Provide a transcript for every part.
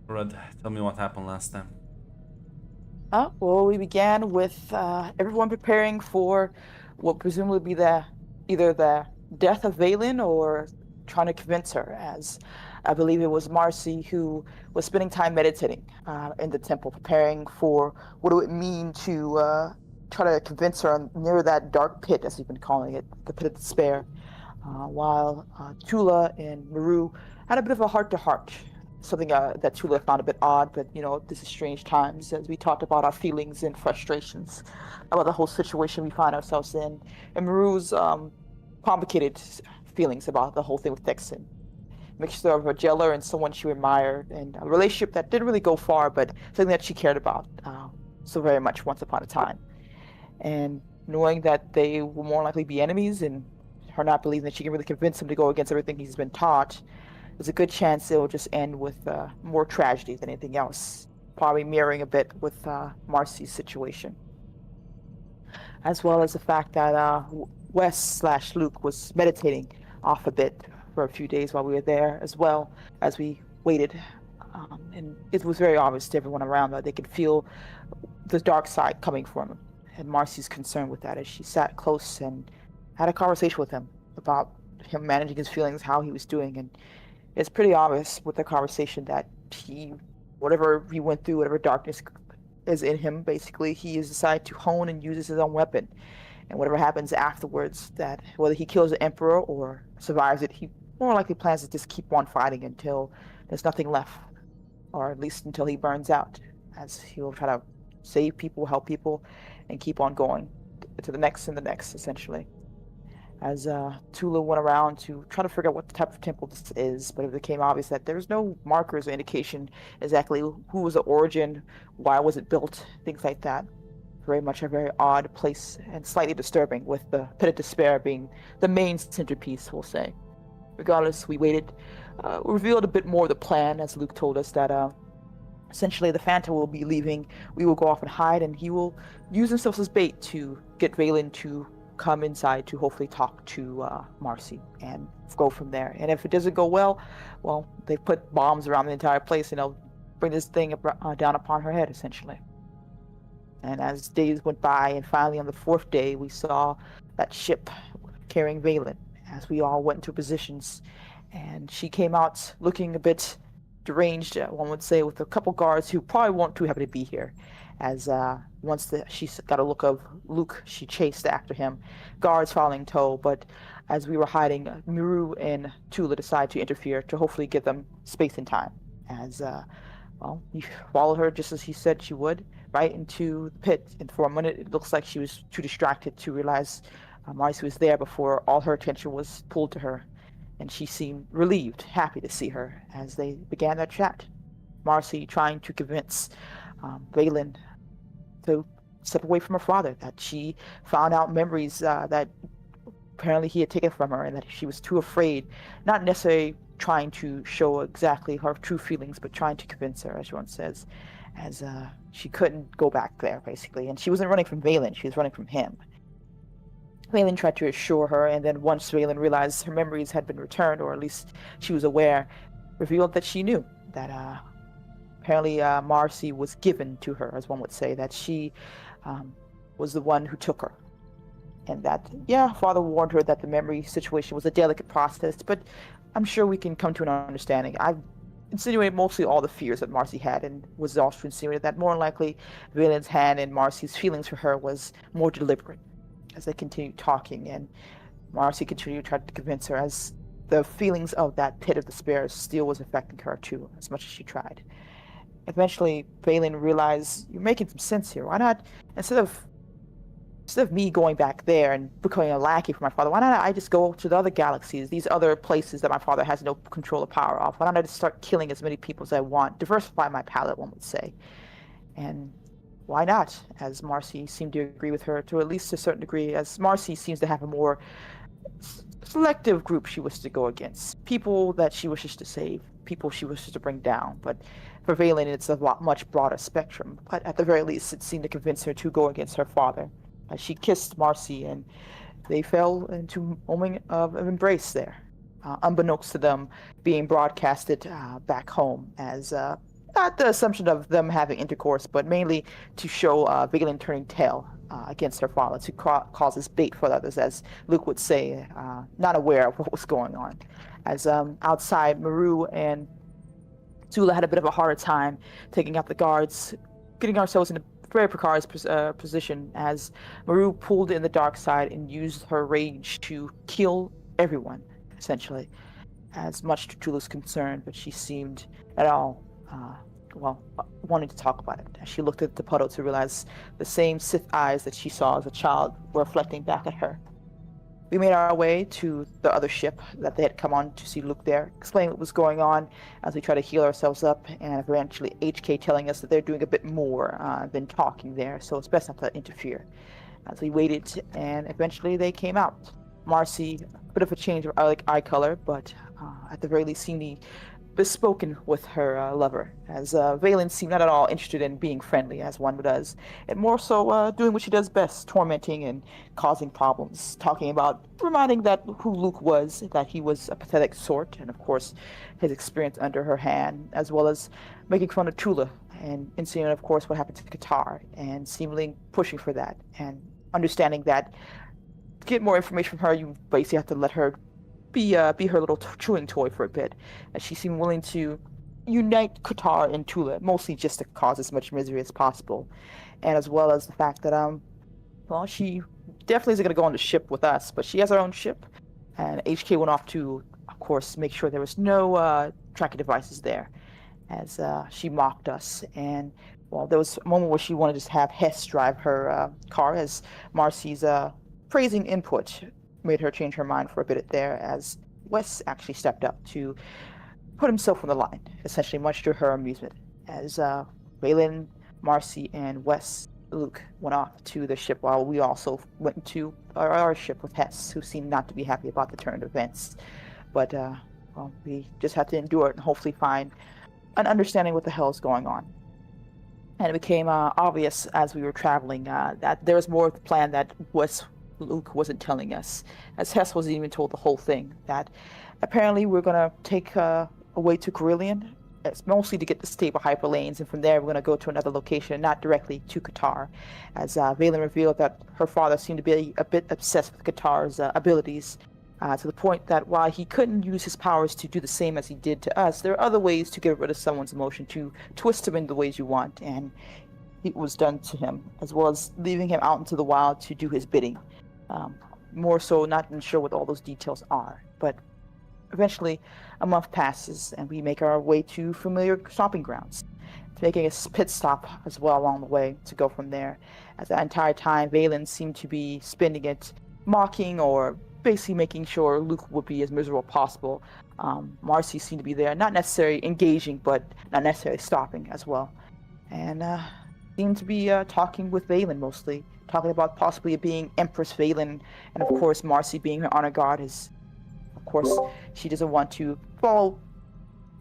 Red, tell me what happened last time. Well, we began with everyone preparing for what presumably be either the death of Valen or trying to convince her, as I believe it was Marcy who was spending time meditating in the temple, preparing for what it would mean to try to convince her near that dark pit, as we've been calling it, the pit of despair, while Tula and Maru had a bit of a heart-to-heart, something that Tula found a bit odd, but this is strange times as we talked about our feelings and frustrations about the whole situation we find ourselves in, and Maru's complicated feelings about the whole thing with Dixon. Mixture of a jailer and someone she admired, and a relationship that didn't really go far, but something that she cared about so very much once upon a time. And knowing that they will more likely be enemies, and her not believing that she can really convince him to go against everything he's been taught, there's a good chance it'll just end with more tragedy than anything else. Probably mirroring a bit with Marcy's situation, as well as the fact that Wes slash Luke was meditating off a bit for a few days while we were there, as well as we waited. And it was very obvious to everyone around that they could feel the dark side coming from him. And Marcy's concerned with that as she sat close and had a conversation with him about him managing his feelings, how he was doing. And it's pretty obvious with the conversation that whatever he went through, whatever darkness is in him, basically, he has decided to hone and uses his own weapon. And whatever happens afterwards, that whether he kills the Emperor or survives it, he more likely plans to just keep on fighting until there's nothing left, or at least until he burns out, as he will try to save people, help people, and keep on going to the next and the next, essentially. As Tula went around to try to figure out what type of temple this is, but it became obvious that there's no markers or indication exactly who was the origin, why was it built, things like that. Very much a very odd place and slightly disturbing, with the Pit of Despair being the main centerpiece, we'll say. Regardless, we waited, revealed a bit more of the plan, as Luke told us that essentially the Phantom will be leaving, we will go off and hide, and he will use himself as bait to get Valen to come inside to hopefully talk to Marcy and go from there. And if it doesn't go well, they put bombs around the entire place and they'll bring this thing down upon her head, essentially. And as days went by, and finally on the fourth day, we saw that ship carrying Valen as we all went into positions. And she came out looking a bit deranged, one would say, with a couple guards who probably weren't too happy to be here. As once she got a look of Luke, she chased after him, guards following tow. But as we were hiding, Miru and Tula decided to interfere to hopefully give them space and time. As you followed her just as he said she would, right into the pit. And for a minute, it looks like she was too distracted to realize Marcy was there before all her attention was pulled to her. And she seemed relieved, happy to see her as they began their chat. Marcy trying to convince Valen to step away from her father, that she found out memories that apparently he had taken from her, and that she was too afraid, not necessarily trying to show exactly her true feelings, but trying to convince her, as one says, as she couldn't go back there, basically. And she wasn't running from Valen, she was running from him. Valen tried to assure her, and then once Valen realized her memories had been returned, or at least she was aware, revealed that she knew that apparently Marcy was given to her, as one would say, that she was the one who took her. And that, yeah, father warned her that the memory situation was a delicate process, but I'm sure we can come to an understanding. I've insinuated mostly all the fears that Marcy had, and was also insinuated that more likely Valen's hand and Marcy's feelings for her was more deliberate. As they continued talking, and Marcy continued to try to convince her, as the feelings of that pit of despair still was affecting her too, as much as she tried. Eventually, Valen realized, you're making some sense here. Why not, instead of me going back there and becoming a lackey for my father, why not I just go to the other galaxies, these other places that my father has no control or power of? Why not I just start killing as many people as I want, diversify my palette, one would say. And why not? As Marcy seemed to agree with her to at least a certain degree, as Marcy seems to have a more selective group she wishes to go against. People that she wishes to save, people she wishes to bring down. But for Valen, it's a much broader spectrum. But at the very least, it seemed to convince her to go against her father. As she kissed Marcy, and they fell into a moment of embrace there, unbeknownst to them, being broadcasted back home, as not the assumption of them having intercourse, but mainly to show Vigilant turning tail against her father, to cause this bait for others, as Luke would say, not aware of what was going on. As outside, Maru and Zula had a bit of a harder time taking out the guards, getting ourselves in a very precarious position as Maru pulled in the dark side and used her rage to kill everyone, essentially, as much to Tula's concern, but she seemed at all, wanting to talk about it. As she looked at the puddle to realize the same Sith eyes that she saw as a child were reflecting back at her. We made our way to the other ship that they had come on to see Luke there, explain what was going on as we try to heal ourselves up, and eventually HK telling us that they're doing a bit more than talking there, so it's best not to interfere. As we waited, and eventually they came out. Marcy, a bit of a change of eye color, but at the very least seemed bespoken with her lover, as Valen seemed not at all interested in being friendly, as one does, and more so doing what she does best, tormenting and causing problems, talking about, reminding that who Luke was, that he was a pathetic sort, and of course his experience under her hand, as well as making fun of Tula, and seeing, of course, what happened to Qatar, and seemingly pushing for that, and understanding that to get more information from her, you basically have to let her be her little chewing toy for a bit, as she seemed willing to unite Qatar and Tula, mostly just to cause as much misery as possible, and as well as the fact that she definitely isn't going to go on the ship with us, but she has her own ship, and HK went off to, of course, make sure there was no tracking devices there, as she mocked us, and well, there was a moment where she wanted to just have Hess drive her car, as Marcy's praising input made her change her mind for a bit there, as Wes actually stepped up to put himself on the line, essentially much to her amusement, as Waylon, Marcy, and Luke went off to the ship while we also went to our ship with Hess, who seemed not to be happy about the turn of events. But, we just had to endure it and hopefully find an understanding what the hell is going on. And it became obvious as we were traveling that there was more of the plan that Luke wasn't telling us, as Hess wasn't even told the whole thing, that apparently we're going to take a way to Carillion. It's mostly to get the stable hyperlanes, and from there we're going to go to another location, not directly to Qatar, as Valen revealed that her father seemed to be a bit obsessed with Qatar's abilities, to the point that while he couldn't use his powers to do the same as he did to us, there are other ways to get rid of someone's emotion, to twist them in the ways you want, and it was done to him, as well as leaving him out into the wild to do his bidding. More so, not even sure what all those details are, but eventually a month passes and we make our way to familiar stomping grounds, making a pit stop as well along the way to go from there, as the entire time Valen seemed to be spending it mocking or basically making sure Luke would be as miserable as possible. Marcy seemed to be there, not necessarily engaging, but not necessarily stopping as well, and seemed to be talking with Valen mostly, talking about possibly being Empress Valen, and of course Marcy being her honor guard is, of course, she doesn't want to follow,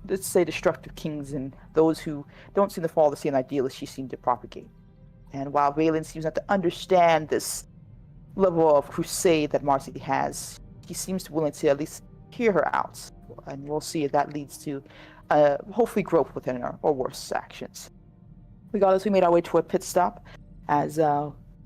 let's say, destructive kings and those who don't seem to follow the same ideals she seemed to propagate. And while Valen seems not to understand this level of crusade that Marcy has, he seems willing to at least hear her out, and we'll see if that leads to hopefully growth within her or worse actions. Regardless, we made our way to a pit stop as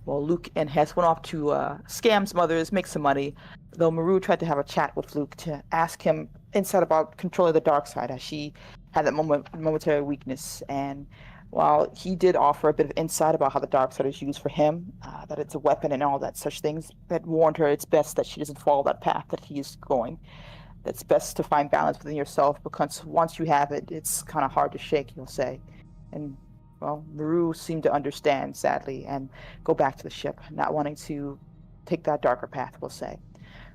Luke and Hess went off to scam some others, make some money, though Maru tried to have a chat with Luke to ask him insight about controlling the dark side, as she had that momentary weakness. And while he did offer a bit of insight about how the dark side is used for him, that it's a weapon and all that such things, that warned her it's best that she doesn't follow that path that he is going. That's best to find balance within yourself, because once you have it, it's kind of hard to shake, you'll say. And well, Maru seemed to understand, sadly, and go back to the ship, not wanting to take that darker path, we'll say.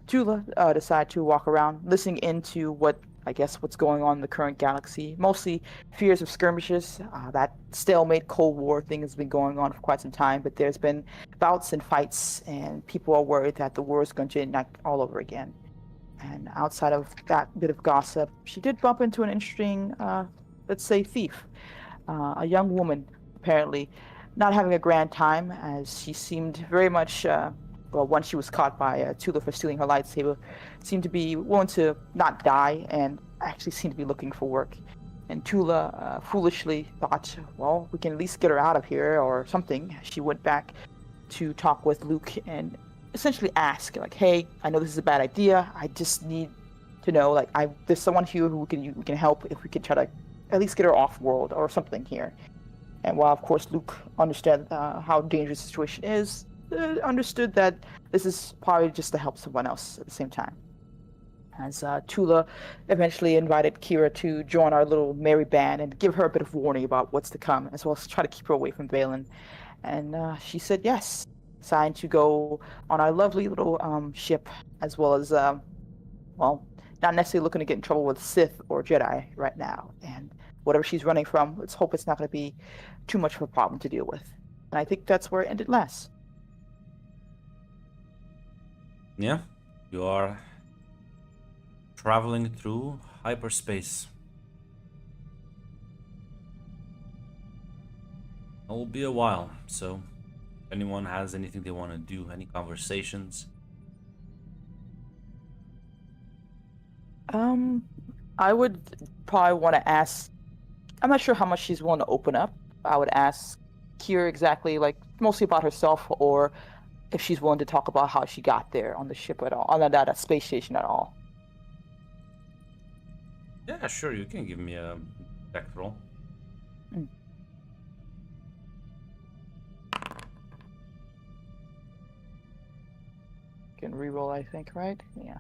Tula decided to walk around, listening into what's going on in the current galaxy. Mostly fears of skirmishes. That stalemate Cold War thing has been going on for quite some time, but there's been bouts and fights, and people are worried that the war is going to ignite all over again. And outside of that bit of gossip, she did bump into an interesting, let's say, thief. A young woman, apparently, not having a grand time, as she seemed very much, once she was caught by Tula for stealing her lightsaber, seemed to be willing to not die, and actually seemed to be looking for work. And Tula foolishly thought, well, we can at least get her out of here or something. She went back to talk with Luke and essentially ask, like, hey, I know this is a bad idea. I just need to know, like, there's someone here who we can help if we can try to at least get her off world or something here. And while, of course, Luke understood how dangerous the situation is, understood that this is probably just to help someone else at the same time. As Tula eventually invited Kira to join our little merry band and give her a bit of warning about what's to come, as well as try to keep her away from Valen. And she said yes, signed to go on our lovely little ship, as well as, well, not necessarily looking to get in trouble with Sith or Jedi right now. And whatever she's running from, let's hope it's not going to be too much of a problem to deal with. And I think that's where it ended last. Yeah, you are traveling through hyperspace. It will be a while, so if anyone has anything they want to do, any conversations. I would probably want to ask. I'm not sure how much she's willing to open up. I would ask Kira exactly, like, mostly about herself, or if she's willing to talk about how she got there on the ship at all, on that space station at all. Yeah, sure, you can give me a tech roll. Mm. Can reroll, I think, right? Yeah.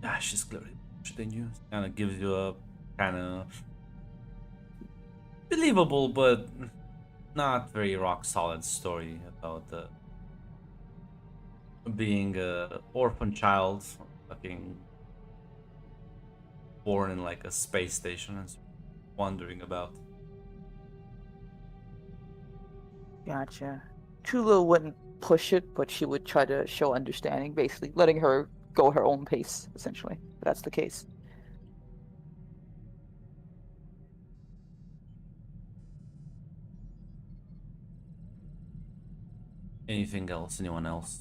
Ah, she's clearly better than you. Kind of gives you a kind of believable but not very rock solid story about being a orphan child, fucking born in like a space station and wondering about. Gotcha. Tula wouldn't push it, but she would try to show understanding, basically letting her go her own pace, essentially. If that's the case. Anything else? Anyone else?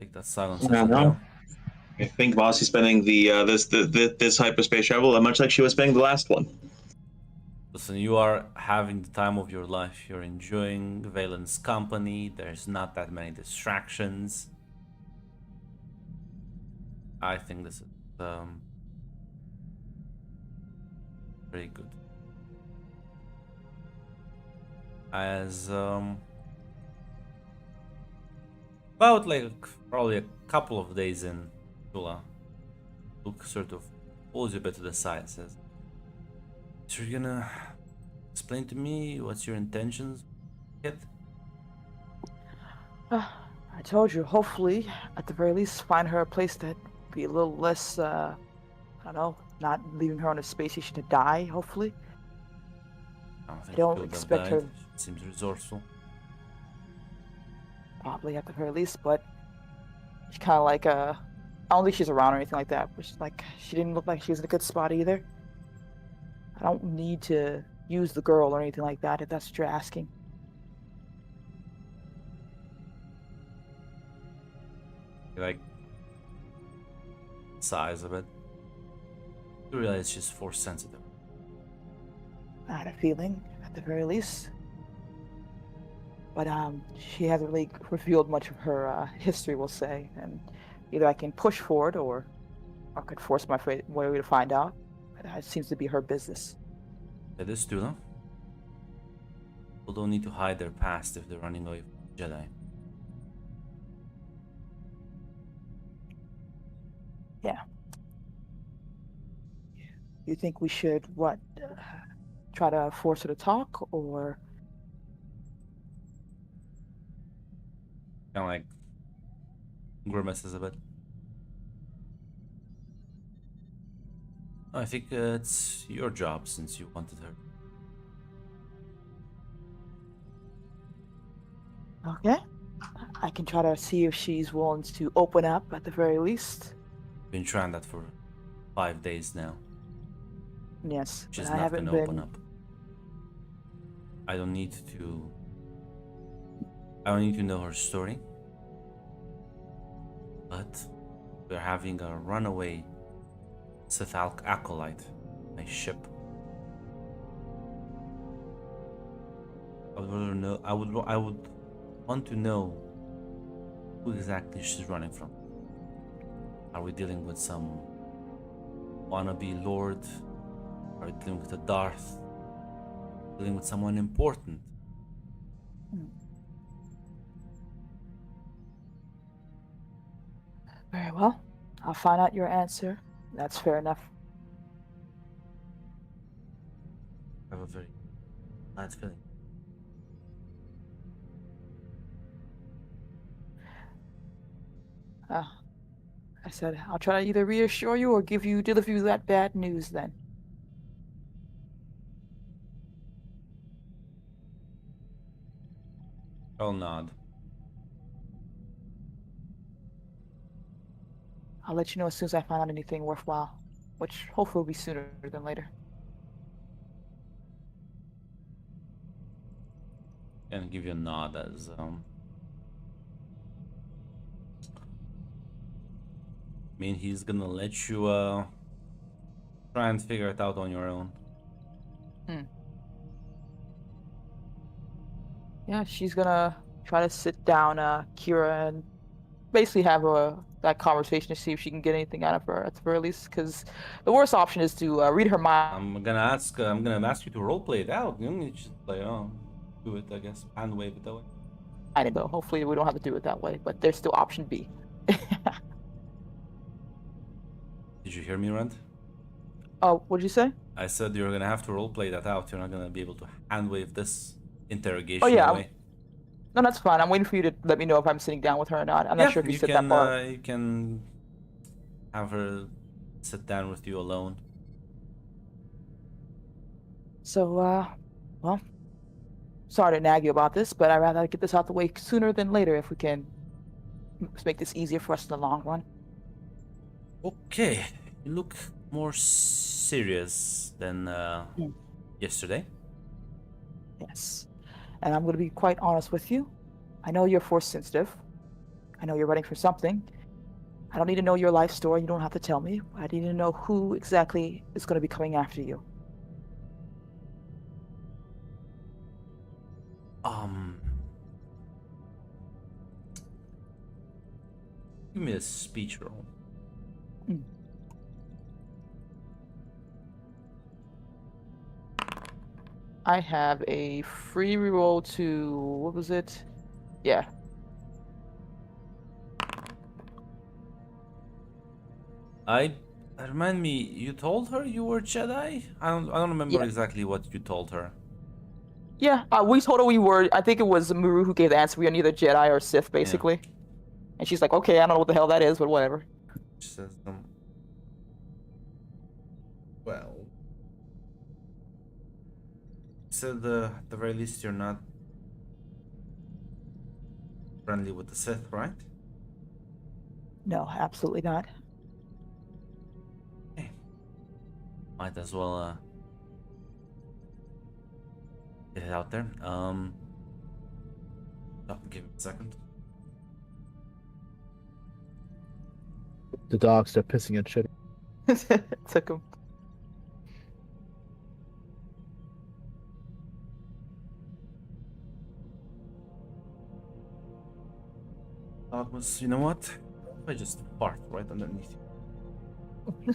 Take that silence as I a don't know. no. I think Mossy spending this hyperspace travel much like she was spending the last one. Listen, you are having the time of your life. You're enjoying Valen's company. There's not that many distractions. I think this is pretty good. As about like probably a couple of days in, Tula, Luke sort of pulls you a bit to the side, says, "So you're gonna explain to me what's your intentions, kid?" I told you, hopefully, at the very least, find her a place that be a little less, I don't know, not leaving her on a space station to die, hopefully. I don't think I don't she would have expect died. her, She seems resourceful. probably at the very least, but she's kind of like, I don't think she's around or anything like that, but she's like, she didn't look like she was in a good spot either. I don't need to use the girl or anything like that, if that's what you're asking. He like sighs a bit. You realize she's force sensitive. I had a feeling, at the very least. But she hasn't really revealed much of her history, we'll say. And either I can push forward or I could force my way to find out. It seems to be her business. It is true, though. People don't need to hide their past if they're running away from Jedi. Yeah. You think we should, what, try to force her to talk, or... Kind of like grimaces a bit. I think it's your job since you wanted her. Okay. I can try to see if she's willing to open up at the very least. Been trying that for 5 days now. Yes, She's but I not haven't gonna open been... up. I don't need to. I need to know her story. But we're having a runaway Sith acolyte, my ship. I would rather know. I would want to know who exactly she's running from. Are we dealing with some wannabe lord? Are we dealing with a Darth? Dealing with someone important? Very well. I'll find out your answer. That's fair enough. I have a very bad feeling. Uh, I said I'll try to either reassure you or deliver you that bad news then. I'll nod. I'll let you know as soon as I find out anything worthwhile, which hopefully will be sooner than later. And give you a nod as I mean, he's gonna let you try and figure it out on your own. Yeah, she's gonna try to sit down Kira and basically have that conversation to see if she can get anything out of her at the very least. Because the worst option is to read her mind. I'm gonna ask you to roleplay it out. You know, just like do it, I guess, hand wave it that way. Though hopefully we don't have to do it that way, but there's still option B. Did you hear me, Rand? Oh, what'd you say? I said you're gonna have to roleplay that out. You're not gonna be able to hand wave this interrogation Oh yeah, away. no, that's fine. I'm waiting for you to let me know if I'm sitting down with her or not. I'm not sure if you said that part. You can have her sit down with you alone. So, well, sorry to nag you about this, but I'd rather get this out the way sooner than later if we can make this easier for us in the long run. Okay, you look more serious than yesterday. Yes. And I'm going to be quite honest with you. I know you're force sensitive. I know you're running for something. I don't need to know your life story. You don't have to tell me. I need to know who exactly is going to be coming after you. Give me a speech roll. I have a free reroll to, what was it? Yeah. Remind me, you told her you were Jedi? I don't remember Yeah. exactly what you told her. Yeah, we told her we were, I think it was Maru who gave the answer. We are neither Jedi or Sith, basically. And she's like, okay, I don't know what the hell that is, but whatever. She says, well, so at the very least you're not friendly with the Sith, right? No, absolutely not. Okay. Might as well get it out there. Oh, give me a second. The dogs are pissing and shit. Took him. Dogmas, you know what? I just fart right underneath you.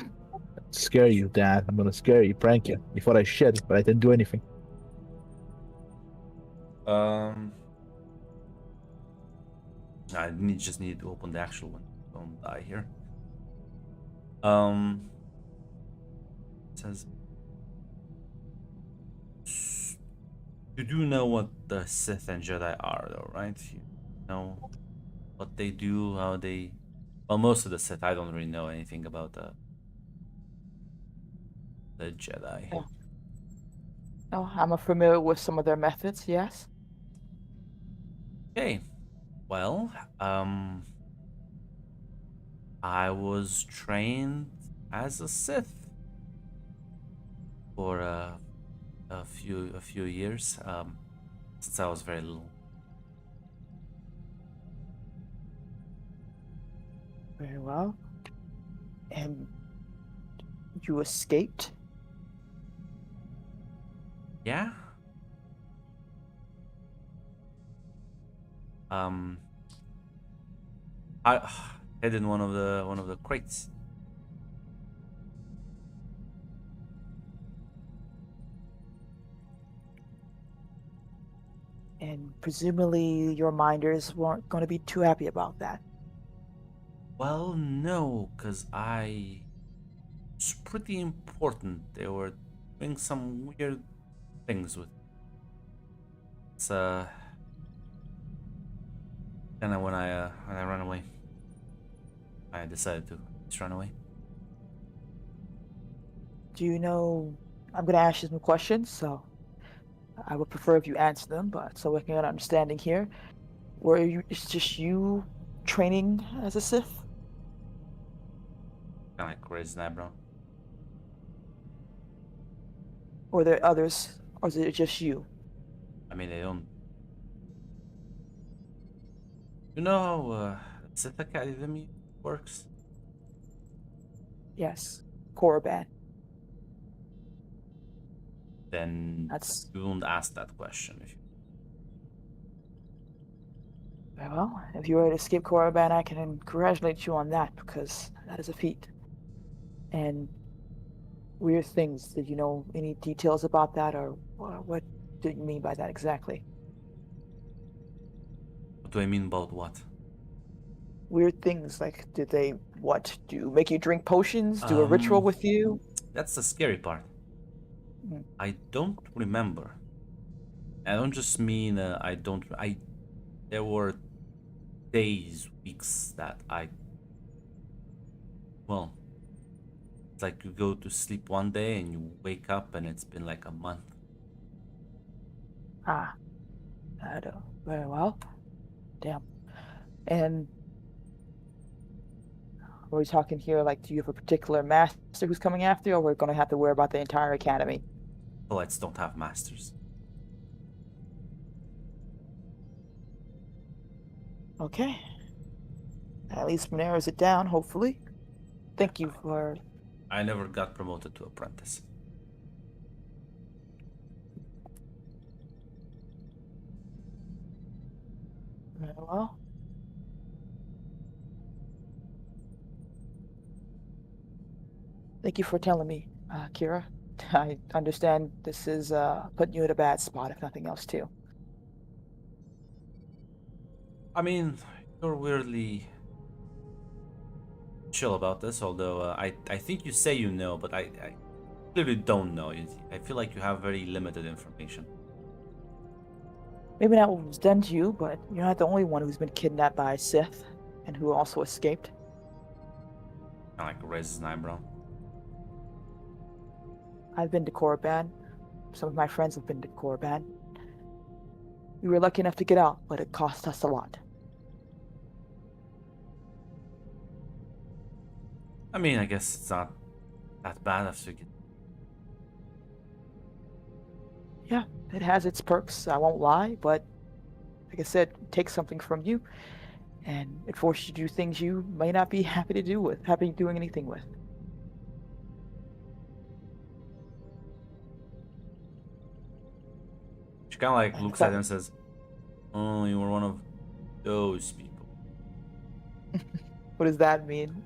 Scare you, Dad. I'm gonna scare you, prank you. You thought I shit, but I didn't do anything. Just need to open the actual one. Don't die here. It says you do know what the Sith and Jedi are, though, right? You know what they do, how they. Well, most of the Sith, I don't really know anything about the Jedi. Yeah. Oh, I'm familiar with some of their methods, yes. Okay. Well, I was trained as a Sith for a few years, since I was very little. Very well. And you escaped? Yeah. Um, I hid in one of the crates. And presumably your minders weren't going to be too happy about that. Well, no, cause it's pretty important. They were doing some weird things with. It's kind of when I ran away. I decided to just run away. Do you know? I'm going to ask you some questions, so I would prefer if you answer them, but so we can get an understanding here. Were you? It's just you training as a Sith, Kind of like raised an eyebrow. or are there others, or is it just you? I mean, they don't. You know how Sith Academy works? Yes, Korriban. Then That's you don't ask that question. If you... well. If you were to escape Korriban, I can congratulate you on that because that is a feat. And weird things. Did you know any details about that, or what did you mean by that exactly? What do I mean about what? Weird things like did they what do make you drink potions? Do a ritual Um, with you? that's the scary part. Mm. I don't remember. I don't just mean I don't. I there were days, weeks that I. Well, it's like you go to sleep one day and you wake up and it's been like a month. Ah, I don't very well. Damn. And are we talking here like do you have a particular master who's coming after you, or we're gonna have to worry about the entire academy? Lights don't have masters. Okay. At least narrows it down, hopefully. Thank you for I never got promoted to apprentice. well. Thank you for telling me, Kira. I understand this is putting you in a bad spot, if nothing else, too. I mean, you're weirdly chill about this, although I think you say you know, but I clearly don't know. I feel like you have very limited information. Maybe not what was done to you, but you're not the only one who's been kidnapped by a Sith and who also escaped. Kind of like raises an eyebrow. I've been to Korriban. Some of my friends have been to Korriban. We were lucky enough to get out, but it cost us a lot. I mean, I guess it's not that bad after you get. Yeah, it has its perks, I won't lie, but like I said, it takes something from you, and it forces you to do things you may not be happy doing anything with. She kind of like And looks if at I, him and says, "Oh, you were one of those people." what does that mean?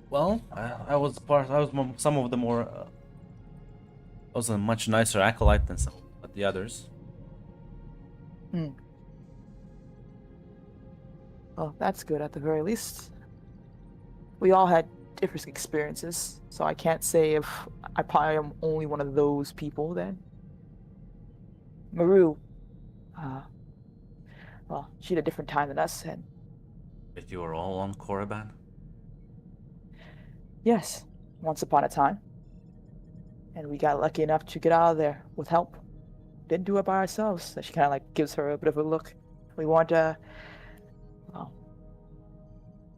Well, I was part. I was some of the more. I was a much nicer acolyte than some of the others. Hmm. Well, that's good at the very least. We all had different experiences, so I can't say if I probably am only one of those people then. Maru, uh, well, she had a different time than us, and But you were all on Korriban. yes, once upon a time. And we got lucky enough to get out of there with help. Didn't do it by ourselves. So she kind of like gives her a bit of a look. We want to, well,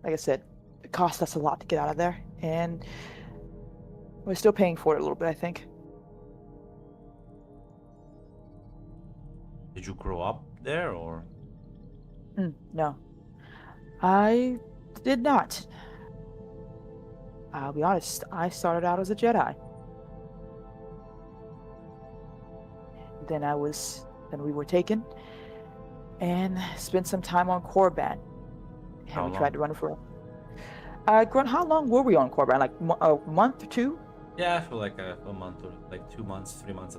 like I said, it cost us a lot to get out of there, and we're still paying for it a little bit, I think. Did you grow up there, or No, I did not. I'll be honest, I started out as a Jedi. Then we were taken and spent some time on Korriban. How And we long? tried to run for. Grunt, how long were we on Korriban? Like a month or two? Yeah, for like a month or like 2 months, 3 months.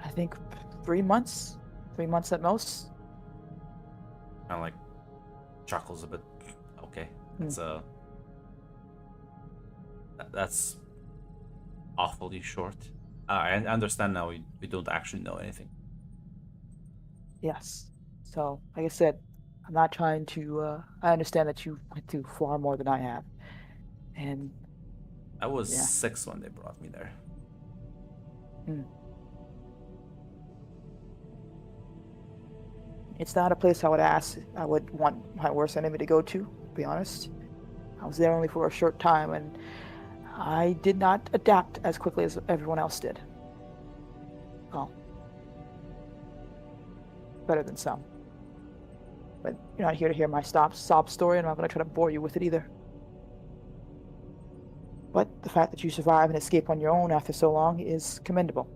I think 3 months. 3 months at most. Kind of like chuckles a bit. Okay, it's that's awfully short. I understand now. We don't actually know anything. Yes. So, like I said, I'm not trying to. I understand that you went through far more than I have, and I was Yeah. 6 when they brought me there. it's not a place I would want my worst enemy to go to be honest. I was there only for a short time, and I did not adapt as quickly as everyone else did. Well, better than some. But you're not here to hear my sob story, and I'm not going to try to bore you with it either. But the fact that you survive and escape on your own after so long is commendable.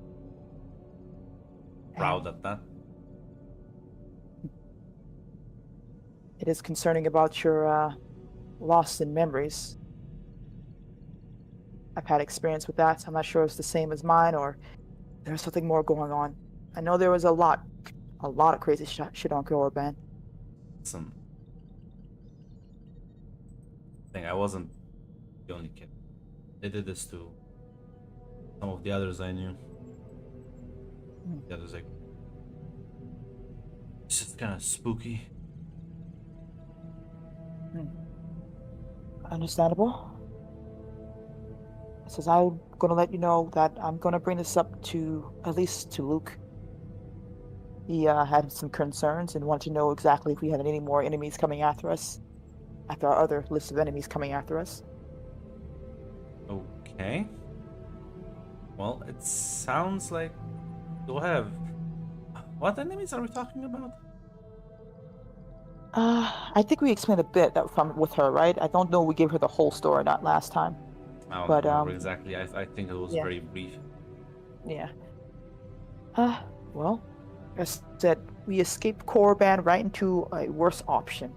Proud at that. It is concerning about your loss in memories. I've had experience with that. I'm not sure if it's the same as mine or there's something more going on. I know there was a lot of crazy shit on Korriban. Some thing. I wasn't the only kid. They did this to some of the others I knew. The others like it's just kind of spooky. Understandable. Says I'm gonna let you know that I'm gonna bring this up to at least to Luke. He had some concerns and wanted to know exactly if we had any more enemies coming after us, after our other list of enemies coming after us. Okay. Well, it sounds like we'll have. What enemies are we talking about? I think we explained a bit that from with her, right? I don't know we gave her the whole story not last time. I don't But, remember exactly. I think it was yeah. very brief. Yeah. Well, as I said, we escaped Korriban right into a worse option.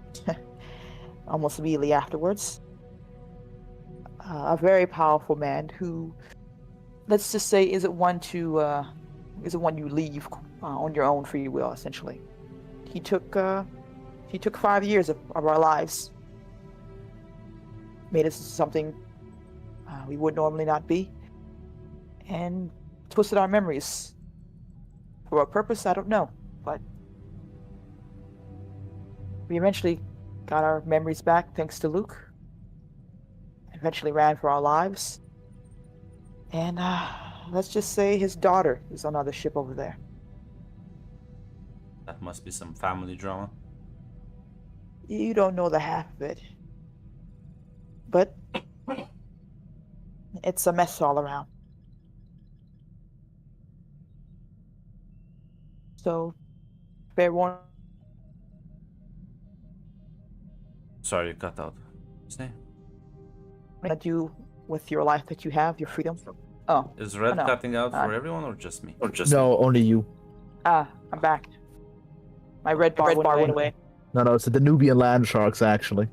Almost immediately afterwards. A very powerful man who, let's just say, isn't one you leave on your own free will. Essentially, he took 5 years of our lives, made us something we would normally not be, and twisted our memories. For what purpose, I don't know, but we eventually got our memories back thanks to Luke. Eventually ran for our lives. And let's just say his daughter is on another ship over there. That must be some family drama. You don't know the half of it. But it's a mess all around. So, fair warning. Sorry, you cut out. Say, To do with your life that you have, your freedom. Oh, is Red no. cutting out for everyone or just me? No, only you. I'm back. My red bar went away. No, it's the Danubian land sharks, actually.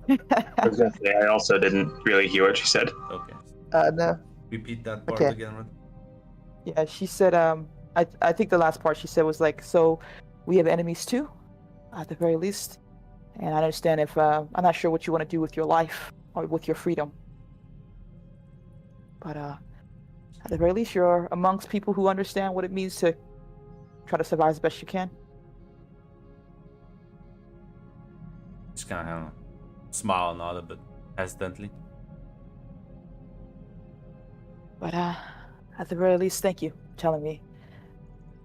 I was gonna say, I also didn't really hear what she said. Okay. No. Repeat that part Okay. again, Red. Yeah, she said, I think the last part she said was like, so we have enemies too, at the very least. And I understand if, I'm not sure what you want to do with your life or with your freedom. But, at the very least, you're amongst people who understand what it means to try to survive as best you can. Just kind of smile and nod a bit hesitantly. But, at the very least, thank you for telling me.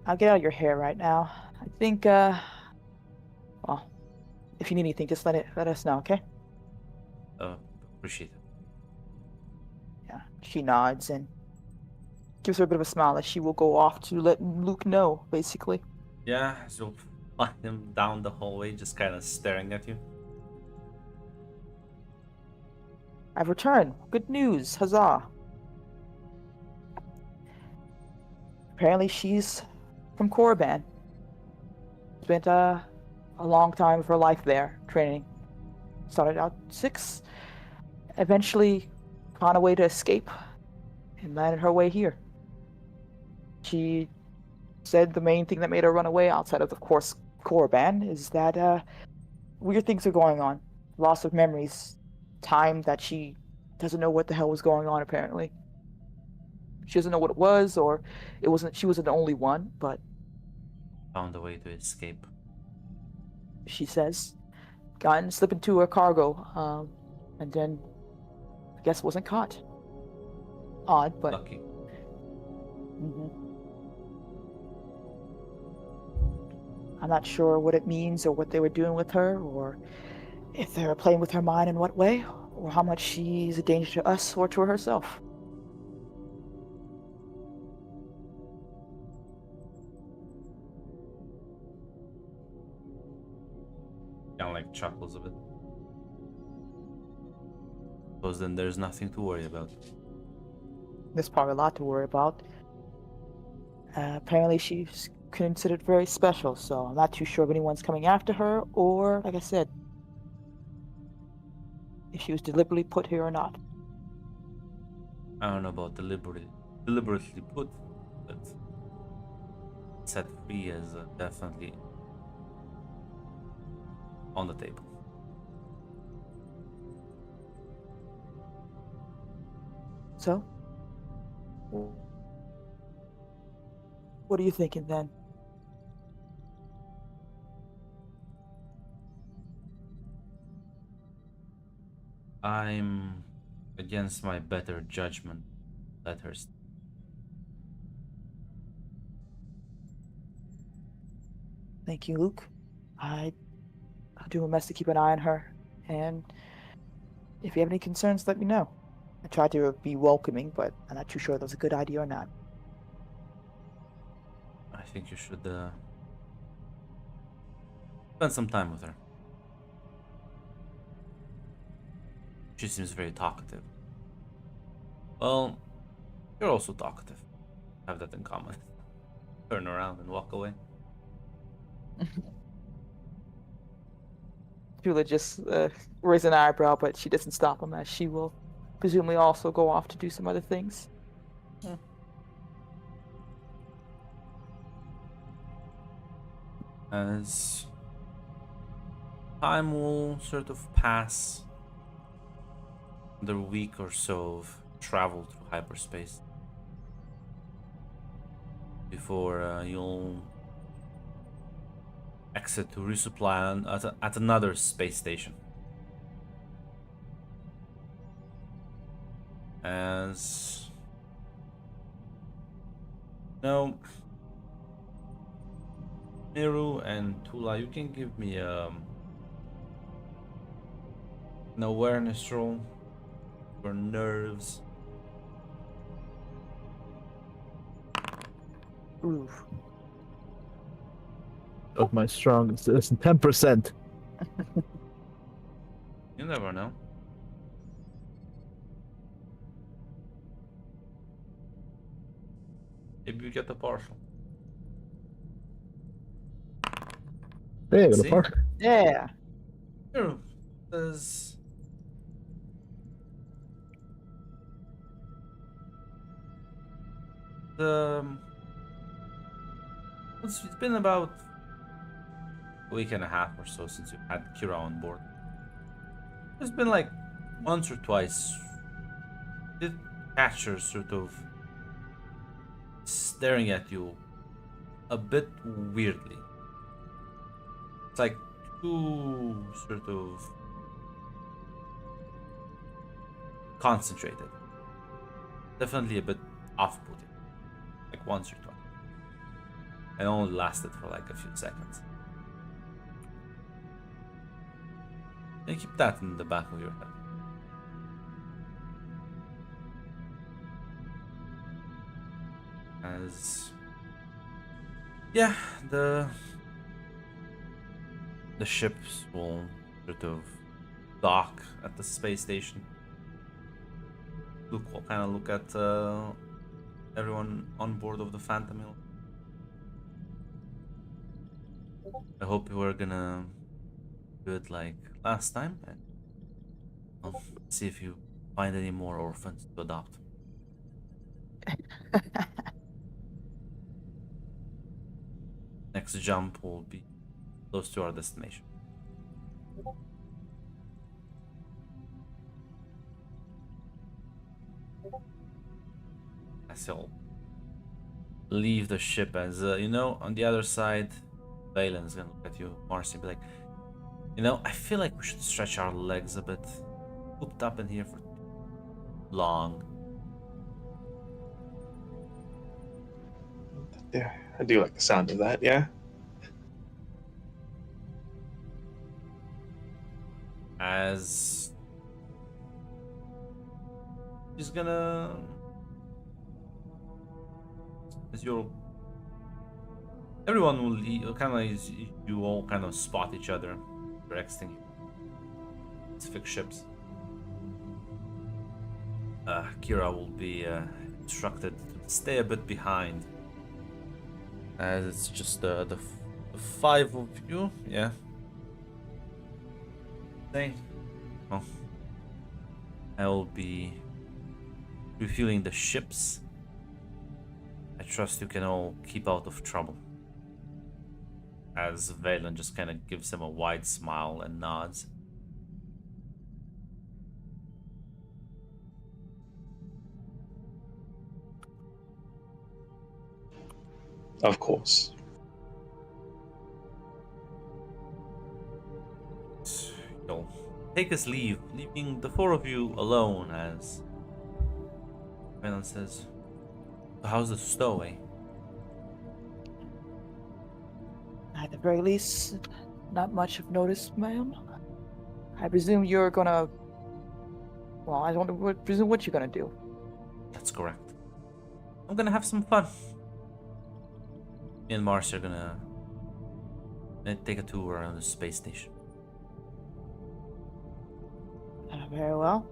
I'll get out of your hair right now. I think, well, if you need anything, just let us know, okay? Appreciate it. Yeah. She nods and gives her a bit of a smile as she will go off to let Luke know, basically. Yeah, so him down the hallway, just kind of staring at you. I've returned. Good news. Huzzah. Apparently she's from Korriban. Spent a long time of her life there, training. Started out 6, eventually found a way to escape, and landed her way here. She said the main thing that made her run away, outside of course, Korriban, is that weird things are going on. Loss of memories, time that she doesn't know what the hell was going on, apparently. She doesn't know what it was, or she wasn't the only one, but Found a way to escape. she says, got and slipped into her cargo, and then I guess wasn't caught. Odd, but Lucky. mhm. I'm not sure what it means or what they were doing with her, or if they were playing with her mind in what way, or how much she's a danger to us or to herself. Kind of like chuckles a bit. Because then there's nothing to worry about. There's probably a lot to worry about. Apparently she's considered very special, so I'm not too sure if anyone's coming after her, or, like I said, if she was deliberately put here or not. I don't know about deliberately put, but set free is definitely on the table. So, what are you thinking then? I'm against my better judgment. Let her stay. Thank you, Luke. I'll do my best to keep an eye on her, and if you have any concerns, let me know. I tried to be welcoming, but I'm not too sure that was a good idea or not. I think you should spend some time with her. She seems very talkative. Well, you're also talkative. Have that in common. Turn around and walk away. Jula just raised an eyebrow, but she doesn't stop him, as she will presumably also go off to do some other things. As time will sort of pass, another week or so of travel through hyperspace before you'll exit to resupply at another space station. As no, Miru and Tula, you can give me an awareness roll for nerves. Oof. Of my strongest, it's 10%. You never know. Maybe you get the partial. Hey, I got a See? part. Yeah. Miru says the it's been about a week and a half or so since you had Kira on board. There's been like once or twice did catch her sort of staring at you a bit weirdly. It's like too sort of concentrated. Definitely a bit off-putting. Like once or twice. And only lasted for like a few seconds. And keep that in the back of your head. As yeah, the the ships will sort of dock at the space station. Luke will kind of look at everyone on board of the Phantom Hill. I hope you were gonna do it like last time, and I'll see if you find any more orphans to adopt. Next jump will be close to our destination. I still leave the ship as you know, on the other side, Valen's gonna look at you, Marcy, and be like, you know, I feel like we should stretch our legs a bit. Cooped up in here for long. Yeah, I do like the sound of that. Yeah. As she's gonna, as you're, everyone will kind of, you all kind of spot each other. You're exiting specific ships. Kira will be instructed to stay a bit behind, as it's just the 5 of you. Yeah. Well, I will be refueling the ships. I trust you can all keep out of trouble. As Valen just kind of gives him a wide smile and nods. Of course. He'll take his leave, leaving the 4 of you alone as Valen says, "How's the stowaway?" At the very least, not much of notice, ma'am. I presume you're gonna. Well, I don't presume what you're gonna do. That's correct. I'm gonna have some fun. Me and Marcy are gonna take a tour around the space station. Very well.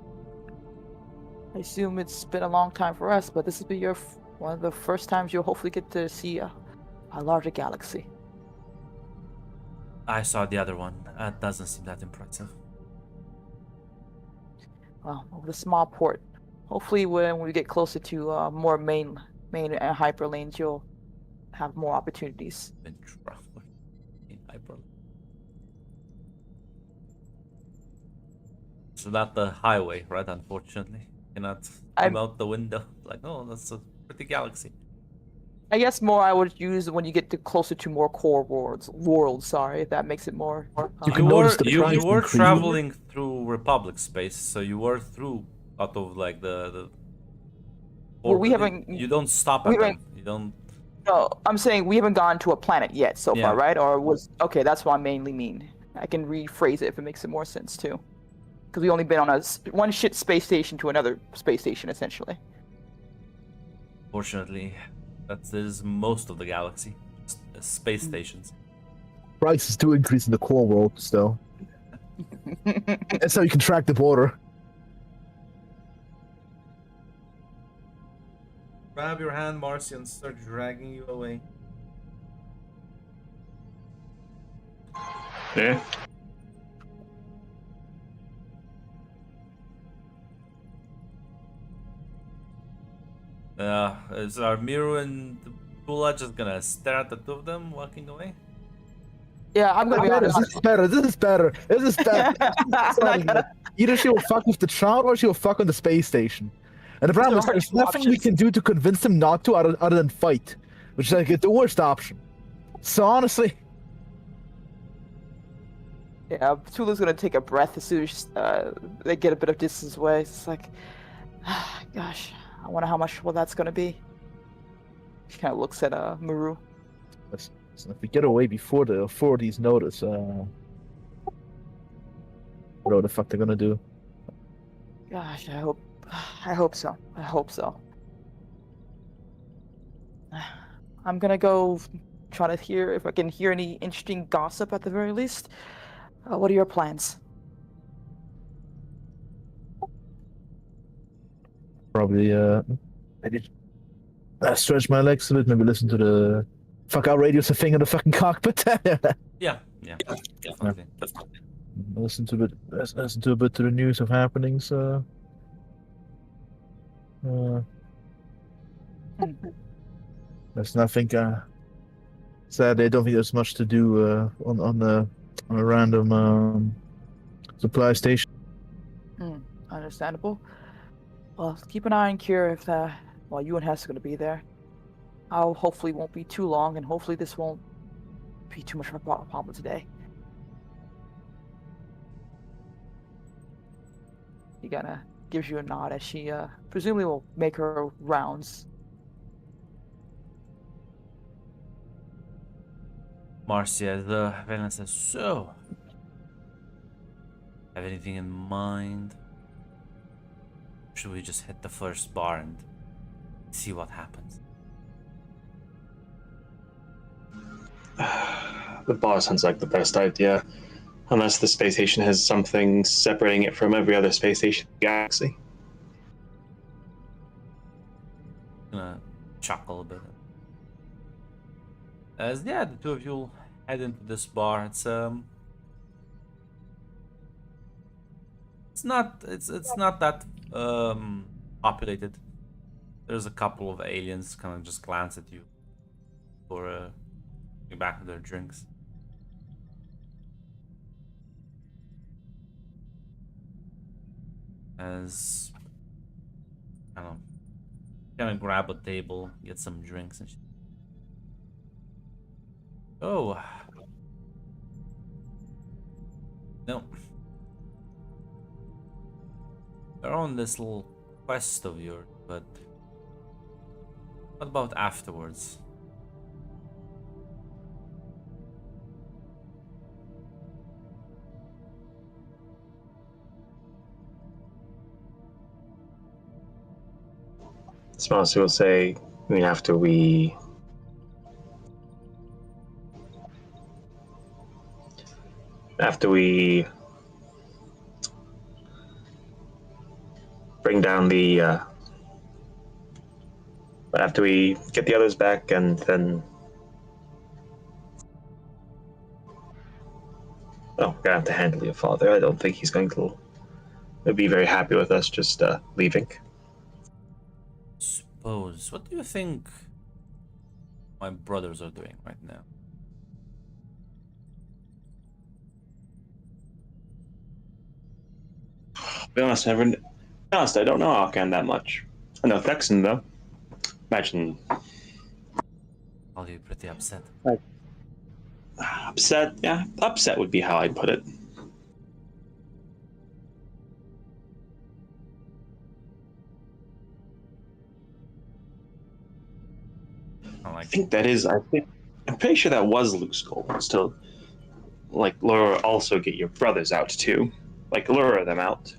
I assume it's been a long time for us, but this will be your one of the first times you'll hopefully get to see a larger galaxy. I saw the other one. Doesn't seem that impressive. Well, over the small port. Hopefully, when we get closer to more main hyper lanes, you'll have more opportunities. Been traveling in hyper. So not the highway, right? Unfortunately, cannot come out the window. Like, oh, that's a pretty galaxy. I guess more I would use when you get closer to more core worlds. Sorry, if that makes it more. You were traveling through Republic space, so you were through out of like the. Well, we haven't. You don't stop at them. You don't. No, I'm saying we haven't gone to a planet yet so far, right? Or was okay. That's what I mainly mean. I can rephrase it if it makes it more sense too, because we only been on one shit space station to another space station essentially. Fortunately. That is most of the galaxy. Space stations. Prices do increase in the core world still. That's how you can track the border. Grab your hand, Marcy, and start dragging you away. Yeah. Is Armiru and Tula just gonna stare at the 2 of them walking away? Yeah, I'm gonna be honest. This is better. This is better. This is better. Either she will fuck with the child or she will fuck on the space station. And the problem is there's nothing we can do to convince them not to other than fight, which is like the worst option. So honestly. Yeah, Tula's gonna take a breath as soon as they get a bit of distance away. It's like, gosh. I wonder how much that's gonna be. She kind of looks at Maru. So if we get away before the authorities notice, what the fuck they're gonna do? Gosh, I hope so. I hope so. I'm gonna go trying to hear if I can hear any interesting gossip at the very least. What are your plans? Probably maybe stretch my legs a bit. Maybe listen to the fuck our radio's a thing in the fucking cockpit. Yeah, definitely. Listen to a bit to the news of happenings. There's nothing. Sadly, I don't think there's much to do on a random supply station. Understandable. Well, keep an eye on Cure if you and Hess are going to be there. I'll hopefully won't be too long, and hopefully this won't be too much of a problem today. He kinda gives you a nod as she presumably will make her rounds. Marcia, the Valen says, so, have anything in mind? Should we just hit the first bar and see what happens? The bar sounds like the best idea, unless the space station has something separating it from every other space station in the galaxy. Gonna chuckle a bit. As the two of you head into this bar. It's not that populated. There's a couple of aliens kind of just glance at you for getting back to their drinks. As kind of grab a table, get some drinks and shit. Oh. No. You're on this little quest of yours, but what about afterwards? Smarcy will say, I mean, after we bring down the after we get the others back, and then we're gonna have to handle your father. I don't think he's going to be very happy with us just leaving. Suppose. What do you think my brothers are doing right now? To be honest, I don't know Arcan that much. I know Thexan though. Imagine Probably pretty upset. upset. Yeah, upset would be how I'd put it. I think that is. I'm pretty sure that was Luke's goal. Was to lure, also get your brothers out too, lure them out.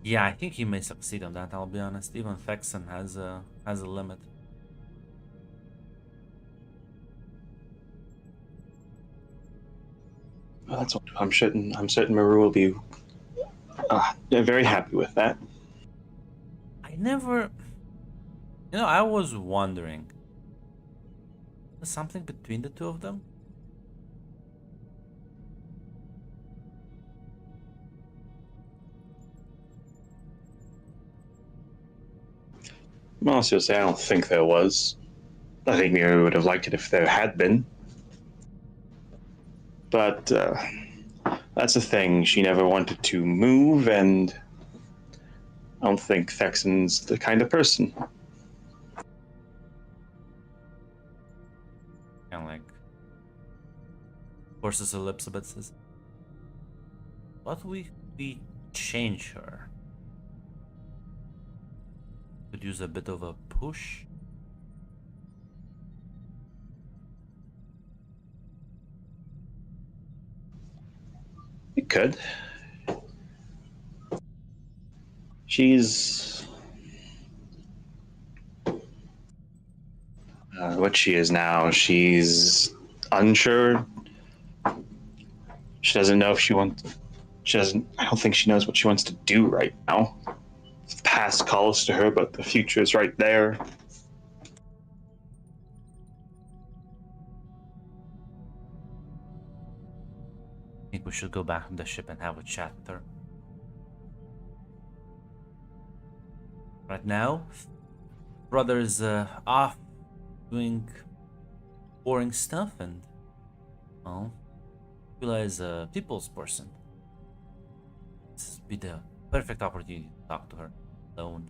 Yeah, I think he may succeed on that. I'll be honest. Even Thexan has a limit. Well, that's what I'm certain. I'm certain Maru will be very happy with that. I was wondering. There's something between the two of them? Well, seriously, I don't think there was. I think Miri would have liked it if there had been. But that's the thing. She never wanted to move, and I don't think Thexan's the kind of person. Kind of forces her lips a bit. Says, "What we change her? Could use a bit of a push." It could. She's what she is now. She's unsure. She doesn't know if she wants. She doesn't. I don't think she knows what she wants to do right now. The past calls to her, but the future is right there. I think we should go back on the ship and have a chat with her. Right now, brother's off doing boring stuff, and well, Vila is a people's person. This would be the perfect opportunity to talk to her alone,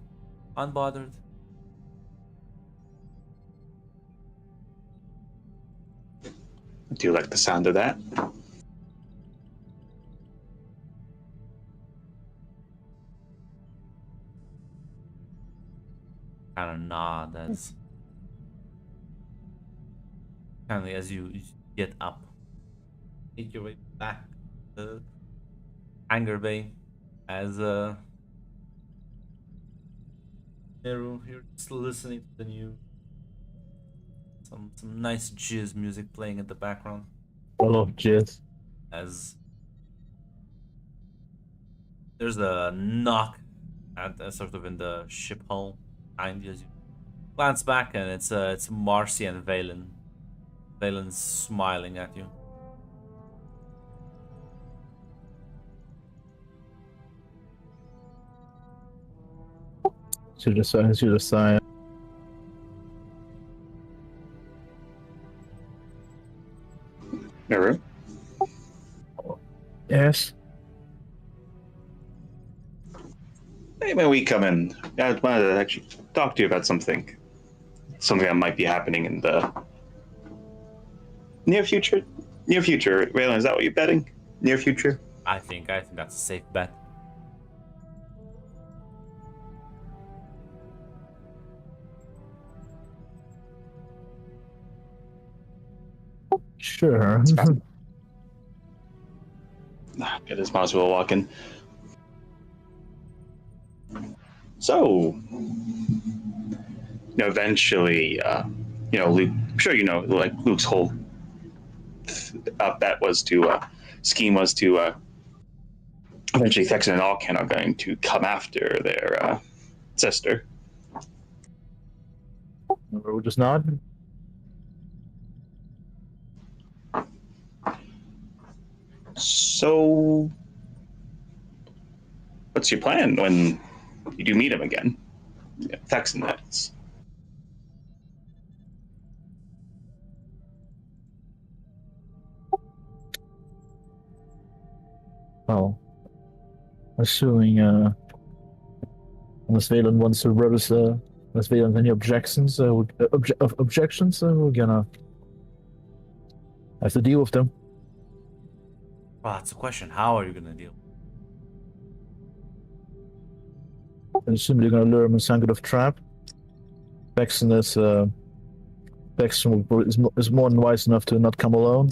unbothered. Do you like the sound of that? Kind of nod as kind of as you get up, make your way back to the hangar bay. As Neru, you're just listening to the news. Some nice jizz music playing in the background. I love jizz. As there's a knock at sort of in the ship hull behind you as you glance back, and it's Marcy and Valen. Valen's smiling at you. Should have sign. Neru? Yes. Hey, may we come in? I wanted to actually talk to you about something. Something that might be happening in the near future. Near future, Raylan, is that what you're betting? Near future? I think that's a safe bet. Sure. It is possible walk in. So, eventually, Luke. I'm sure you know, like Luke's whole bet was to scheme was to eventually Thexan and Alcan are going to come after their sister. We'll just nod. So, what's your plan when you do meet him again? Yeah, Thexan, that is. Oh. Assuming unless Valen wants to brothers unless Valen has any objections we're gonna have to deal with them. Well, that's the question. How are you gonna deal? I assume they're gonna lure him in some kind of trap. Paxton is is more than wise enough to not come alone.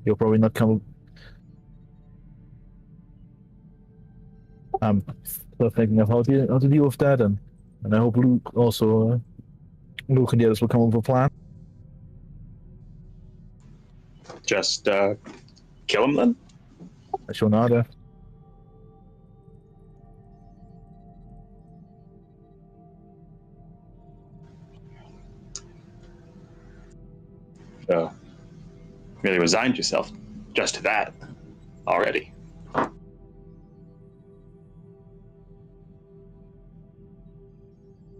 He'll probably not come. I'm still thinking of how to deal with that, and I hope Luke also Luke and the others will come up with a plan. Just kill him then? I shall not. Really resigned yourself just to that already.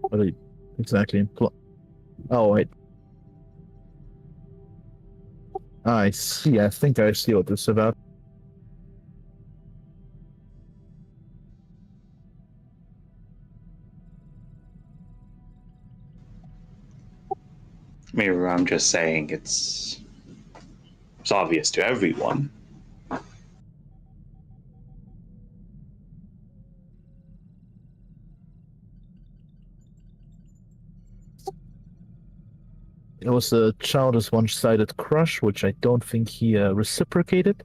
What are you exactly? Oh wait. I see. I think I see what this is about. Maybe I'm just saying it's obvious to everyone. It was a childish one-sided crush, which I don't think he reciprocated.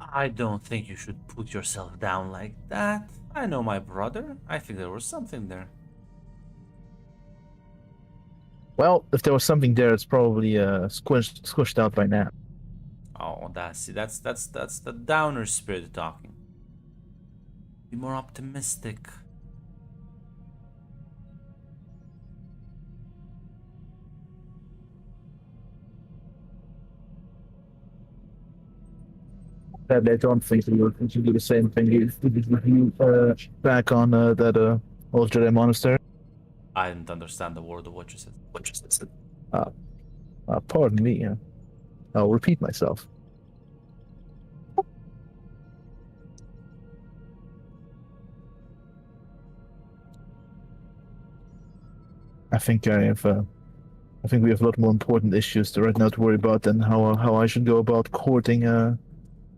I don't think you should put yourself down like that. I know my brother. I think there was something there. Well, if there was something there, it's probably squished out by now. Oh, that's the downer spirit talking. Be more optimistic. I don't think you should do the same thing. You back on that old Jedi monastery. I didn't understand the word of what you said. Pardon me. I'll repeat myself. I think we have a lot more important issues right now to worry about than how I should go about courting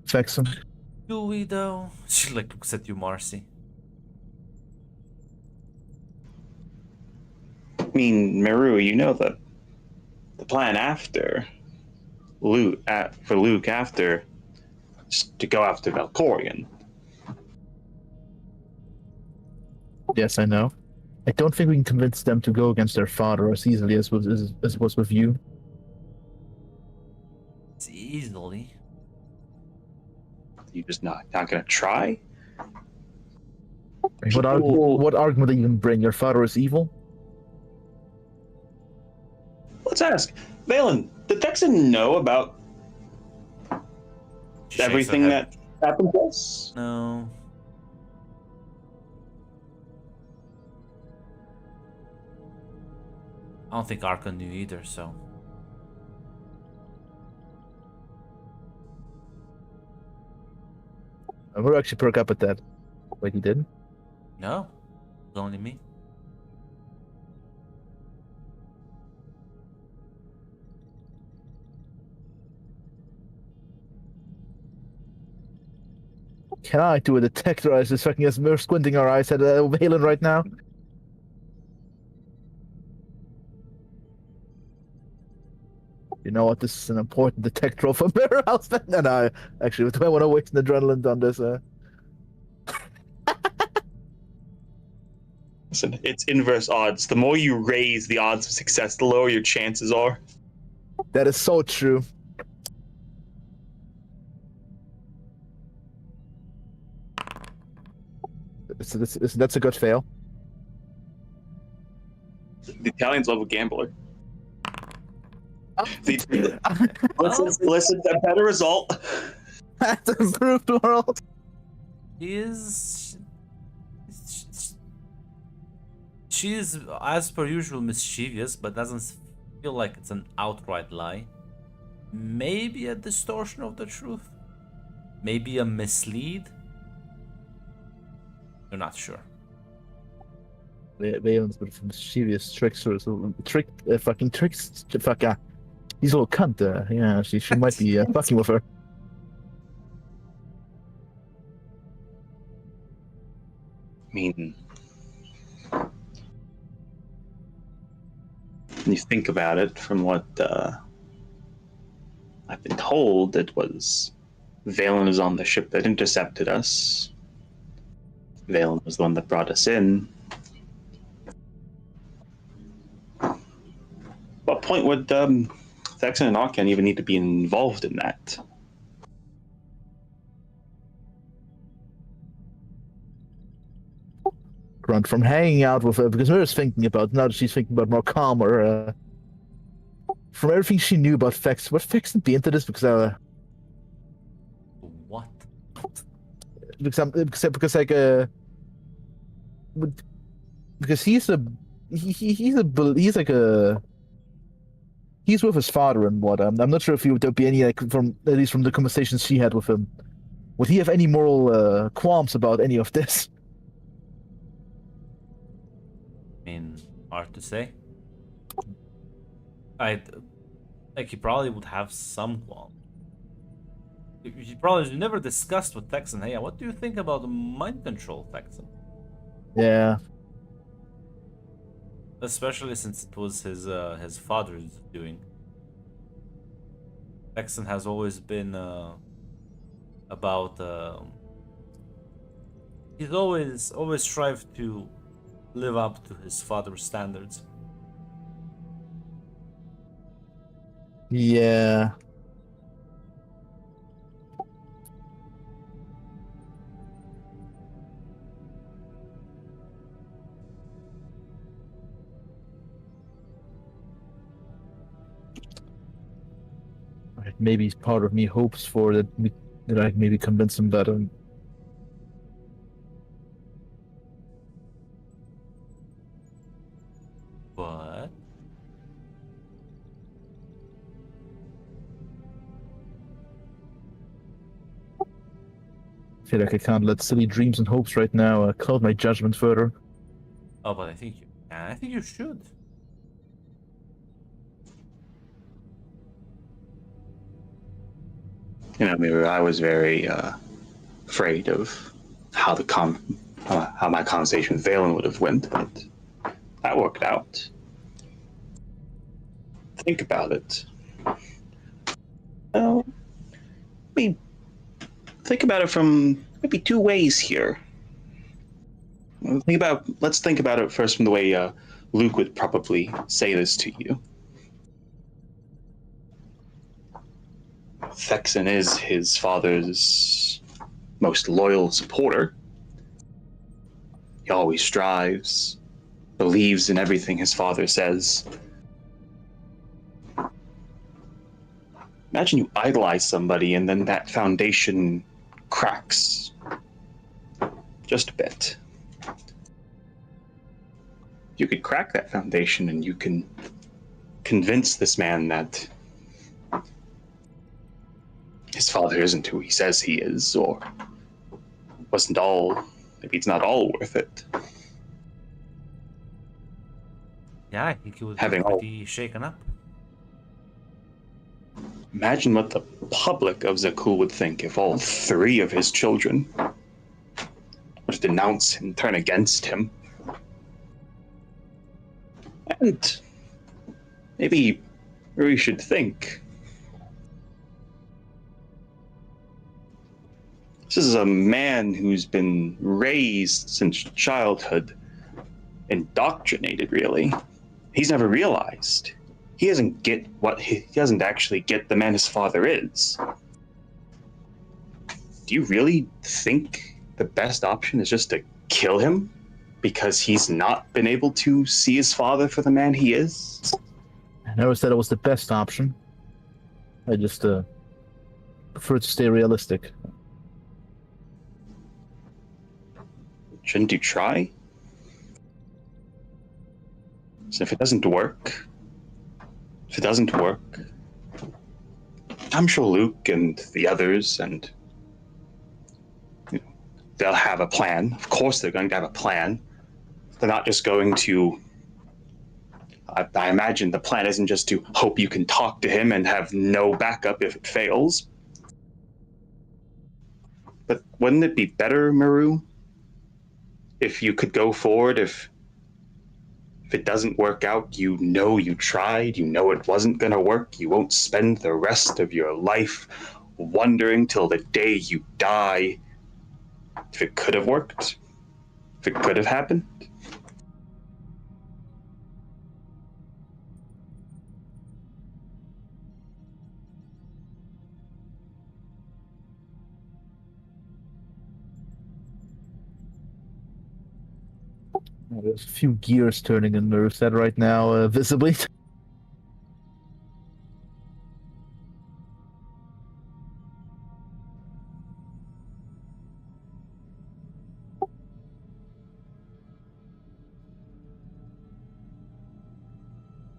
Fexum. Do we though? She like looks at you, Marcy. I mean, Meru, you know the plan after Luke after is to go after Valkorion. Yes, I know. I don't think we can convince them to go against their father as easily as was with you. It's easily. You just not gonna try? What argument do you even bring? Your father is evil? Let's ask. Valen, did Texan know about She everything shakes her head. that happened to us? No. I don't think Arca knew either, so. I'm gonna actually perk up at that. Wait, he didn't? No. It's only me. Can I do a detector eyes just fucking as we're squinting our eyes at Valen right now? You know what? This is an important detector for Mirror House. And I actually, do I want to waste an adrenaline on this? Listen, it's inverse odds. The more you raise the odds of success, the lower your chances are. That is so true. That's a good fail. The Italians love a gambler. Listen, a better result. That's improved world. She is, as per usual, mischievous, but doesn't feel like it's an outright lie. Maybe a distortion of the truth. Maybe a mislead. You're not sure. Valen's been mischievous trickster, fucking tricks. He's a little cunt. Yeah, she might be fucking with her. I mean, when you think about it, from what I've been told, it was Valen was on the ship that intercepted us. Valen was the one that brought us in. What point would Thexan and Arkan even need to be involved in that? Grunt from hanging out with her because Mira's thinking about now that she's thinking about more calmer. From everything she knew about Fex, would Fex be into this? Because What? because he's with his father and what I'm not sure if there'd be any from at least from the conversations she had with him. Would he have any moral qualms about any of this? I mean, hard to say. He probably would have some qualm. You never discussed with Texan. Hey, what do you think about the mind control, Texan? Yeah. Especially since it was his father's doing. Texan has always been about. He's always strived to live up to his father's standards. Yeah. Right, maybe part of me hopes for that I can maybe convince him that What? I feel like I can't let silly dreams and hopes right now cloud my judgment further. Oh, but I think you can. I think you should. Miru, I was very afraid of how how my conversation with Valen would have went, but that worked out. Think about it. Well, maybe think about it from maybe two ways here. Let's think about it first from the way Luke would probably say this to you. Thexan is his father's most loyal supporter. He always strives, believes in everything his father says. Imagine you idolize somebody and then that foundation cracks just a bit. You could crack that foundation and you can convince this man that his father isn't who he says he is, or maybe it's not all worth it. Yeah, I think he would be Having all, pretty shaken up. imagine what the public of Zakuul would think if all three of his children would denounce him, turn against him. And maybe we should think. This is a man who's been raised since childhood, indoctrinated, really. He's never realized. He doesn't actually get the man his father is. Do you really think the best option is just to kill him because he's not been able to see his father for the man he is? I never said it was the best option. I just prefer to stay realistic. Shouldn't you try? So if it doesn't work, I'm sure Luke and the others they'll have a plan. Of course they're going to have a plan. They're not just going to I imagine the plan isn't just to hope you can talk to him and have no backup if it fails. But wouldn't it be better, Maru, if you could go forward, if it doesn't work out, you know you tried, you know it wasn't going to work, you won't spend the rest of your life wondering till the day you die if it could have worked, if it could have happened. There's a few gears turning in Maru's head right now, visibly.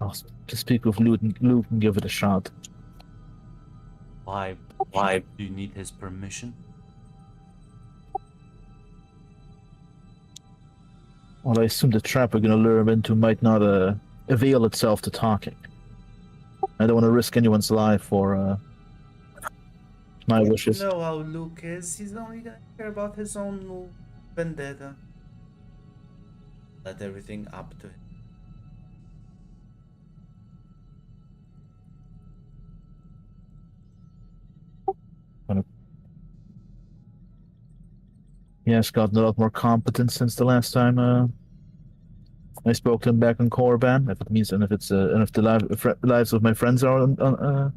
I'll just speak with Luke and give it a shot. Why do you need his permission? Well, I assume the trap we're going to lure him into might not avail itself to talking. I don't want to risk anyone's life for my wishes. You know how Luke is. He's only gonna care about his own vendetta. Let everything up to him. He has gotten a lot more competent since the last time I spoke to him back on Korriban. If it means, and if it's, and if the lives of my friends are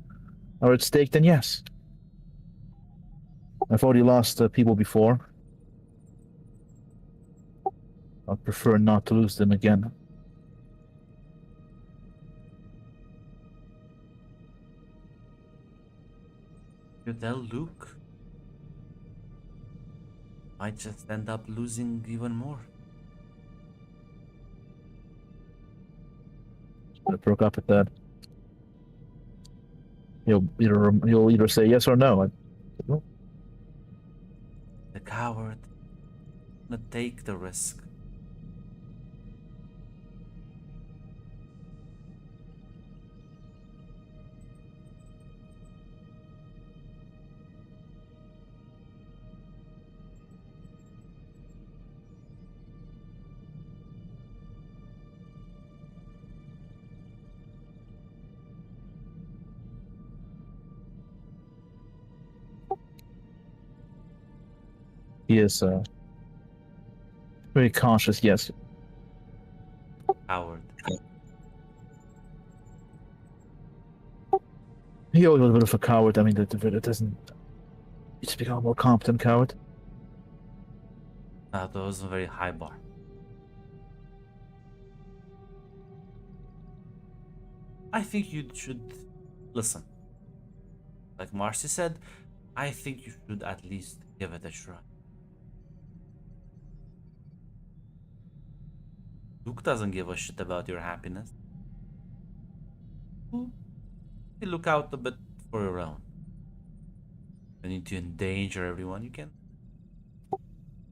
at stake, then yes. I've already lost people before. I'd prefer not to lose them again. You tell Luke, might just end up losing even more. I broke up at that. You'll either say yes or no. The coward, gonna take the risk. He is very cautious. Yes. Coward. He always was a bit of a coward. I mean, that doesn't. He's become a more competent coward. That was a very high bar. I think you should listen. Like Marcy said, I think you should at least give it a try. Luke doesn't give a shit about your happiness. You look out a bit for your own. You need to endanger everyone you can.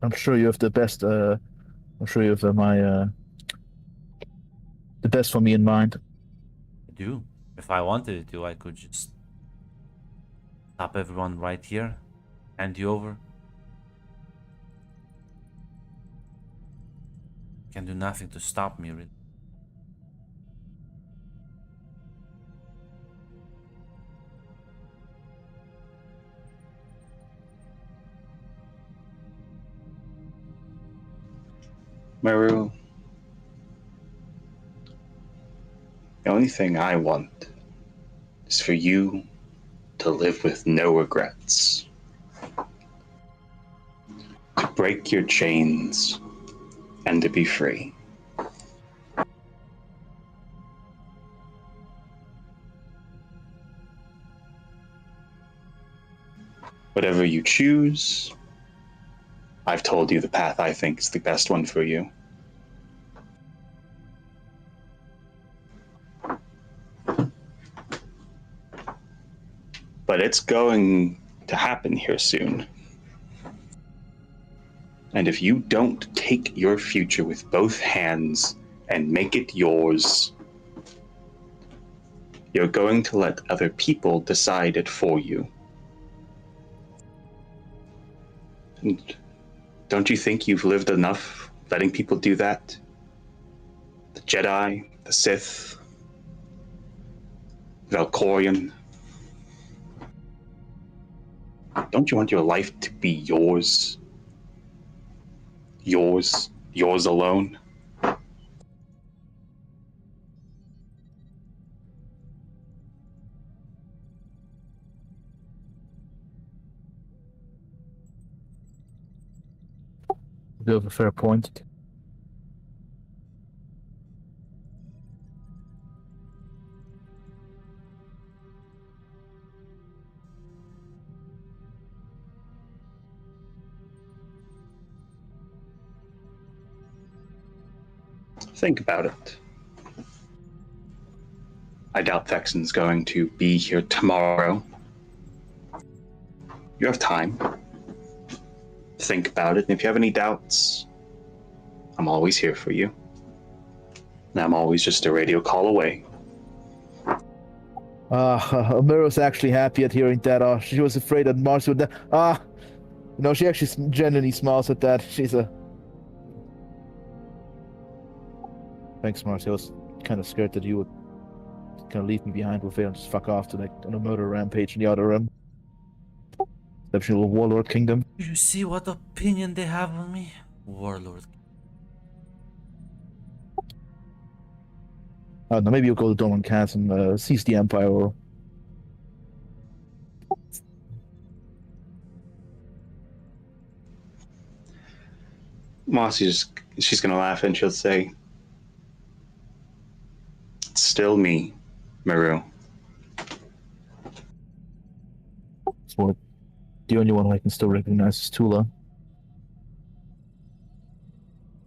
I'm sure you have the best. I'm sure you have the best for me in mind. I do. If I wanted to, I could just stop everyone right here, hand you over. Can do nothing to stop me, really. Maru, the only thing I want is for you to live with no regrets. To break your chains and to be free. Whatever you choose, I've told you the path I think is the best one for you. But it's going to happen here soon. And if you don't take your future with both hands and make it yours, you're going to let other people decide it for you. And don't you think you've lived enough letting people do that? The Jedi, the Sith, Valkorion. Don't you want your life to be yours? Yours alone? You have a fair point. Think about it. I doubt Thexen's going to be here tomorrow. You have time. Think about it, and if you have any doubts, I'm always here for you. And I'm always just a radio call away. Miro's actually happy at hearing that. She was afraid that Marcy would. She actually genuinely smiles at that. She's a. Thanks, Marcy. I was kind of scared that you would kind of leave me behind with it and just fuck off to on a murder rampage in the other exceptional warlord kingdom. You see what opinion they have on me? Warlord. I don't know, maybe you'll go to Dormant Cat and seize the Empire, or Mossy she's gonna laugh and she'll say, "It's still me, Maru." what the only one I can still recognize is Tula.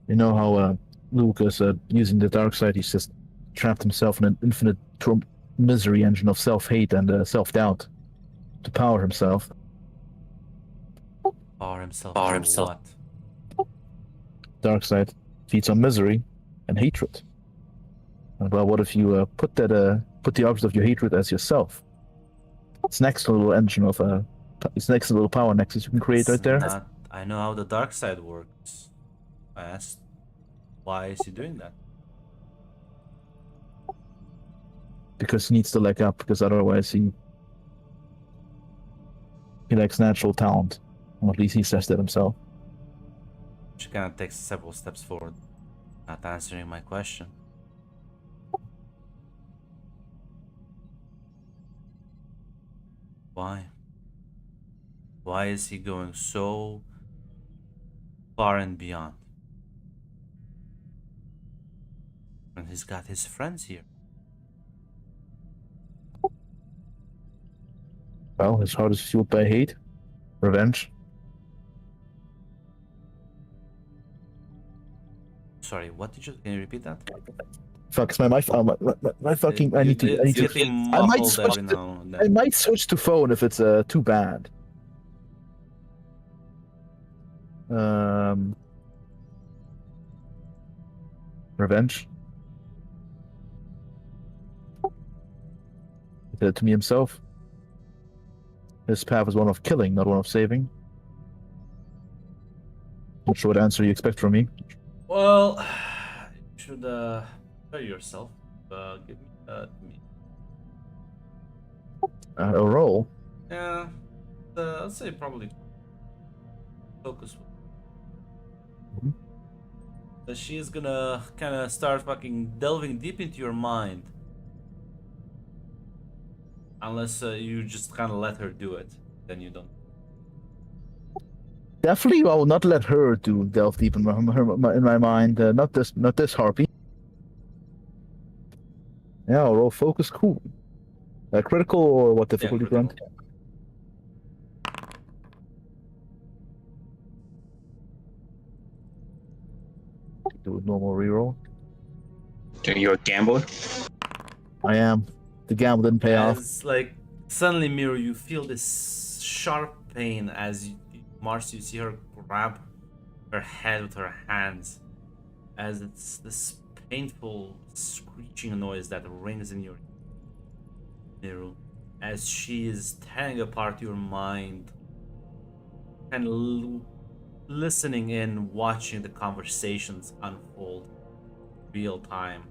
You know how Lucas, using the dark side, he's just trapped himself in an infinite misery engine of self-hate and self-doubt to power himself. Power himself. What? Dark side feeds on misery and hatred. Well, what if you put the object of your hatred as yourself? It's next to a little engine of it's next to a little power nexus you can create right there. I know how the dark side works. I asked, why is he doing that? Because he needs to leg up, because otherwise he lacks natural talent. Or at least he says that himself. She kind of takes several steps forward, not answering my question. Why? Why is he going so far and beyond? And he's got his friends here. Well, his heart is fueled by hate, revenge. Sorry, what did you? Can you repeat that? Fuck, it's my fucking. I need to. It's getting muffled every to, now and I then. might switch to phone if it's too bad. Revenge. He did it to me himself. His path is one of killing, not one of saving. Not sure what answer you expect from me. Well, you should prepare yourself. Give me to me. A roll. Yeah, I'd say probably focus. Mhm. She is gonna kind of start fucking delving deep into your mind. Unless you just kind of let her do it, then you don't. Definitely, I will not let her delve deep in my mind. Not this harpy. Yeah, I'll roll focus. Cool. Critical or what difficulty, Yeah, Grunt? Do a normal reroll. Are you a gambler? I am. The gamble didn't pay off. As like suddenly, Miro, you feel this sharp pain as Marcy, you see her grab her head with her hands, as it's this painful screeching noise that rings in your Miro, as she is tearing apart your mind and listening in, watching the conversations unfold real time.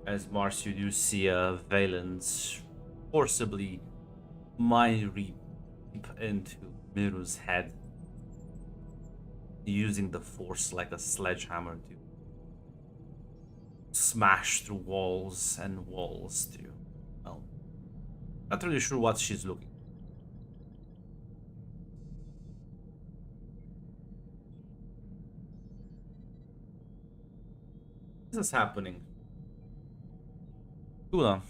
As Marcio, you see Valence forcibly mind reap into Miru's head, using the force like a sledgehammer to smash through walls and walls to, well, not really sure what she's looking. This is happening. Tula,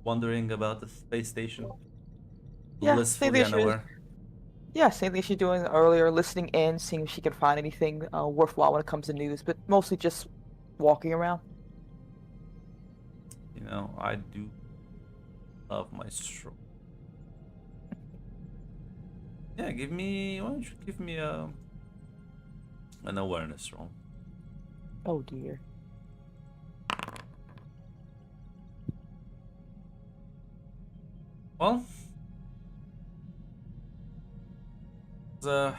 wondering about the space station? Yeah, Blissfully maybe I should. unaware. Yeah, same thing she's doing earlier, listening in, seeing if she can find anything worthwhile when it comes to news, but mostly just walking around. You know, I do love my stroke. Yeah, why don't you give me an awareness roll? Oh dear. Well, there's a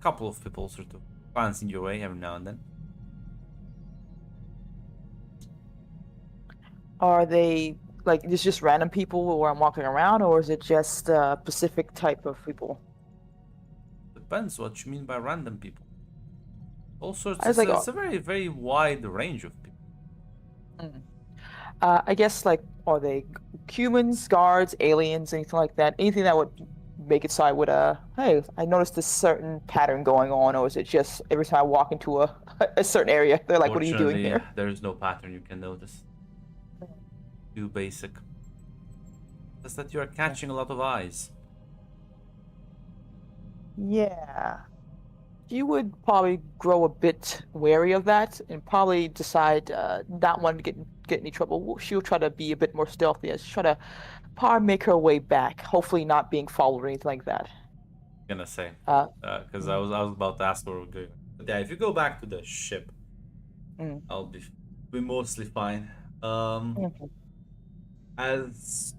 couple of people sort of glancing your way every now and then. Are they like it's just random people where I'm walking around, or is it just a specific type of people? Depends what you mean by random people. All sorts. I was It's, like, it's a very, very wide range of people. I guess like, are they humans, guards, aliens, anything like that? Anything that would make it so I would hey, I noticed this certain pattern going on, or is it just every time I walk into a certain area, they're like, what are you doing Fortunately, here? there is no pattern you can notice. Too basic. Just that you are catching a lot of eyes. Yeah. You would probably grow a bit wary of that and probably decide not want to get any trouble. She'll try to be a bit more stealthy as she try to probably make her way back, hopefully not being followed or anything like that. Gonna say, Uh, because I was about to ask where we're going. But yeah, if you go back to the ship, mm, I'll be mostly fine. mhm. As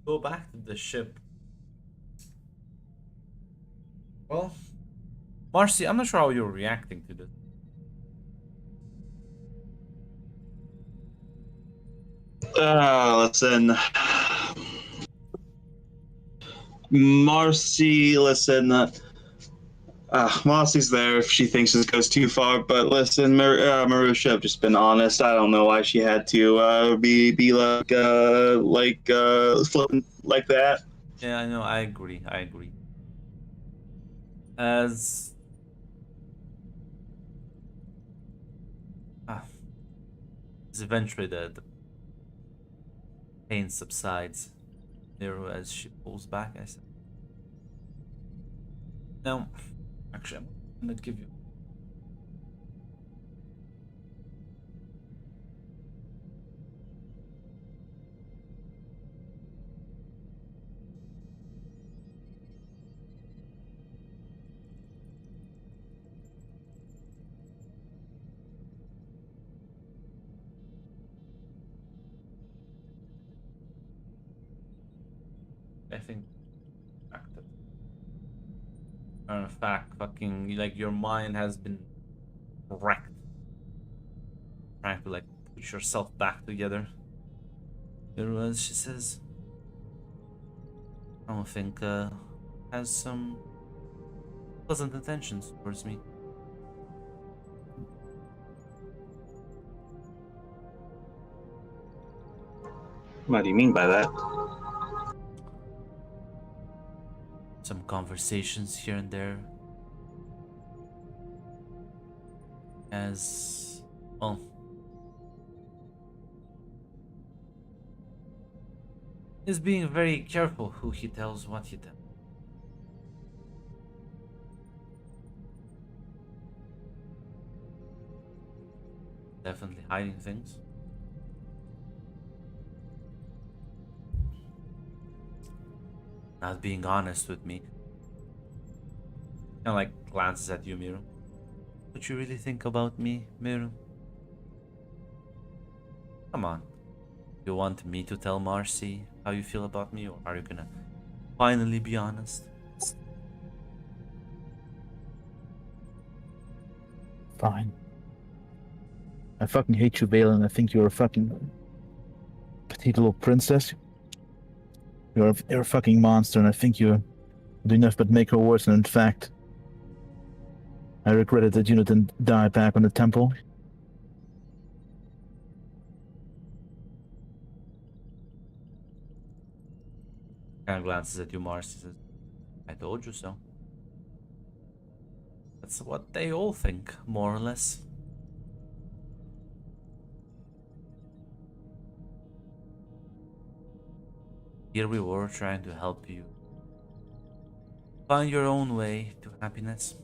go back to the ship. Well, Marcy, I'm not sure how you're reacting to this. Listen. Marcy, listen. Marcy's there if she thinks this goes too far, but listen, Marusha, I've just been honest. I don't know why she had to be flippant like that. Yeah, I know. I agree. I agree. As ah, as eventually the pain subsides, Nero as she pulls back, I said, "No, actually, I'm gonna give you." I think fact that in fact, fucking like your mind has been wrecked trying to like put yourself back together. Nero as she says, "I don't think has some pleasant intentions towards me." What do you mean by that? Some conversations here and there. As well, is being very careful who he tells what he tells. Definitely hiding things. Not being honest with me. Kind of like glances at you, Miru. What you really think about me, Miru? Come on. You want me to tell Marcy how you feel about me, or are you gonna finally be honest? Fine. I fucking hate you, Valen. I think you're a fucking petite little princess. You're a fucking monster, and I think you do enough but make her worse. And in fact, I regretted that you didn't die back on the temple. Kind of glances at you, Marcy says, I told you so. That's what they all think, more or less. Here we were trying to help you find your own way to happiness.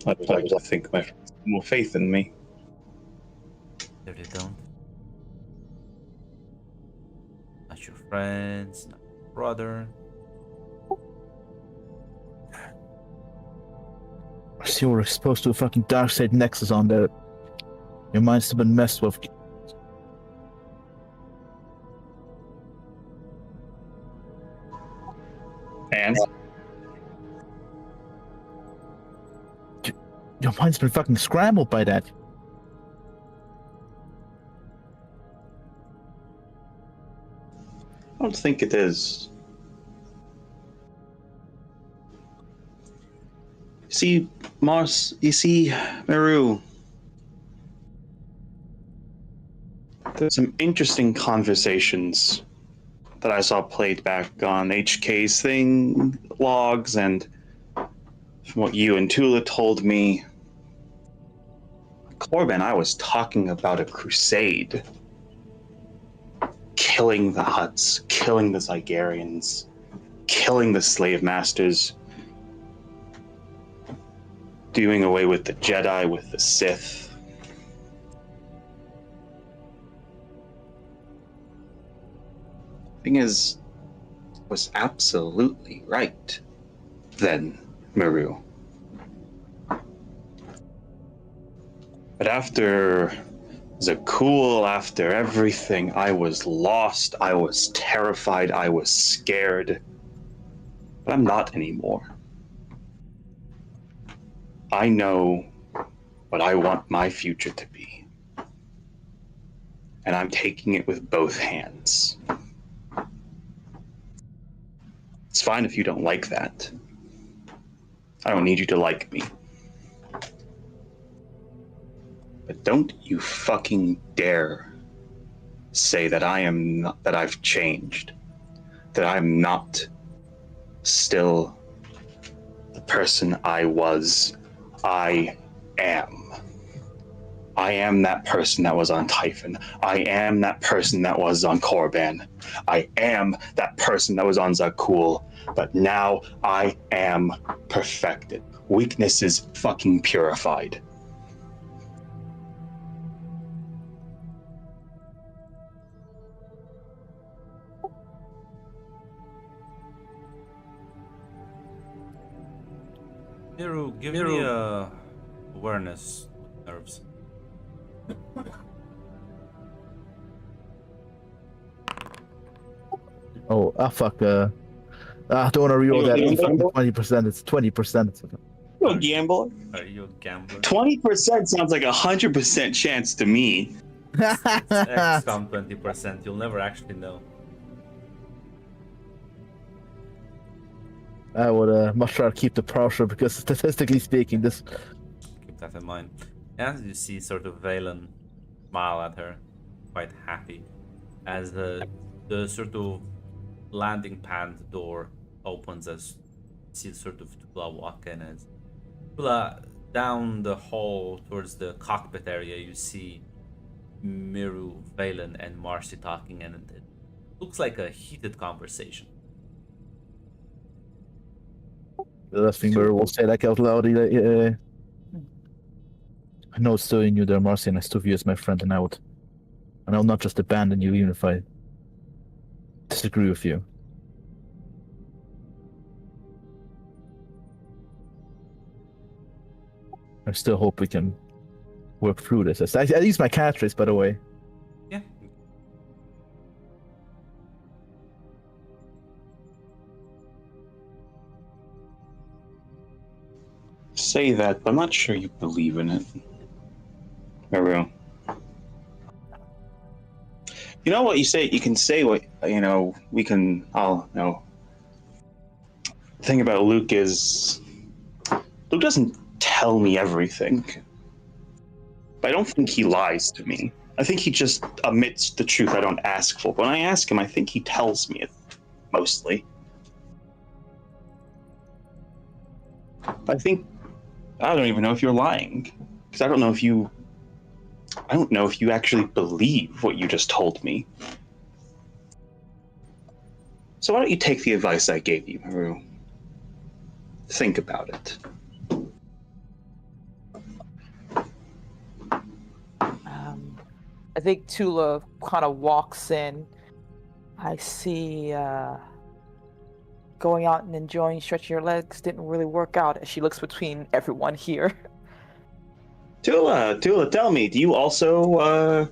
I'd like to think my friends have more faith in me. There they don't. Not your friends, not your brother. So you were exposed to a fucking dark side nexus on there. Your mind's been messed with. And Your mind's been fucking scrambled by that. I don't think it is. See, Mars, you see, Meru, there's some interesting conversations that I saw played back on HK's thing, logs, and from what you and Tula told me. Corbin, I was talking about a crusade. Killing the Hutts, killing the Zygarians, killing the slave masters, doing away with the Jedi, with the Sith. Thing is, was absolutely right then, Meru. But after Zakuul, after everything, I was lost, I was terrified, I was scared. But I'm not anymore. I know what I want my future to be. And I'm taking it with both hands. It's fine if you don't like that. I don't need you to like me. But don't you fucking dare say that that I've changed. That I'm not still the person I was. I am. I am that person that was on Typhon. I am that person that was on Korban. I am that person that was on Zakuul. But now I am perfected. Weakness is fucking purified. Miru, give me awareness with nerves. Oh, fuck. Don't want to reroll that. It's 20%. It's 20%. You a gambler? Are you a gambler? 20% sounds like 100% chance to me. XCOM 20%. You'll never actually know. I would much rather keep the pressure because statistically speaking, this. Keep that in mind. As you see, sort of Valen smile at her, quite happy, as the sort of landing pad door opens as you see sort of Tula walk in. As Tula down the hall towards the cockpit area, you see Miru, Valen, and Marcy talking, and it looks like a heated conversation. The last thing we'll say like out loud. I know it's still in you there, Marcy, and I still view you as my friend, and I'll not just abandon you even if I disagree with you. I still hope we can work through this. I use my catchphrase, by the way. Yeah. Say that, but I'm not sure you believe in it. Meru. You know what you say? You can say what, we can all know. The thing about Luke is, Luke doesn't tell me everything. But I don't think he lies to me. I think he just admits the truth I don't ask for. But when I ask him, I think he tells me it, mostly. I don't even know if you're lying. Because I don't know if you actually believe what you just told me. So why don't you take the advice I gave you, Meru? Think about it. I think Tula kind of walks in. I see going out and enjoying stretching your legs didn't really work out as she looks between everyone here. Tula, tell me, do you also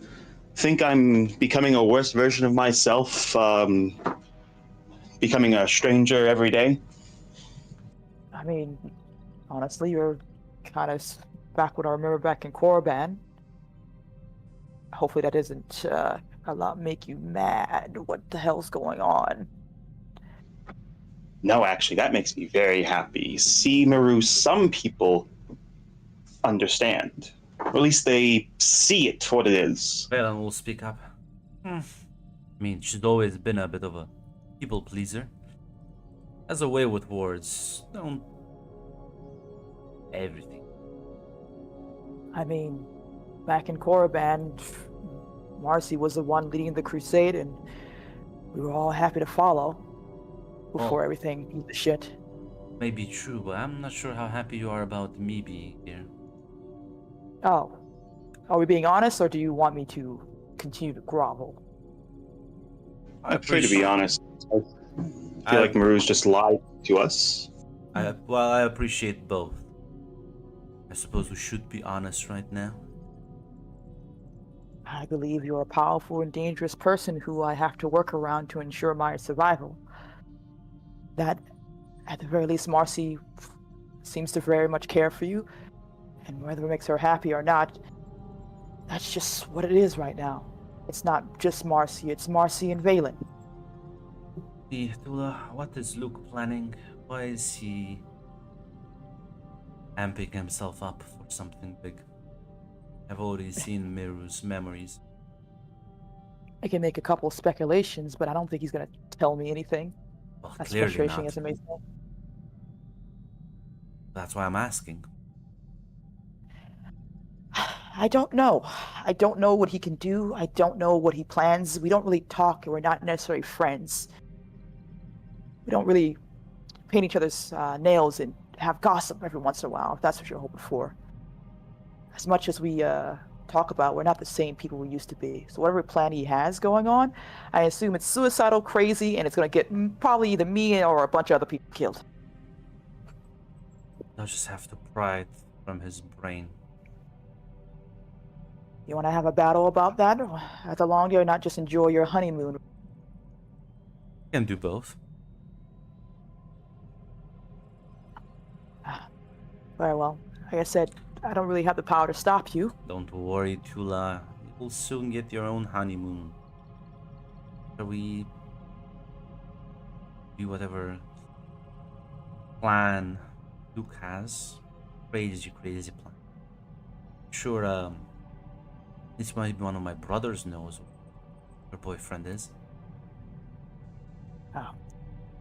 think I'm becoming a worse version of myself, becoming a stranger every day? I mean, honestly, you're kind of back what I remember back in Korban. Hopefully that doesn't a lot make you mad. What the hell's going on? No, actually, that makes me very happy. See, Maru, some people understand. Or at least they see it for what it is. Valen will speak up. I mean, she's always been a bit of a people pleaser. Has a way with words. Don't everything. I mean, back in Korriban, Marcy was the one leading the crusade, and we were all happy to follow before everything beat the shit. May be true, but I'm not sure how happy you are about me being here. Oh, are we being honest, or do you want me to continue to grovel? I prefer to be honest. I feel like Maru's just lied to us. I appreciate both. I suppose we should be honest right now. I believe you're a powerful and dangerous person who I have to work around to ensure my survival. That, at the very least, Marcy seems to very much care for you, and whether it makes her happy or not, that's just what it is right now. It's not just Marcy, it's Marcy and Valen. Tula, what is Luke planning? Why is he amping himself up for something big? I've already seen Miru's memories. I can make a couple speculations, but I don't think he's gonna tell me anything. Well, As clearly frustrating not. as it may seem. That's why I'm asking. I don't know. I don't know what he can do. I don't know what he plans. We don't really talk, and we're not necessarily friends. We don't really paint each other's nails and have gossip every once in a while, if that's what you're hoping for. As much as we talk about, we're not the same people we used to be. So whatever plan he has going on, I assume it's suicidal, crazy, and it's going to get probably either me or a bunch of other people killed. I'll just have to pry it from his brain. You want to have a battle about that? At the long day, or not just enjoy your honeymoon? Can do both. Very well. Like I said, I don't really have the power to stop you. Don't worry, Tula. You'll soon get your own honeymoon. Shall we do whatever plan Luke has? Crazy plan. Sure, this might be one of my brothers knows what her boyfriend is. Oh.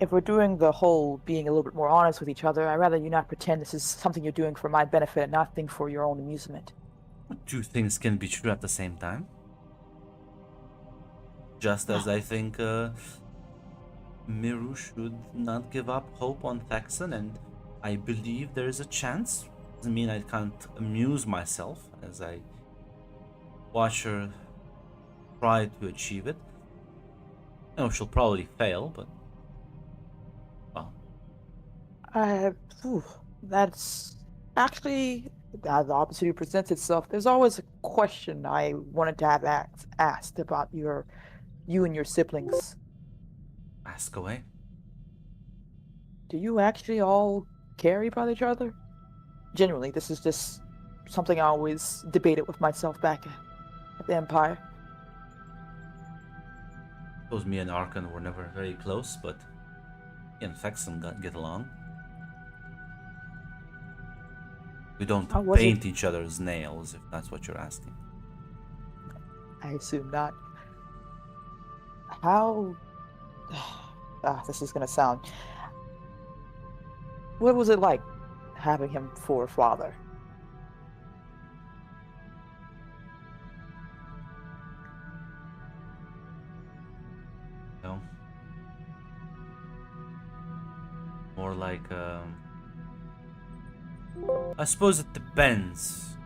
If we're doing the whole being a little bit more honest with each other, I'd rather you not pretend this is something you're doing for my benefit and not think for your own amusement. Two things can be true at the same time. Just as I think Miru should not give up hope on Thexan, and I believe there is a chance. Doesn't mean I can't amuse myself as I watch her try to achieve it. I know she'll probably fail, but that's actually, as the opportunity presents itself, there's always a question I wanted to have asked about you and your siblings. ask away. Do you actually all care about each other? Genuinely, this is just something I always debated with myself back at the Empire. Suppose me and Arkan were never very close, but me and Thexan get along. We don't paint each other's nails, if that's what you're asking. I assume not. How... this is gonna sound... What was it like having him for a father? No? More like, I suppose it depends.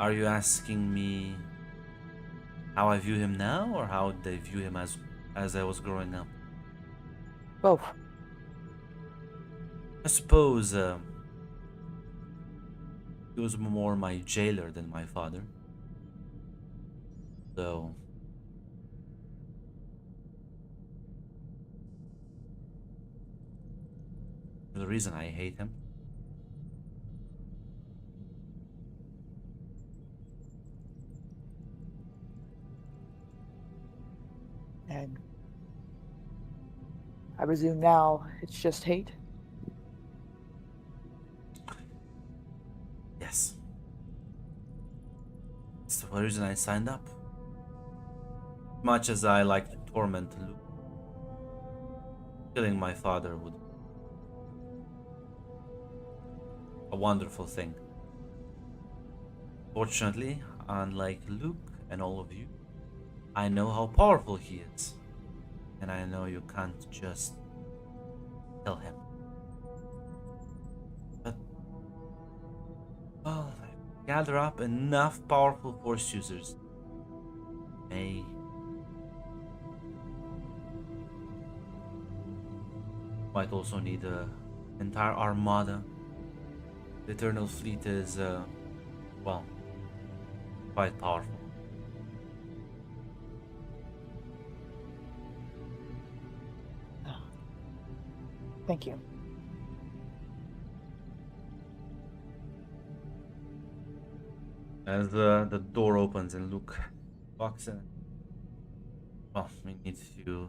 Are you asking me how I view him now, or how they view him as I was growing up? Both. I suppose he was more my jailer than my father. So the reason I hate him. And I presume now it's just hate? Yes. That's the reason I signed up. Much as I like to torment Luke, killing my father would be a wonderful thing. Fortunately, unlike Luke and all of you, I know how powerful he is. And I know you can't just kill him. But, well, gather up enough powerful force users. May might also need a entire armada. The Eternal Fleet is, well, quite powerful. Thank you. As the door opens and Luke walks in. Well, we need to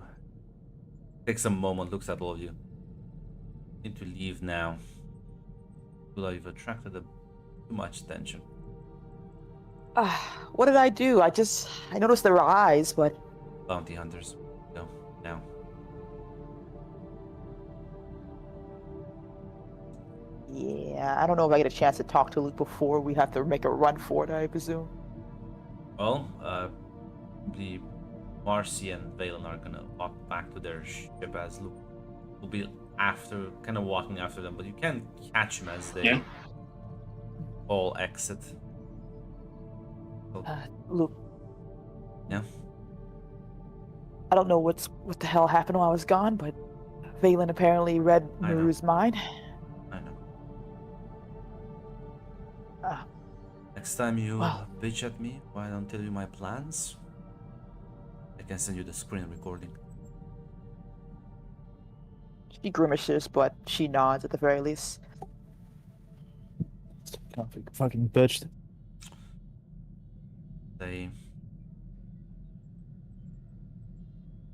take some moment, looks at all of you. Need to leave now. Well, you've attracted too much attention. What did I do? I noticed there were eyes, but Bounty hunters. Go now. yeah, I don't know if I get a chance to talk to Luke before we have to make a run for it, I presume. Well, the Marcy and Valen are gonna walk back to their ship as Luke will be after, kind of walking after them, but you can catch them as they all exit. So, Luke, yeah. I don't know what the hell happened while I was gone, but Valen apparently read I know. Maru's mind. I know. Ah, Next time you Well. bitch at me while I don't tell you my plans, I can send you the screen recording. she grimaces, but she nods at the very least. Fucking bitch. Say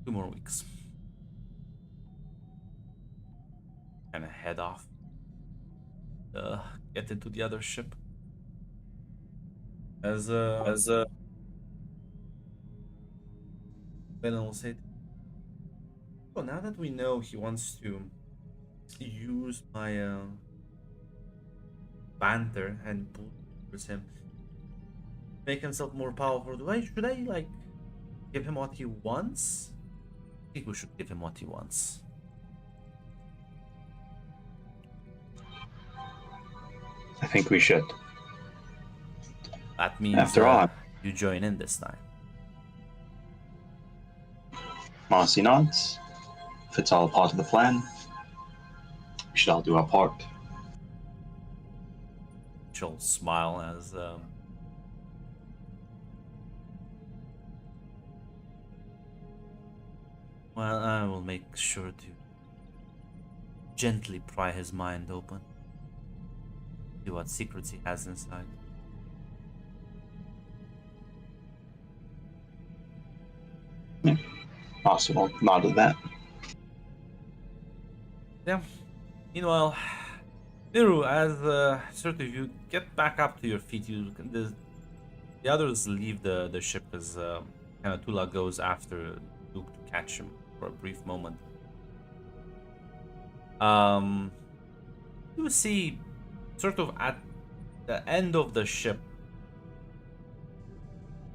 2 more weeks. Kind of head off. Get into the other ship. As Valen will say, well, now that we know he wants to use my banter and pull towards him, make himself more powerful, should I like give him what he wants? I think we should give him what he wants. I think we should. That means After all, you join in this time. Marcy nods. If it's all part of the plan, we should all do our part. She'll smile as well, I will make sure to gently pry his mind open. See what secrets he has inside. Marcy will nod at that. Yeah. Meanwhile, Niru, as sort of you get back up to your feet, the others leave the ship as kind of Tula goes after Luke to catch him for a brief moment. You see, sort of at the end of the ship,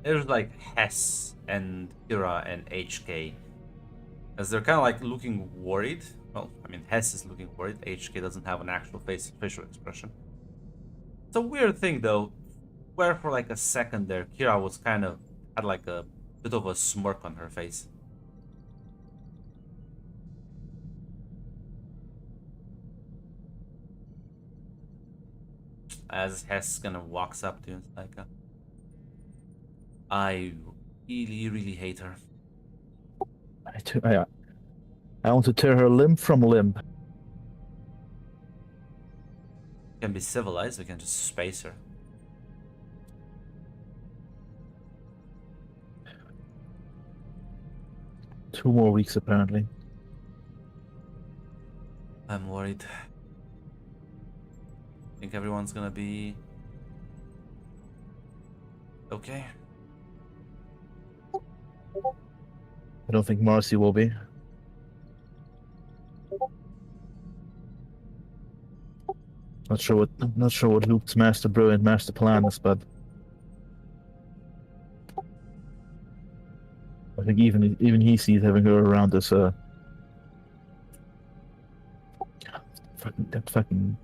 there's like Hess and Kira and HK, as they're kind of like looking worried. Well, I mean, Hess is looking worried. HK doesn't have an actual facial expression. It's a weird thing though, where for like a second there, Kira was kind of had like a bit of a smirk on her face. As Hess kind of walks up to you, it's like, I really hate her. I want to tear her limb from limb. Can be civilized, we can just space her. Two more weeks, apparently. I'm worried. Think everyone's gonna be okay? I don't think Marcy will be. Not sure what Luke's master brilliant master plan is, but I think even he sees having her around this fucking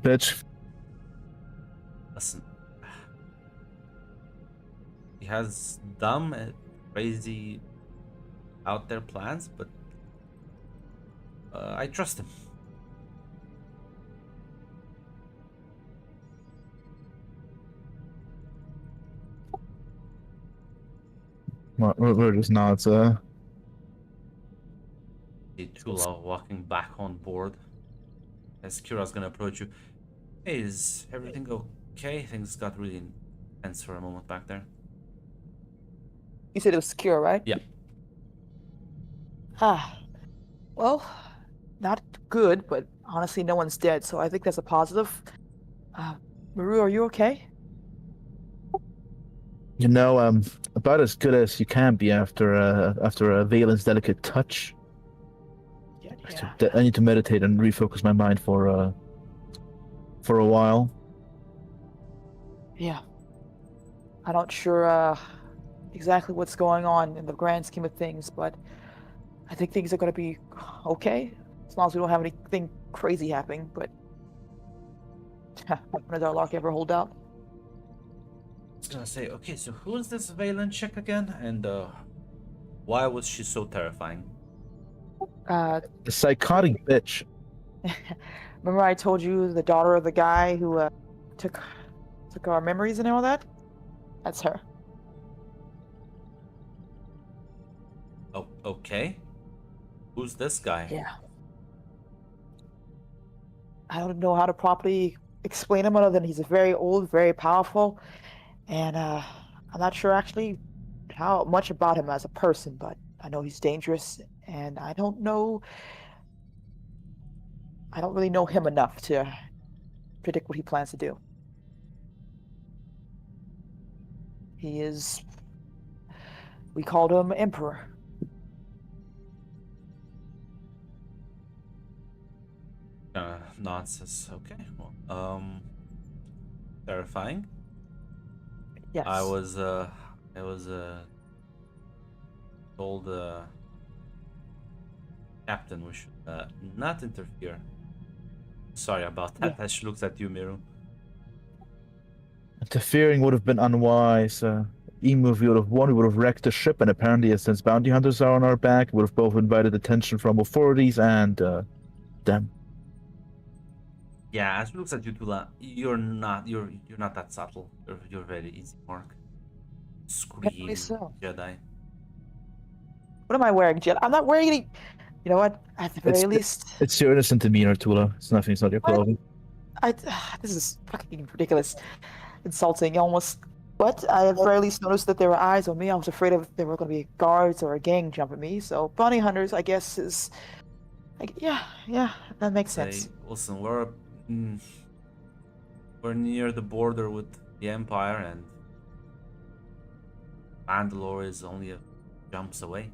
bitch. Listen, he has dumb and crazy out there plans, but I trust him. We're just not. See Tula walking back on board. As Kira's gonna approach you. Hey, is everything okay? Things got really tense for a moment back there. You said it was secure, right? Yeah. Well, not good, but honestly, no one's dead, so I think that's a positive. Maru, are you okay? You know, about as good as you can be after a Valen's delicate touch. Yeah. I need to meditate and refocus my mind for a while. Yeah. I'm not sure exactly what's going on in the grand scheme of things, but I think things are going to be okay as long as we don't have anything crazy happening. But when does our luck ever hold out? I was gonna say, okay, so who is this Valen chick again? And why was she so terrifying? The psychotic bitch. Remember I told you the daughter of the guy who took our memories and all that? That's her. Oh, okay. Who's this guy? Yeah. I don't know how to properly explain him other than he's very old, very powerful, and I'm not sure actually how much about him as a person, but I know he's dangerous, and I don't really know him enough to predict what he plans to do. We called him Emperor. Nonsense. Okay. Well, terrifying. Yes. I was told Captain we should not interfere. Sorry about that. Yeah. She looks at you, Miru. Interfering would have been unwise. Even if we would have wrecked the ship, and apparently, since bounty hunters are on our back, we would have both invited attention from authorities and them. Yeah, as she looks at you, Tula, you're not that subtle. You're very easy mark. Scream, so. Jedi. What am I wearing, Jet? I'm not wearing any. You know what? At the very least, It's your innocent demeanor, Tula. It's nothing. It's not your What? clothing. This is fucking ridiculous, insulting, almost. But I at the very least noticed that there were eyes on me. I was afraid of there were going to be guards or a gang jumping me. So bounty hunters, I guess, is. Yeah, that makes sense. Say, listen, we're near the border with the Empire, and Mandalore is only a jumps away.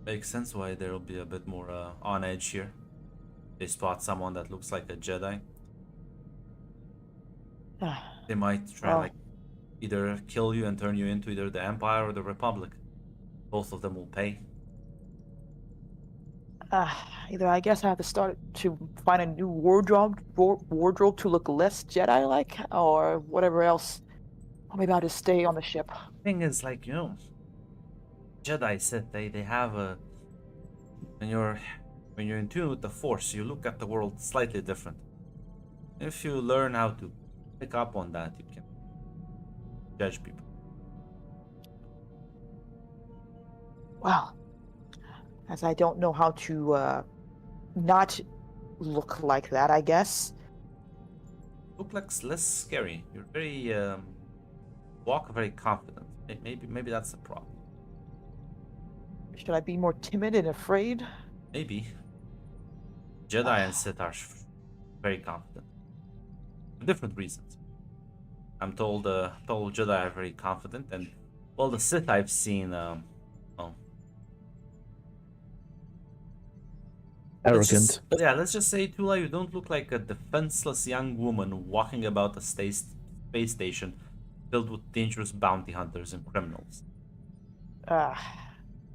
Makes sense why there will be a bit more on edge here. They spot someone that looks like a Jedi. They might try Well. like either kill you and turn you into either the Empire or the Republic. Both of them will pay. Either I guess I have to start to find a new wardrobe to look less Jedi-like, or whatever else. Or maybe I'll just stay on the ship. Thing is, like, Jedi said they have a when you're in tune with the Force, you look at the world slightly different. If you learn how to pick up on that, you can judge people. Well, as I don't know how to not look like that, I guess. Look like less scary. You're very walk very confident. Maybe that's the problem. Should I be more timid and afraid? Maybe. Jedi and Sith are very confident. For different reasons. I'm told Jedi are very confident, and well, the Sith I've seen, well, Arrogant. let's just say, Tula, you don't look like a defenseless young woman walking about a space station filled with dangerous bounty hunters and criminals.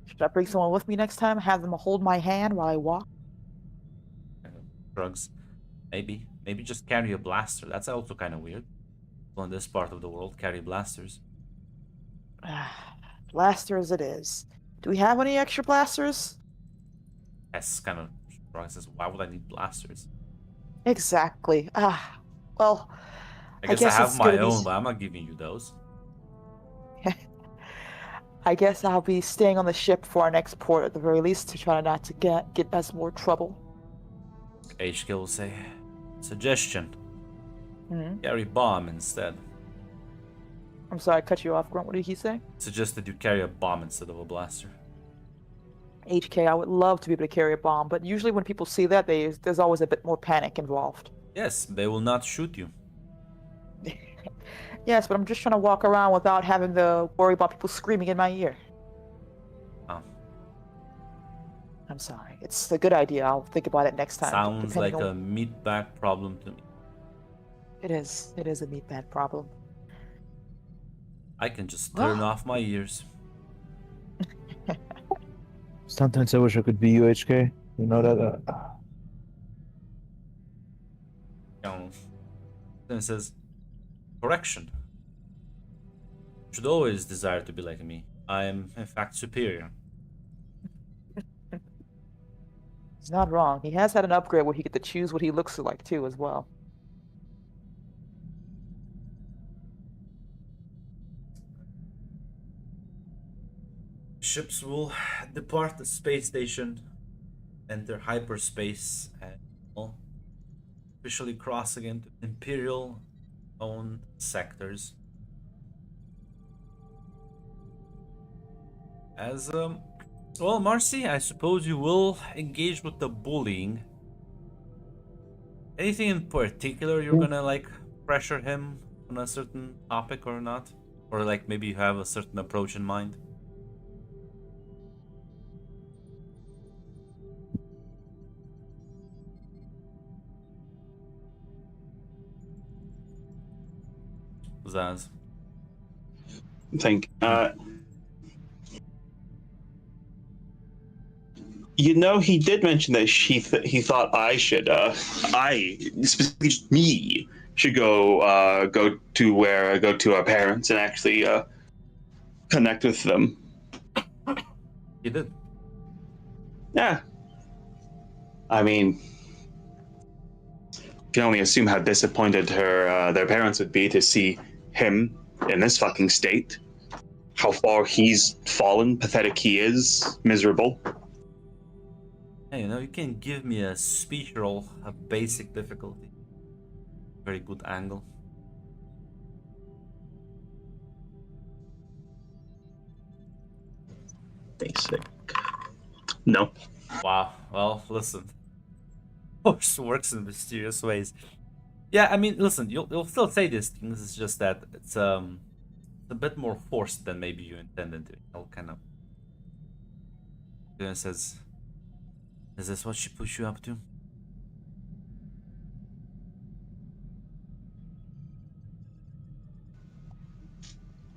Should I bring someone with me next time? Have them hold my hand while I walk? Drugs. Maybe just carry a blaster. That's also kind of weird. Well, in this part of the world, carry blasters. Blasters it is. Do we have any extra blasters? That's kind of drugs. Says, why would I need blasters? Exactly. Well, I guess I have it's my gonna own, be... but I'm not giving you those. I guess I'll be staying on the ship for our next port at the very least to try not to get us more trouble. HK will say, suggestion. Hmm? Carry bomb instead. I'm sorry, I cut you off, Grunt. What did he say? Suggested you carry a bomb instead of a blaster. HK, I would love to be able to carry a bomb, but usually when people see that, there's always a bit more panic involved. Yes, they will not shoot you. Yes, but I'm just trying to walk around without having to worry about people screaming in my ear. Oh. I'm sorry. It's a good idea. I'll think about it next time. Sounds like depending a on... meatbag problem to me. It is. It is a meatbag problem. I can just turn off my ears. Sometimes I wish I could be UHK. You know that. Then it says, correction. You should always desire to be like me. I am, in fact, superior. He's not wrong. He has had an upgrade where he get to choose what he looks like too, as well. Ships will depart the space station, enter hyperspace, and will officially crossing into Imperial-owned sectors. As well, Marcy, I suppose you will engage with the bullying. Anything in particular you're gonna like pressure him on a certain topic or not? Or like maybe you have a certain approach in mind? Zaz. Think. You know, he did mention that he thought I should, I specifically just me should go to our parents and actually connect with them. He did. Yeah. I mean, can only assume how disappointed their parents would be to see him in this fucking state. How far he's fallen, pathetic he is, miserable. Hey, you can give me a speech roll, a basic difficulty. Very good angle. Basic. No. Wow. Well, listen. Force works in mysterious ways. Yeah, I mean, listen. You'll still say these things. It's just that it's a bit more forced than maybe you intended to. I'll kind of. It says, "Is this what she pushed you up to?"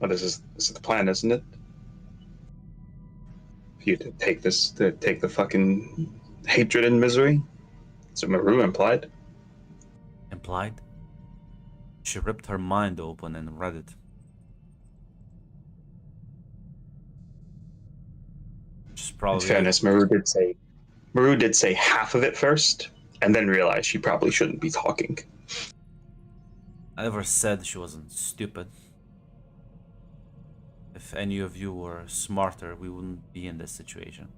Well, this is the plan, isn't it? For you to take the fucking hatred and misery. That's what Maru implied. Implied? She ripped her mind open and read it. Just probably. In fairness, Maru did say half of it first, and then realized she probably shouldn't be talking. I never said she wasn't stupid. If any of you were smarter, we wouldn't be in this situation.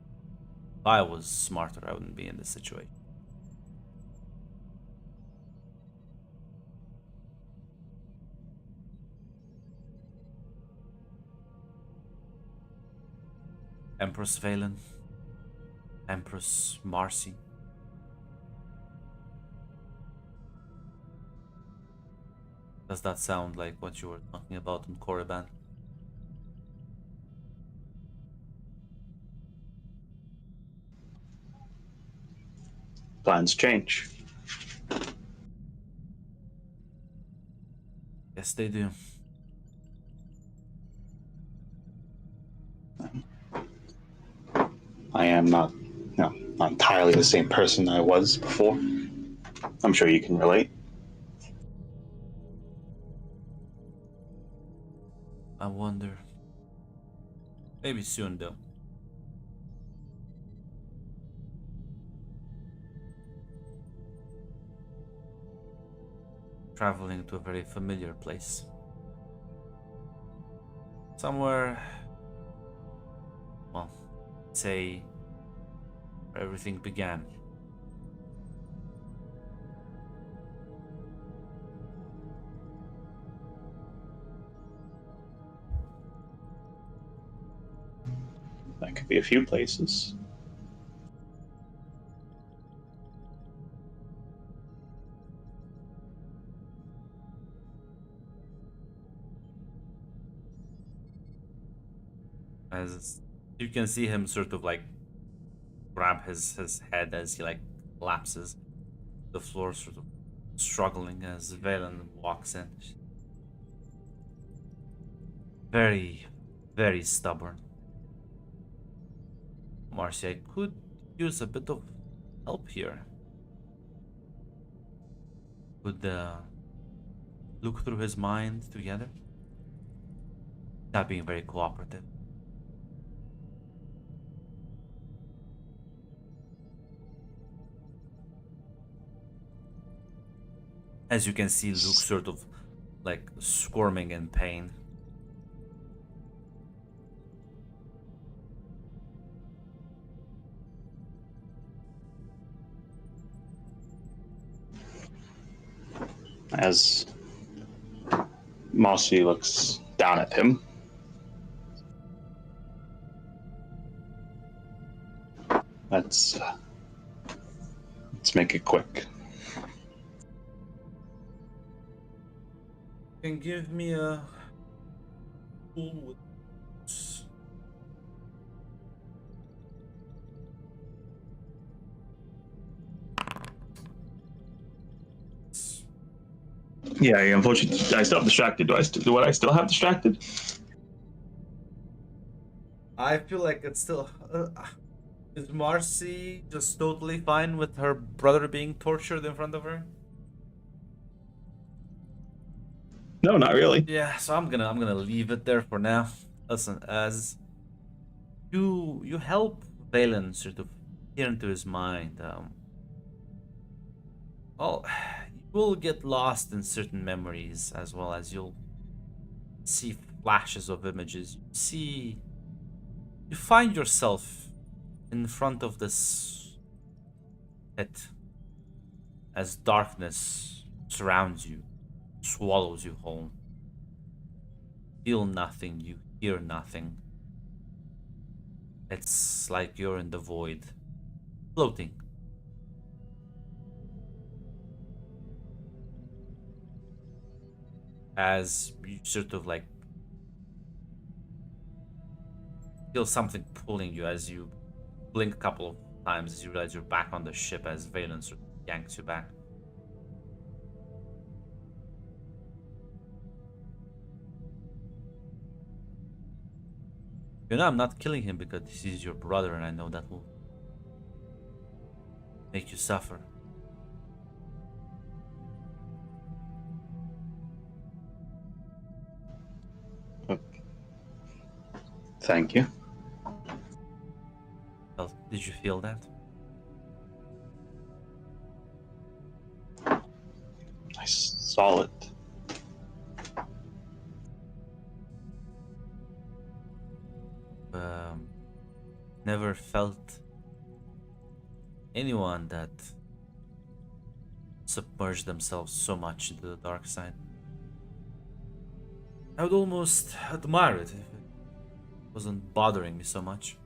If I was smarter, I wouldn't be in this situation. Empress Valen, Empress Marcy. Does that sound like what you were talking about in Korriban? Plans change. Yes, they do. I am not, not entirely the same person I was before. I'm sure you can relate. I wonder. Maybe soon, though. Traveling to a very familiar place. Somewhere, well, say, where everything began. That could be a few places. As you can see him sort of like grab his head as he like collapses. The floor sort of struggling as Valen walks in. Very, very stubborn. Marcy, I could use a bit of help here. Could look through his mind together. Not being very cooperative. As you can see, Luke sort of like squirming in pain. As Marcy looks down at him, let's make it quick. Can give me a tool with Yeah, unfortunately, I still have distracted. Do I still have distracted? I feel like it's still. Is Marcy just totally fine with her brother being tortured in front of her? No, not really. Yeah, so I'm gonna leave it there for now. Listen, as you help Valen sort of peer into his mind. Well, you will get lost in certain memories as well as you'll see flashes of images. You find yourself in front of this pit as darkness surrounds you, swallows you whole. Feel nothing, you hear nothing. It's like you're in the void, floating. As you sort of like feel something pulling you as you blink a couple of times as you realize you're back on the ship as Valen sort of yanks you back. You know, I'm not killing him because he's your brother and I know that will make you suffer. Thank you. Well, did you feel that? I saw it. Never felt anyone that submerged themselves so much into the dark side. I would almost admire it if it wasn't bothering me so much.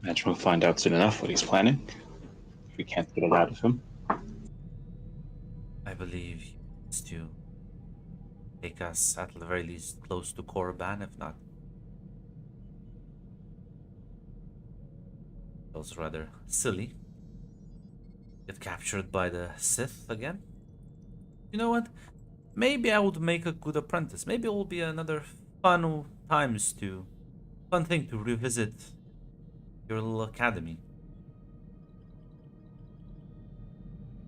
Imagine we'll find out soon enough what he's planning. If we can't get it out of him. I believe he wants to take us at the very least close to Korriban, if not. Feels rather silly. Get captured by the Sith again? You know what? Maybe I would make a good apprentice. Maybe it will be another fun thing to revisit your little academy.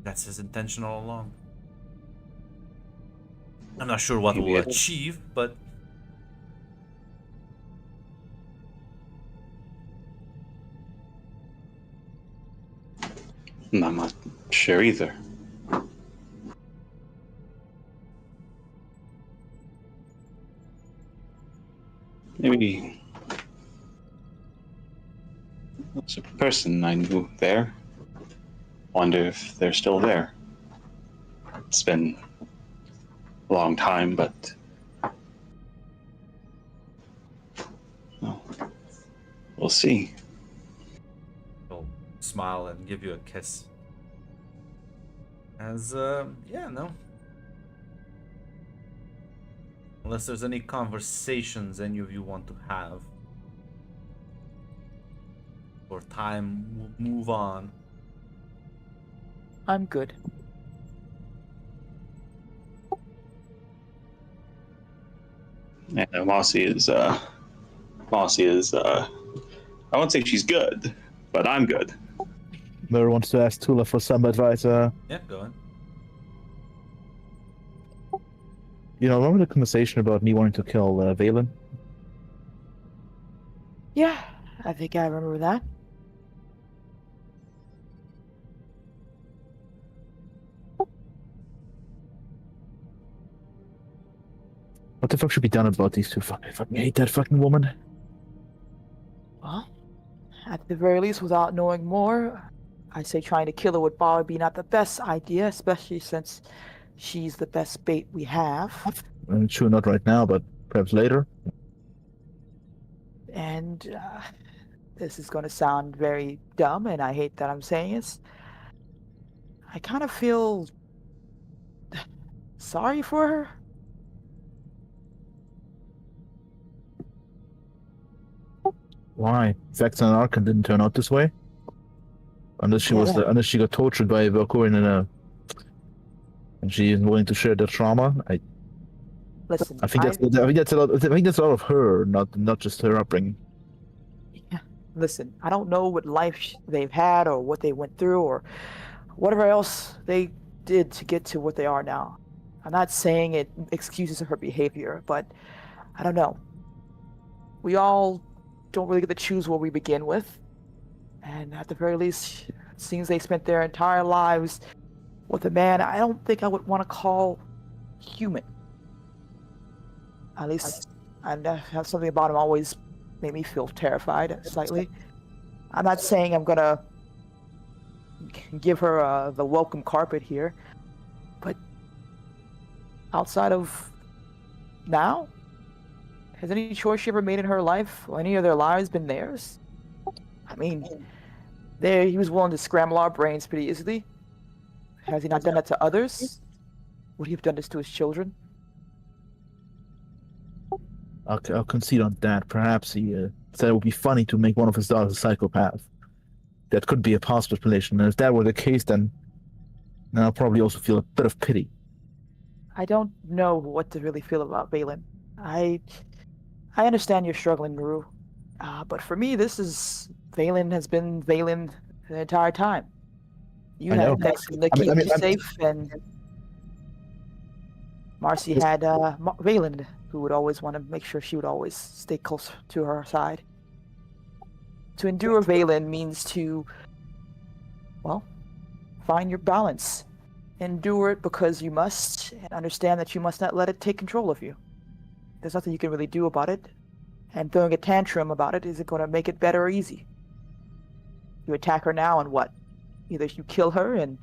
That's his intention all along. I'm not sure what Maybe we'll it'll- achieve, but I'm not sure either. Maybe there's a person I knew there. Wonder if they're still there. It's been a long time, but well, we'll see. he'll smile and give you a kiss. As, yeah, no. Unless there's any conversations any of you want to have. Or time will move on. I'm good. And Mossy is, I won't say she's good, but I'm good. Murray wants to ask Tula for some advice. Yeah, go on. Remember the conversation about me wanting to kill Valen? Yeah, I think I remember that. What the fuck should be done about these two? I fucking hate that fucking woman. Well, at the very least, without knowing more, I say trying to kill her would probably be not the best idea, especially since she's the best bait we have. I'm sure not right now, but perhaps later. And this is going to sound very dumb, and I hate that I'm saying this. I kind of feel sorry for her. Why? Vex and Arkan didn't turn out this way. Unless she got tortured by Valkyrian and she isn't willing to share their trauma. Listen, I think that's a lot. I think that's a lot of her, not just her upbringing. Listen, I don't know what life they've had or what they went through or whatever else they did to get to what they are now. I'm not saying it excuses her behavior, but I don't know. We all don't really get to choose what we begin with. And at the very least, it seems they spent their entire lives with a man I don't think I would want to call human. At least I have something about him always made me feel terrified slightly. I'm not saying I'm gonna give her the welcome carpet here, but outside of now, has any choice she ever made in her life or any of their lives been theirs? I mean, he was willing to scramble our brains pretty easily. Has he not done that to others? Would he have done this to his children? I'll concede on that. Perhaps he said it would be funny to make one of his daughters a psychopath. That could be a possible explanation. And if that were the case, then I'll probably also feel a bit of pity. I don't know what to really feel about Valen. I understand you're struggling, Maru. But for me, Valen has been Valen the entire time. You had Vex to keep you safe, and Marcy had Valen, who would always want to make sure she would always stay close to her side. To endure Valen means to, well, find your balance. Endure it because you must, and understand that you must not let it take control of you. There's nothing you can really do about it, and throwing a tantrum about it isn't going to make it better or easy. You attack her now, and what? Either you kill her and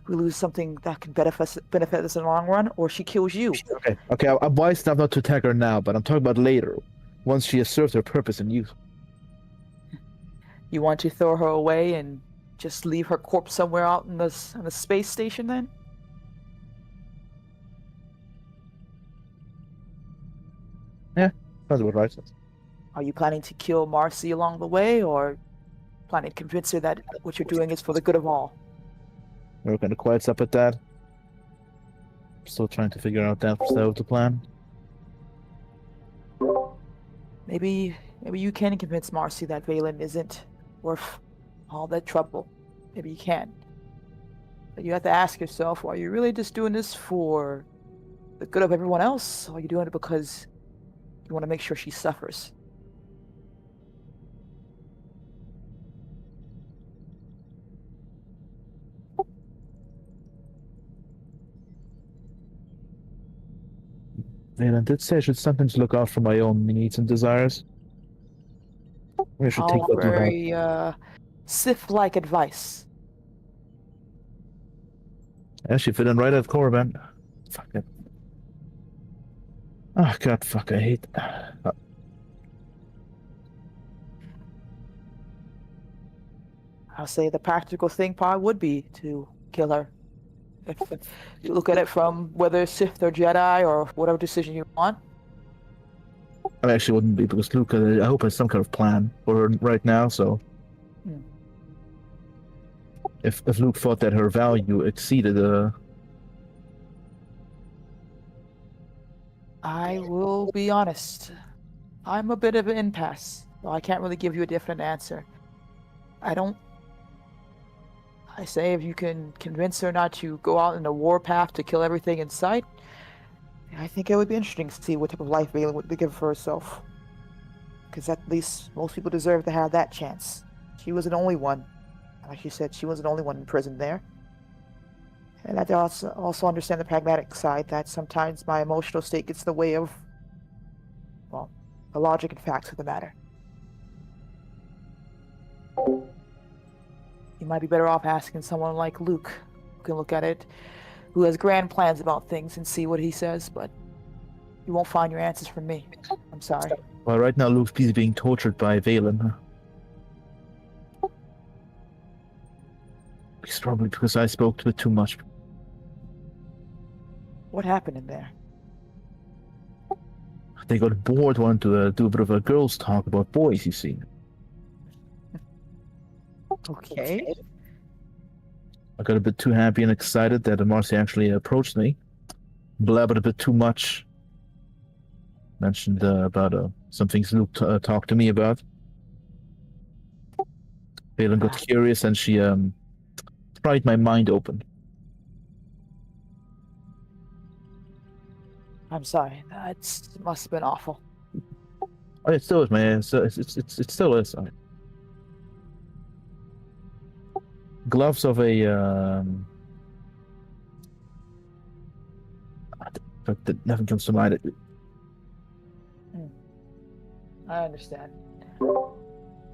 we lose something that can benefit us in the long run, or she kills you. Okay. I'm wise enough not to attack her now, but I'm talking about later, once she has served her purpose and use. You want to throw her away and just leave her corpse somewhere out in the space station then? Sounds about right. Are you planning to kill Marcy along the way, or planning to convince her that what you're doing is for the good of all? We're kind of quiet up at that. Still trying to figure out that side of the plan. Maybe you can convince Marcy that Valen isn't worth all that trouble. Maybe you can. But you have to ask yourself, are you really just doing this for the good of everyone else, or are you doing it because you want to make sure she suffers? Valen did say I should sometimes look out for my own needs and desires. We should take All that to heart. very Sith-like advice. Yeah, she fit in right at core, man. Fuck it. Oh god, fuck! I hate. I'll say the practical thing probably would be to kill her. If you look at it from whether Sith or Jedi or whatever decision you want. I actually wouldn't be because Luke, I hope, has some kind of plan for her right now. So, Hmm. if Luke thought that her value exceeded, I will be honest. I'm a bit of an impasse, so I can't really give you a definite answer. I say if you can convince her not to go out in a warpath to kill everything in sight, I think it would be interesting to see what type of life Valen would give for herself. Because at least most people deserve to have that chance. She was the only one. Like you said, she was the only one in prison there. And I have to also understand the pragmatic side that sometimes my emotional state gets in the way of, well, the logic and facts of the matter. You might be better off asking someone like Luke, who can look at it, who has grand plans about things, and see what he says, but you won't find your answers from me. I'm sorry. well, right now Luke's being tortured by Valen. It's probably because I spoke to it too much. What happened in there? They got bored, wanted to do a bit of a girls' talk about boys, you see. Okay. I got a bit too happy and excited that Marcy actually approached me. Blabbered a bit too much. Mentioned about some things Luke talked to me about. Valen got curious and she pried my mind open. I'm sorry. It must have been awful. Oh, it still is, man. It still is. Gloves of a that nothing comes to mind. I understand.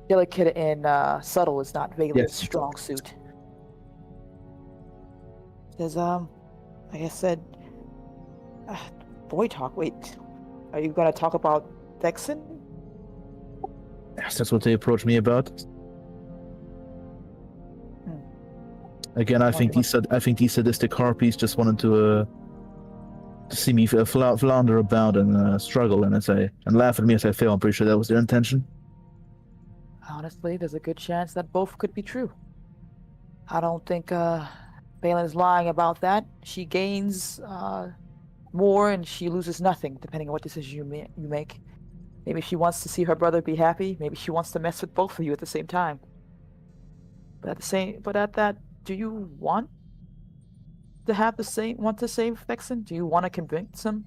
Delicate and subtle is not Valen's Yes. strong suit. There's like I said, boy talk. Wait, are you gonna talk about Dexon? Yes, that's what they approached me about. Again, I think these sadistic harpies just wanted to see me flounder about and struggle and laugh at me as I fail. I'm pretty sure that was their intention. Honestly, there's a good chance that both could be true. I don't think Valen is lying about that. She gains more and she loses nothing, depending on what decision you make. Maybe she wants to see her brother be happy. Maybe she wants to mess with both of you at the same time. But at that, do you want to save Vexen? Do you want to convince him?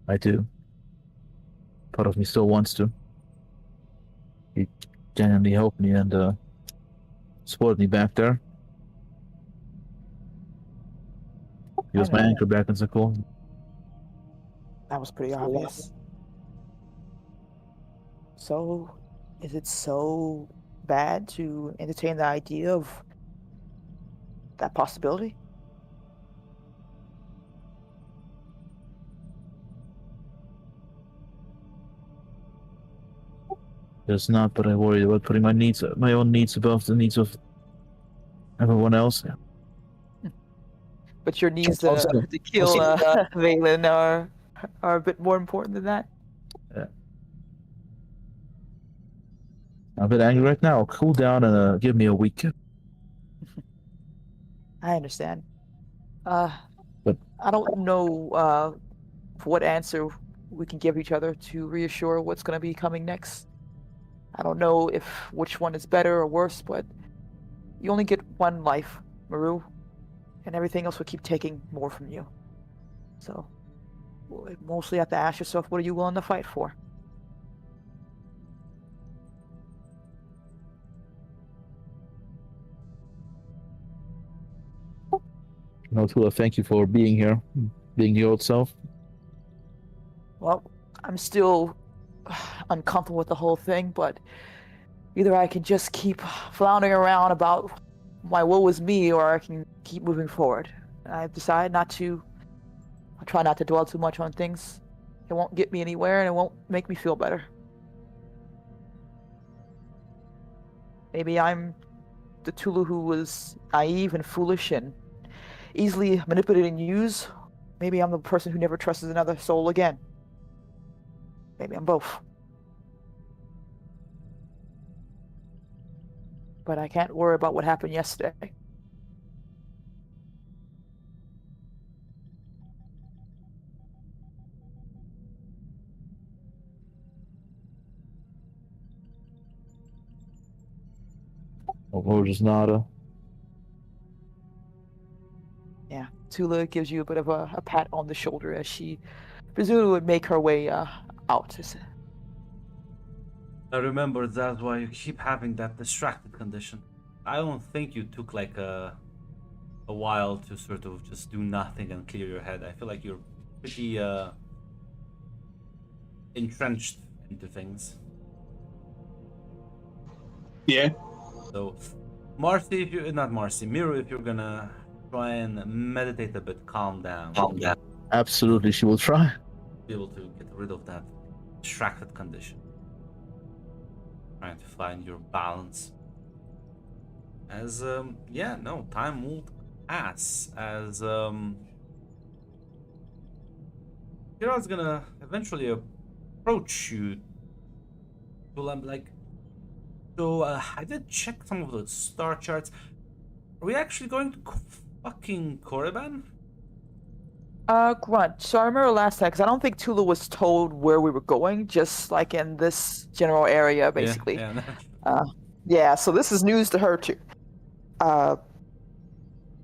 I do. Part of me still wants to. He genuinely helped me and supported me back there. He was my anchor back in Zakuul. That was pretty obvious. So, is it so bad to entertain the idea of that possibility? It's not, but I worry about putting my own needs above the needs of everyone else. But your needs Also- to kill also- Valen are a bit more important than that. I'm a bit angry right now. Cool down and give me a week. I understand. But- I don't know what answer we can give each other to reassure what's going to be coming next. I don't know if which one is better or worse, but you only get one life, Maru, and everything else will keep taking more from you. So, you mostly have to ask yourself, what are you willing to fight for? Tula, thank you for being here, being your old self. Well, I'm still uncomfortable with the whole thing, but either I can just keep floundering around about my woe is me, or I can keep moving forward. I've decided not to. I'll try not to dwell too much on things. It won't get me anywhere, and it won't make me feel better. Maybe I'm the Tulu who was naive and foolish and easily manipulated and used. Maybe I'm the person who never trusts another soul again. Maybe I'm both. But I can't worry about what happened yesterday. Or just nada. Yeah, Tula gives you a bit of a pat on the shoulder as she presumably would make her way out. I remember that's why you keep having that distracted condition. I don't think you took like a while to sort of just do nothing and clear your head. I feel like you're pretty entrenched into things. Yeah. So, Marcy, if you not Marcy, Miru, if you're gonna try and meditate a bit, calm down. Absolutely, she will try. Be able to get rid of that distracted condition. Trying to find your balance. As yeah, no, time will pass as Kira's gonna eventually approach you. Well, I'm like, so I did check some of the star charts. Are we actually going to fucking Korriban? Grunt. So I remember last time, because I don't think Tula was told where we were going, just like in this general area, basically. Yeah. Yeah, so this is news to her too. I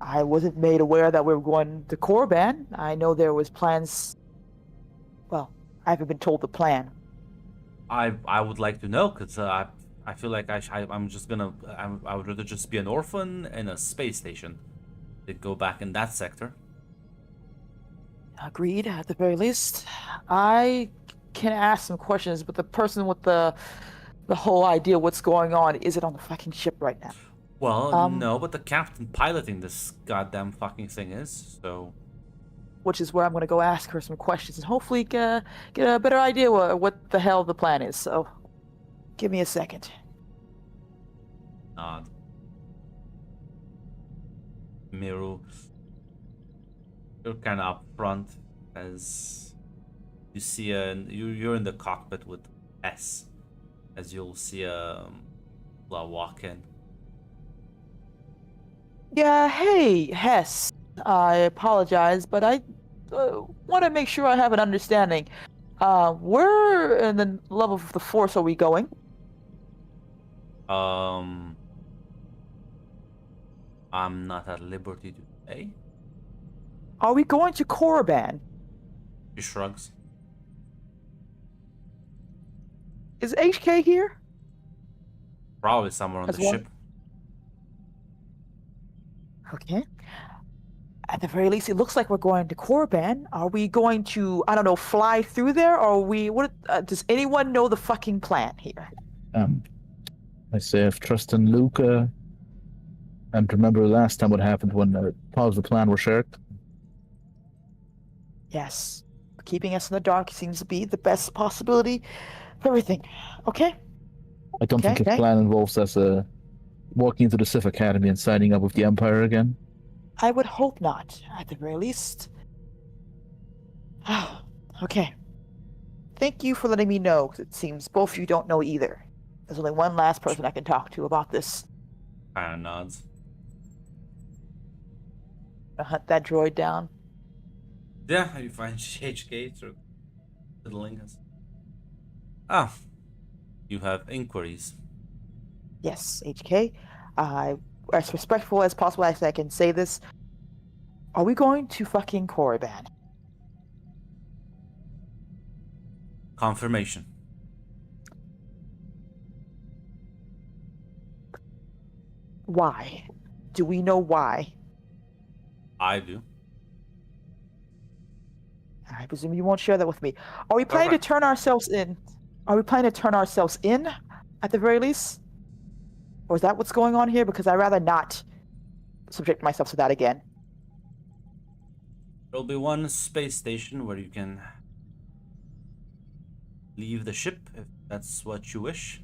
wasn't made aware that we were going to Korriban. I know there was plans. Well, I haven't been told the plan. I would like to know, because I feel like I'm just gonna I would rather just be an orphan in a space station than go back in that sector. Agreed, at the very least. I can ask some questions, but the person with the whole idea of what's going on isn't on the fucking ship right now. Well, no, but the captain piloting this goddamn fucking thing is, so... Which is where I'm going to go ask her some questions and hopefully get a better idea what the hell the plan is, so... Give me a second. Nod. Miru, you're kind of up front as you see you're in the cockpit with S, as you'll see walk in. Yeah, hey, Hess. I apologize, but I want to make sure I have an understanding. Where in the level of the Force are we going? I'm not at liberty to say. Are we going to Korriban? She shrugs. Is HK here? Probably somewhere on As the well? ship. Okay. At the very least, it looks like we're going to Korriban. Are we going to, I don't know, fly through there? Or are we, what, does anyone know the fucking plan here? I say have trust in Luca. And remember last time what happened when part of the plan were shared? Yes. Keeping us in the dark seems to be the best possibility for everything. Okay? I don't think his Okay. plan involves us walking into the Sith Academy and signing up with the Empire again. I would hope not, at the very least. Okay. Thank you for letting me know, 'cause it seems both of you don't know either. There's only one last person I can talk to about this. Kind of nods. I'll hunt that droid down. Yeah, you find HK through fiddling us. Ah, you have inquiries. Yes, HK. As respectful as possible as I can say this, are we going to fucking Korriban? Confirmation. Why? Do we know why? I do. I presume you won't share that with me. Are we planning Correct. to turn ourselves in? Are we planning to turn ourselves in, at the very least? Or is that what's going on here? Because I'd rather not subject myself to that again. There'll be one space station where you can leave the ship if that's what you wish.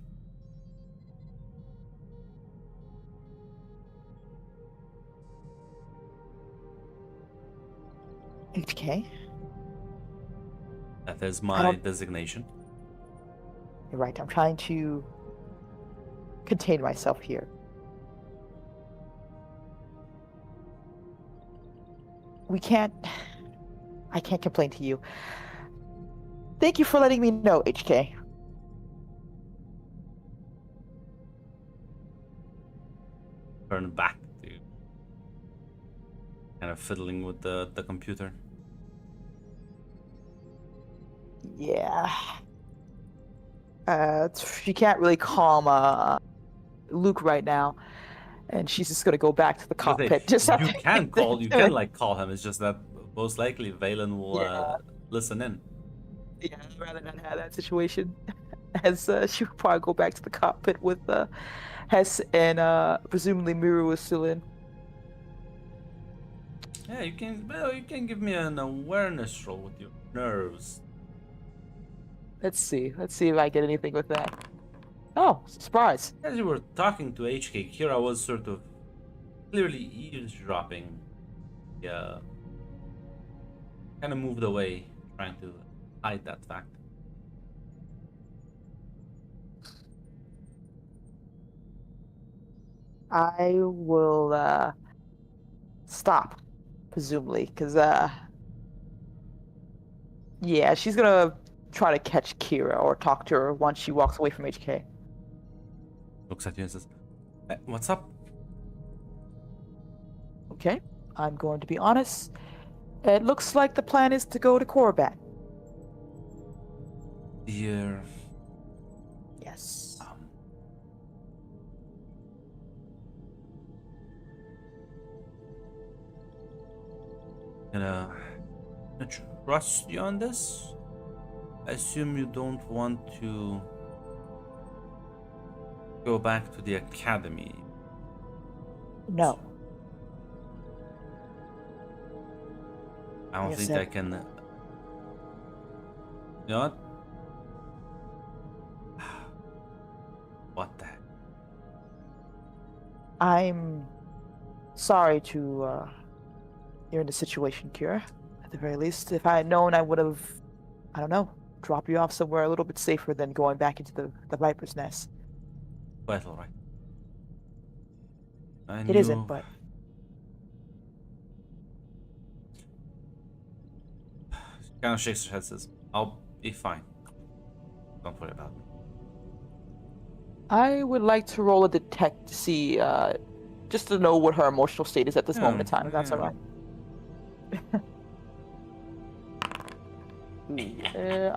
HK? That is I my don't- designation. You're right, I'm trying to contain myself here. I can't complain to you. Thank you for letting me know, HK. Turn back to kind of fiddling with the computer. Yeah. She can't really calm Luke right now, and she's just gonna go back to the I was gonna say, cockpit. Just you can call, you can like call him. It's just that most likely Valen will Yeah. listen in. Yeah, I'd rather not have that situation. As she would probably go back to the cockpit with Hess and presumably Miru is still in. Yeah, you can. Well, you can give me an awareness roll with your nerves. Let's see. Let's see if I get anything with that. Oh, surprise. As you were talking to HK, Kira was sort of clearly eavesdropping. Yeah, kind of moved away, trying to hide that fact. I will stop, presumably, because yeah, she's gonna try to catch Kira or talk to her once she walks away from HK. Looks at you and says, "What's up?" Okay, I'm going to be honest. It looks like the plan is to go to Korriban. Dear, Yes. gonna trust you on this. I assume you don't want to go back to the academy. No. I don't Yes, think sir. I can. You know what? What the heck? I'm sorry to you're in the situation, Kira. At the very least, if I had known, I would have, I don't know, dropped you off somewhere a little bit safer than going back into the Viper's Nest. Quite alright. It isn't, but Kind of shakes her head, says, "I'll be fine. Don't worry about me." I would like to roll a detect to see, just to know what her emotional state is at this moment in time. If that's Yeah. alright.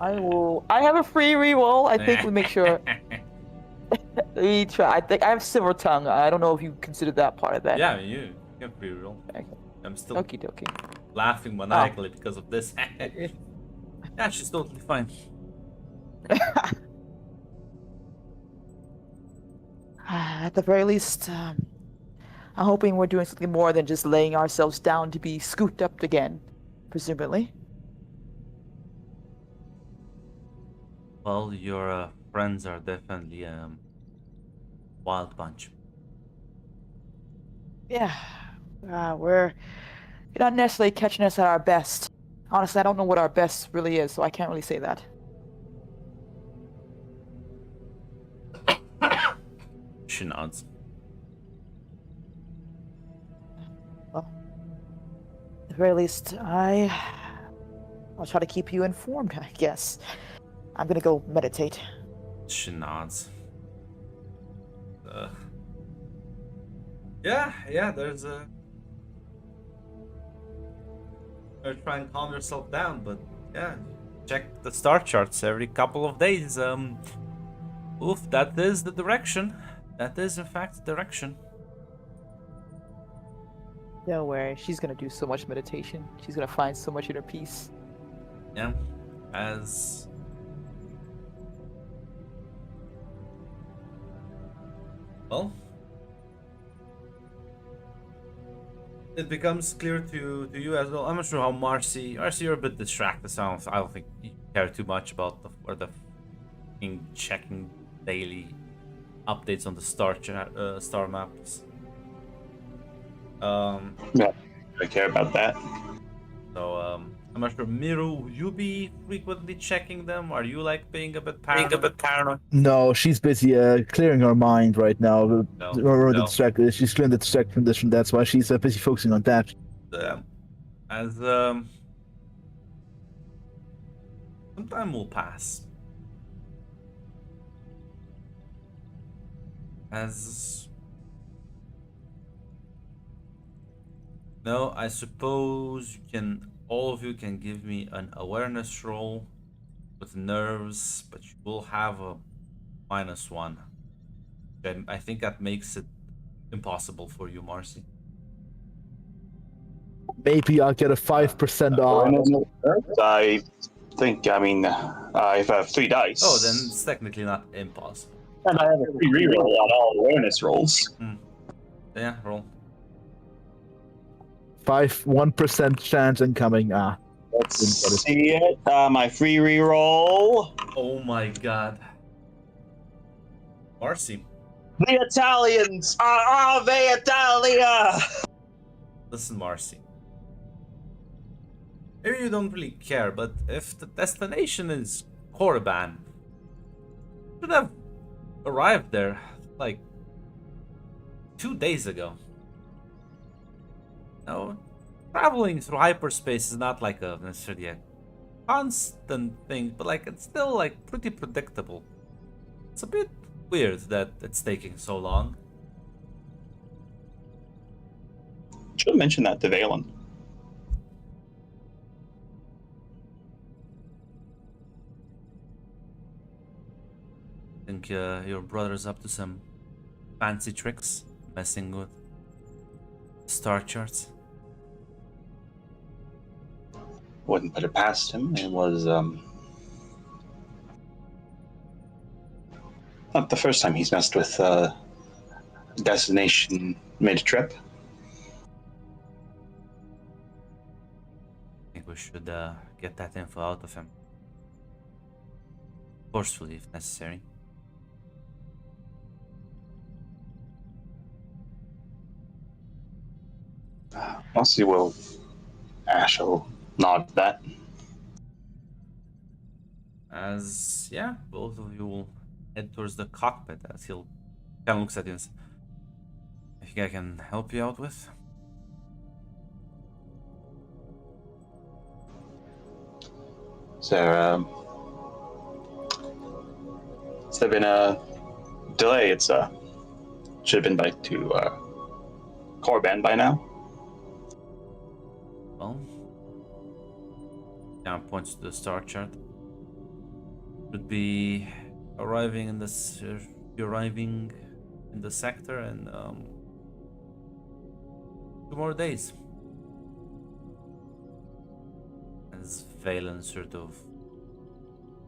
I will. I have a free reroll. I think we make sure. Let me try. I think I have silver tongue. I don't know if you considered that part of that. Yeah, you can reroll. Okay. I'm still Okie dokie. laughing maniacally because of this. Yeah, she's totally fine. At the very least, I'm hoping we're doing something more than just laying ourselves down to be scooped up again, presumably. Well, your friends are definitely wild bunch. Yeah, you're not necessarily catching us at our best. Honestly, I don't know what our best really is, so I can't really say that. She nods. Well, at the very least, I'll try to keep you informed, I guess. I'm gonna go meditate. She nods. Yeah, there's a. Try and calm yourself down, but yeah, check the star charts every couple of days. Oof, that is the direction. That is, in fact, the direction. Don't worry, she's gonna do so much meditation. She's gonna find so much inner peace. Yeah, as well, it becomes clear to you as well. I'm not sure how Marcy, you're a bit distracted. So I don't think you care too much about the checking daily updates on the star maps. Yeah, I care about that. So I'm not sure. Miru, will you be frequently checking them? Are you like being a bit paranoid? No, she's busy clearing her mind right now. Or the she's clearing the distract condition. That's why she's busy focusing on that. As some time will pass. As no, I suppose you can. All of you can give me an awareness roll with nerves, but you will have a -1. I think that makes it impossible for you, Marcy. Maybe I'll get a 5% off. I think, I mean, if I have 3 dice. Oh, then it's technically not impossible. And I have a free reroll on all awareness rolls. Yeah, roll. 1% chance incoming. Let's see it. My free reroll. Oh my god. Marcy. The Italians are Ave Italia! Listen, Marcy. Maybe you don't really care, but if the destination is Korriban, you should have arrived there like 2 days ago. No, traveling through hyperspace is not like a necessarily a constant thing, but like it's still like pretty predictable. It's a bit weird that it's taking so long. Should have mentioned that to Valen. Think your brother's up to some fancy tricks, messing with star charts. Wouldn't put it past him. It was not the first time he's messed with destination mid-trip. I think we should get that info out of him. Forcefully, if necessary. Marcy will. Ash will nod that. As yeah, both of you will head towards the cockpit as he'll kind of looks at you and says, "I think I can help you out with." So, has there been a delay? It's should have been by to Korriban by now. Well, now points to the star chart. Should be arriving in this arriving in the sector in 2 more days. As Valen sort of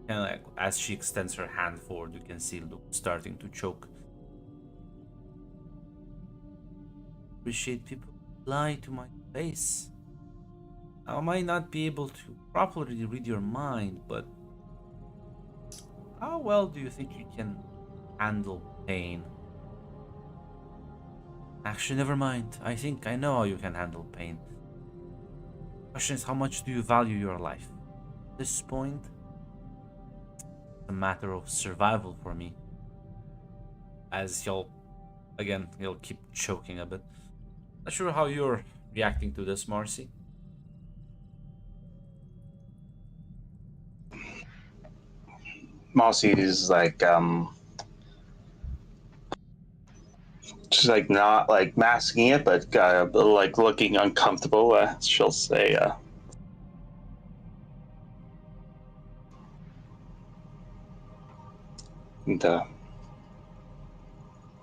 kind of like as she extends her hand forward, you can see Luke starting to choke. appreciate people who lie to my face. I might not be able to properly read your mind, but how well do you think you can handle pain? Actually, never mind. I think I know how you can handle pain. Question is, how much do you value your life? At this point, it's a matter of survival for me. As he'll keep choking a bit. Not sure how you're reacting to this, Marcy. Mossy is like, she's like not like masking it, but like looking uncomfortable. She'll say, and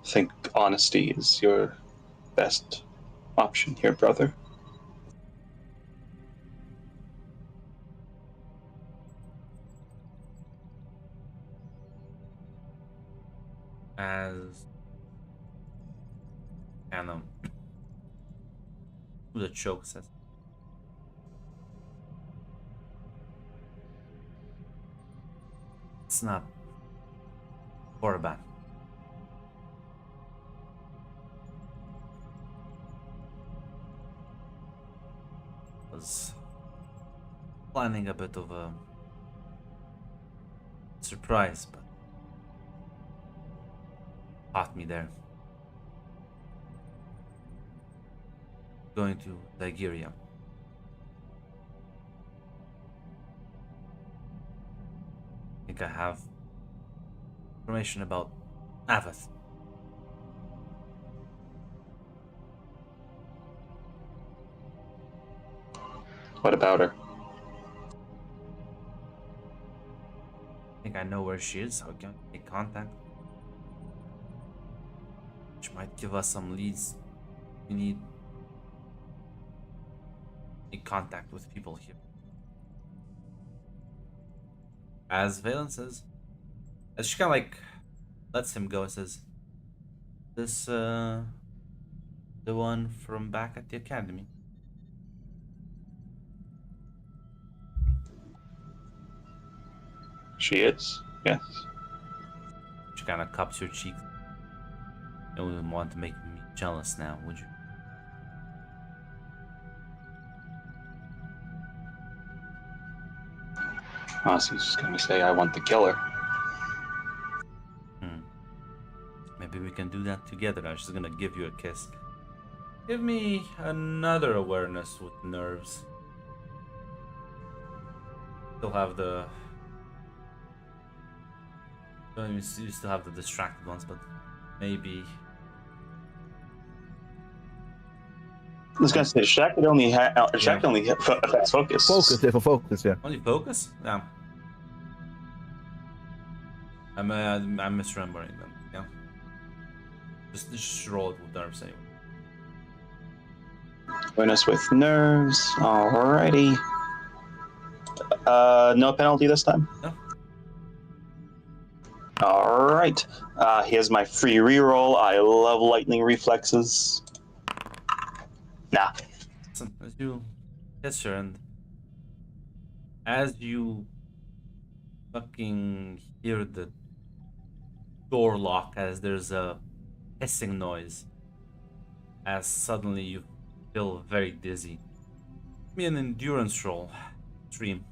think honesty is your best option here, brother. As kind of the choke says. It's not Korban. Was planning a bit of a surprise, but caught me there. Going to Nigeria. I think I have information about Avath. What about her? I think I know where she is, so we can make contact. Which might give us some leads. We need in contact with people here. As Valen says, as she kind of like lets him go and says, "This the one from back at the academy." She is, yes. She kind of cups your cheek. You wouldn't want to make me jealous now, would you? Mossy's just gonna say, I want to kill her. Maybe we can do that together. I'm just gonna give you a kiss. Give me another awareness with nerves. Still have the... You still have the distracted ones, but maybe... I was gonna say, Shaq could only affects focus. Focus, yeah, for focus, yeah. Only focus? Yeah. I'm misremembering them. Yeah. Just roll it with nerves anyway. Awareness with nerves. Alrighty. No penalty this time? No. Alright. Here's my free reroll. I love lightning reflexes. Nah. Listen, as you kiss her and as you fucking hear the door lock as there's a hissing noise, as suddenly you feel very dizzy. Give me an endurance roll, Stream.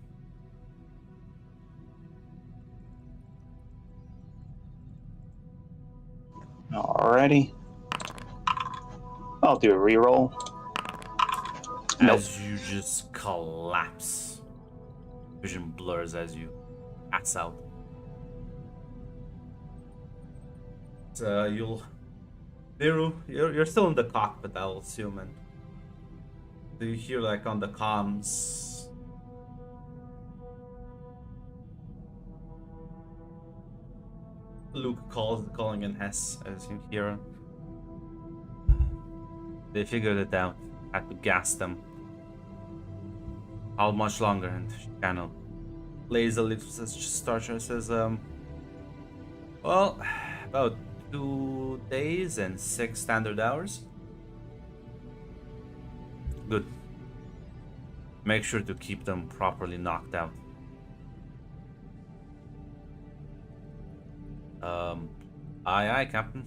Alrighty. I'll do a reroll. Nope. As you just collapse, vision blurs as you pass out. So Neru, you're still in the cockpit, I'll assume, and do you hear like on the comms? Luke calling in Hess as you hear him. They figured it out. Had to gas them. How much longer? And she kind of lays a little, starts and says, well, about 2 days and 6 standard hours. Good. Make sure to keep them properly knocked out. Aye, aye, Captain.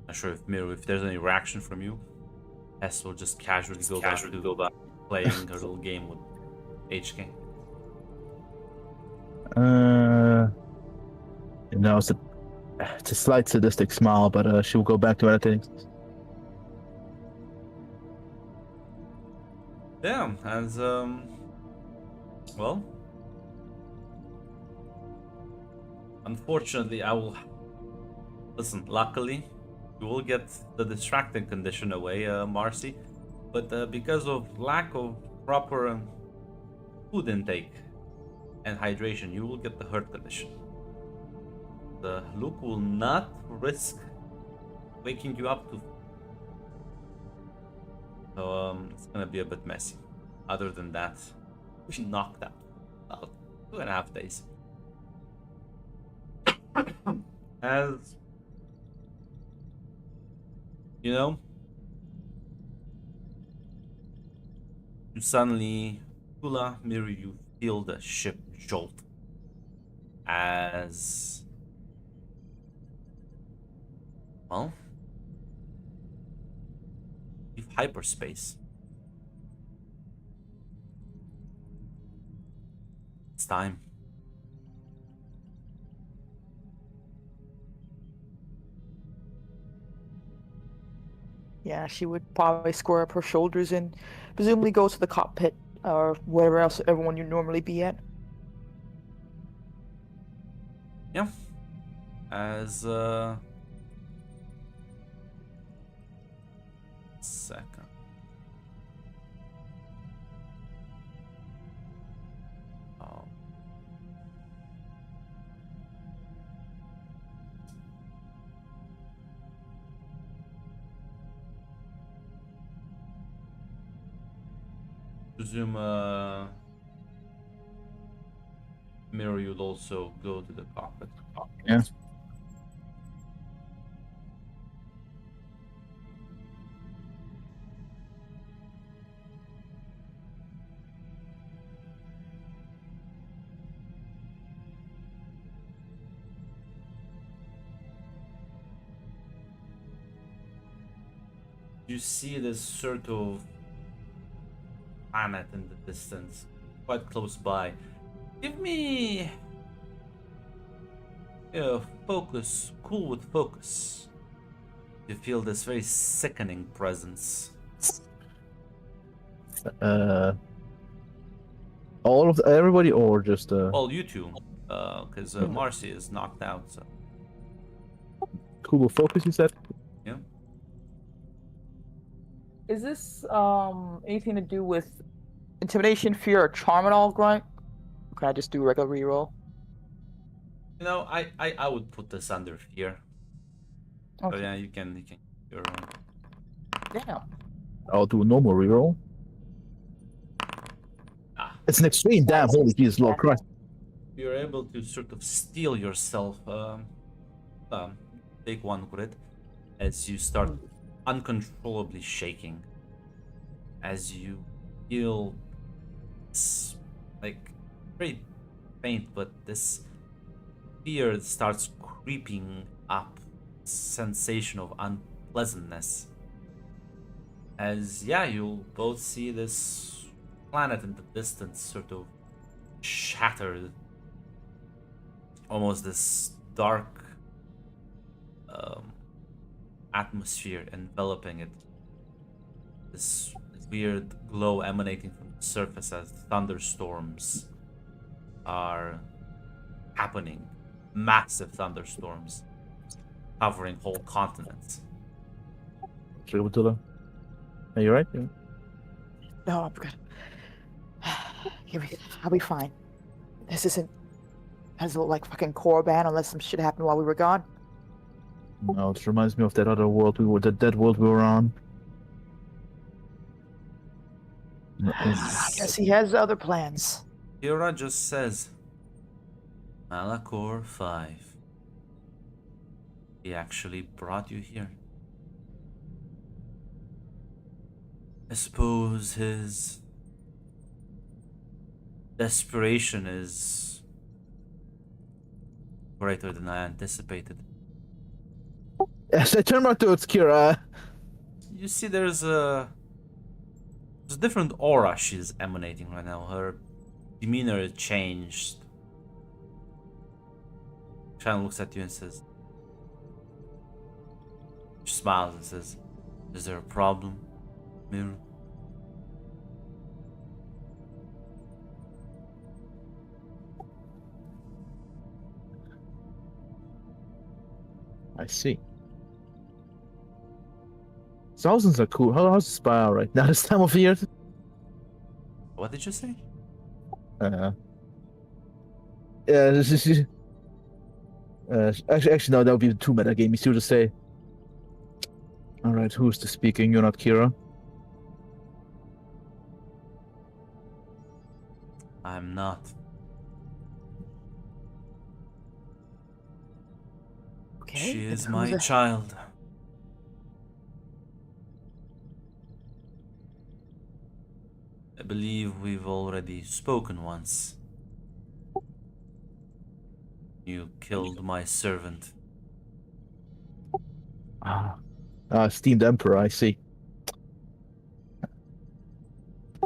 Not sure if Miru, if there's any reaction from you. Hess will just casually go back to playing her little game with HK. It's a slight sadistic smile, but she will go back to meditating. Yeah, as well, unfortunately, I will listen. Luckily, you will get the distracting condition away, Marcy, but because of lack of proper food intake and hydration, you will get the hurt condition. Luke will not risk waking you up to. So it's gonna be a bit messy. Other than that, we knocked out about 2.5 days. As you know, you suddenly, Kula, Miru, you feel the ship jolt as well. Leave hyperspace. It's time. Yeah, she would probably square up her shoulders and presumably go to the cockpit or wherever else everyone you normally be at. Yeah. As second. Oh. Presume Mirror, you'll also go to the cockpit. Yeah. You see this sort of planet in the distance, quite close by. Give me focus, cool with focus. You feel this very sickening presence. All of everybody, or just Well, you two, because Marcy is knocked out. So Google Focus? You said. yeah. Is this anything to do with intimidation, fear, or charm at all, Grunt? Or can I just do a regular reroll? You know, I would put this under fear. So Okay. yeah, you can. You're, Damn. I'll do a normal reroll. It's an extreme. Damn, holy Jesus, Lord Christ. you're able to sort of steel yourself. Take one grit as you start uncontrollably shaking. As you feel this, like, very faint, but this fear starts creeping up, sensation of unpleasantness. As yeah, you'll both see this planet in the distance sort of shattered, almost this dark atmosphere enveloping it, this weird glow emanating from the surface as thunderstorms are happening, massive thunderstorms covering whole continents. Are you right? Yeah. No, I'm good. I'll be fine. This isn't. Doesn't look like fucking Korriban unless some shit happened while we were gone. No, it reminds me of that other world that dead world we were on. I guess he has other plans. Kira just says, Malachor 5. He actually brought you here. I suppose his desperation is greater than I anticipated. As I turn back towards Kira, You see, there's a different aura she's emanating right now. Her demeanor changed. Shan looks at you and says, she smiles and says, "Is there a problem, Miru?" I see. Thousands are cool. How's the spire right now? This time of year? What did you say? Yeah, this is. Actually, no, that would be too meta game. You still just say, all right, who's the speaking? You're not Kira. I'm not. Okay. She then is who's my a- child. I believe we've already spoken once. You killed my servant. Steamed Emperor. I see.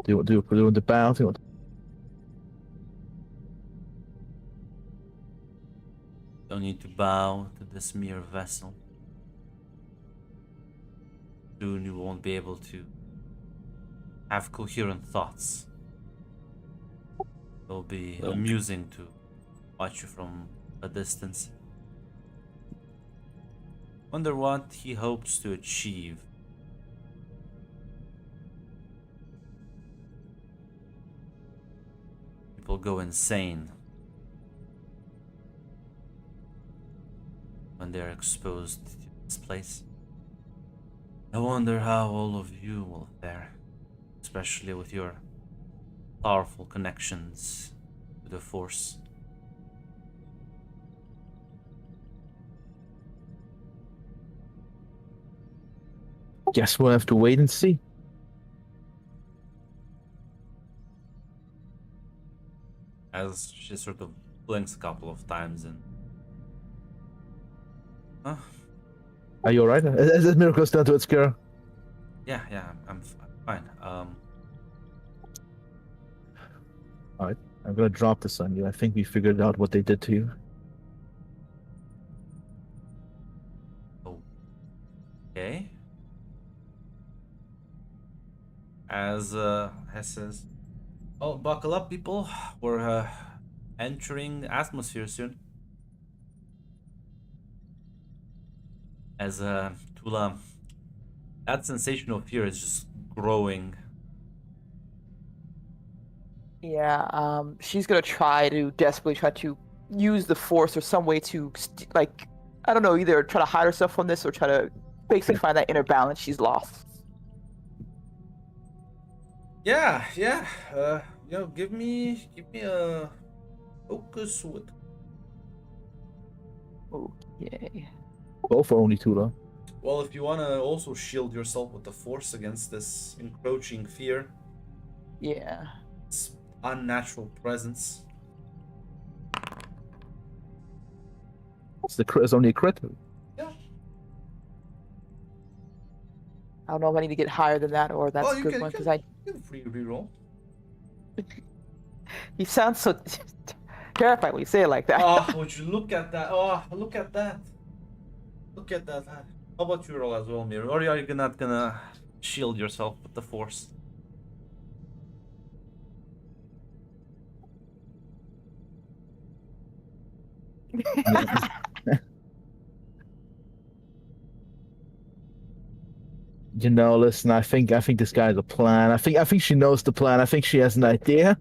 Do the bounty? Don't need to bow to this mere vessel. Soon you won't be able to have coherent thoughts. It'll be amusing to watch you from a distance. Wonder what he hopes to achieve. People go insane when they're exposed to this place. I wonder how all of you will fare, especially with your powerful connections to the Force. Guess we'll have to wait and see. As she sort of blinks a couple of times and... Huh? Are you alright? As Miracle's down to its Kira. Yeah, I'm fine. Alright, I'm gonna drop this on you. I think we figured out what they did to you. Okay. As Hess says, "Oh, buckle up, people. We're entering atmosphere soon." As Tula, that sensation of fear is just growing. Yeah. She's gonna desperately try to use the force or some way to like, I don't know, either try to hide herself from this or try to basically find that inner balance she's lost. Yeah. Give me a focus with. Okay. Both are only two, though. Well, if you wanna also shield yourself with the force against this encroaching fear, Yeah. this unnatural presence. It's only a crit. Yeah. I don't know if I need to get higher than that or that's Well, a you good can, one you because can, you can free reroll. he sounds so terrified when you say it like that. Oh, would you look at that? Oh, look at that. Look at that. How about you roll as well, Mir? Or are you not gonna shield yourself with the force? You know, listen. I think this guy has a plan. I think she knows the plan. I think she has an idea.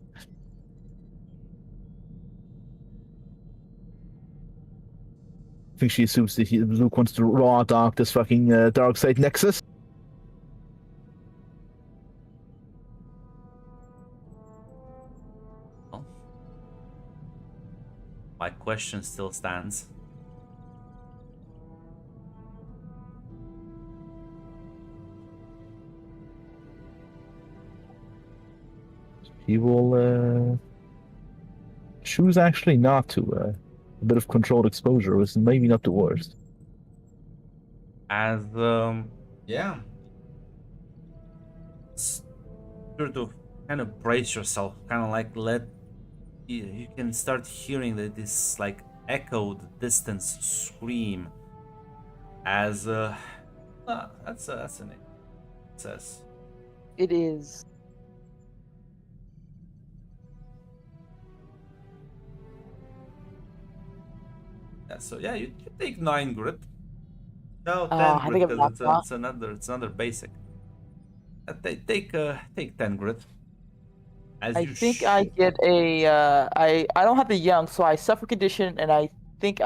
I think she assumes that Luke wants to raw dog this fucking dark side nexus. My question still stands. He will choose actually not to. A bit of controlled exposure was maybe not the worst. As yeah, sort of kind of brace yourself, kind of like let you can start hearing this like echoed distance scream as that's an success. It is. Yeah, so yeah, you take 9 grit. No, 10 I grit think I'm because knocked off. it's another basic. Take 10 grit. As I you think I get a. I don't have the young, so I suffer condition, and I think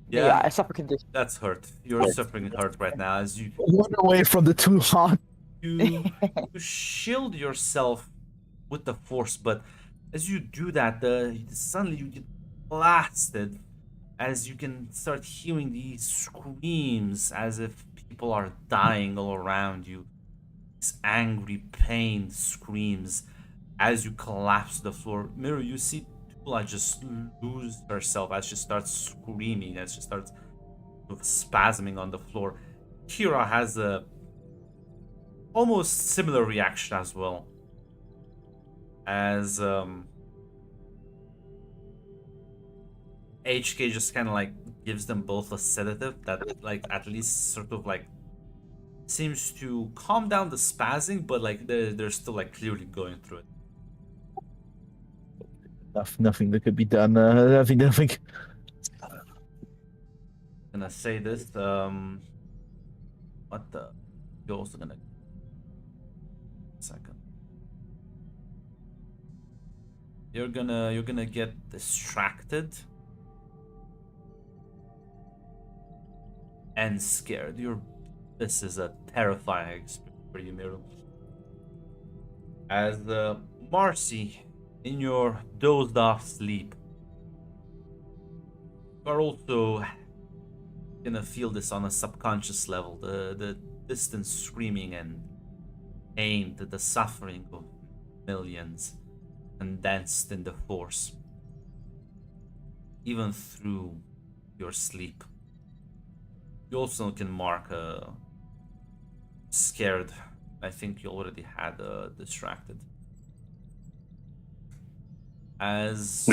yeah, I suffer condition. that's hurt. You're suffering hurt right now as One away from the too hot. you shield yourself with the force, but as you do that, suddenly you get blasted as you can start hearing these screams as if people are dying all around you. These angry, pained screams as you collapse to the floor. Miru, you see Tula just lose herself as she starts screaming, as she starts spasming on the floor. Kira has a almost similar reaction as well. As HK just kind of like gives them both a sedative that like at least sort of like seems to calm down the spazzing, but like they're still like clearly going through it. Nothing that could be done. Nothing. Gonna say this. What the? You're also gonna. Second. You're gonna get distracted and scared. This is a terrifying experience for you, Miru. As Marcy, in your dozed off sleep, you are also gonna feel this on a subconscious level. The distant screaming and pain, the suffering of millions condensed in the force, even through your sleep. You also can mark scared. I think you already had distracted. As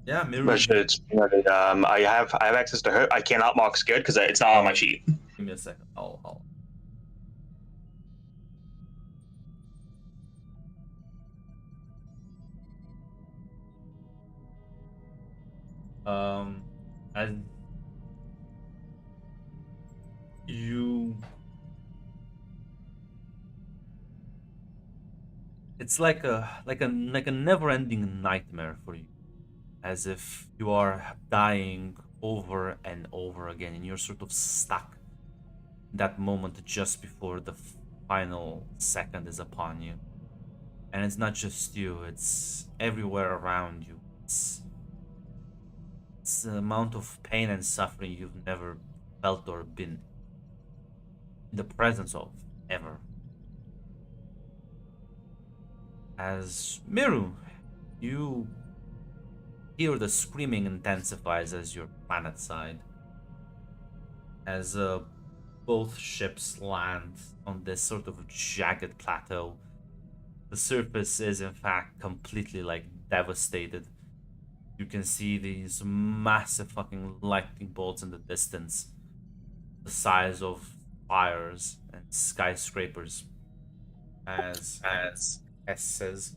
yeah, Miru. But it's I have access to her. I cannot mark scared because it's not on my sheet. Give me a second. I'll as you it's like a never-ending nightmare for you, as if you are dying over and over again and you're sort of stuck in that moment just before the final second is upon you. And it's not just you, it's everywhere around you. It's the amount of pain and suffering you've never felt or been in the presence of ever. As Miru, you hear the screaming intensifies as your planet side. As both ships land on this sort of jagged plateau, the surface is in fact completely like devastated. You can see these massive fucking lightning bolts in the distance, the size of fires and skyscrapers. As S says,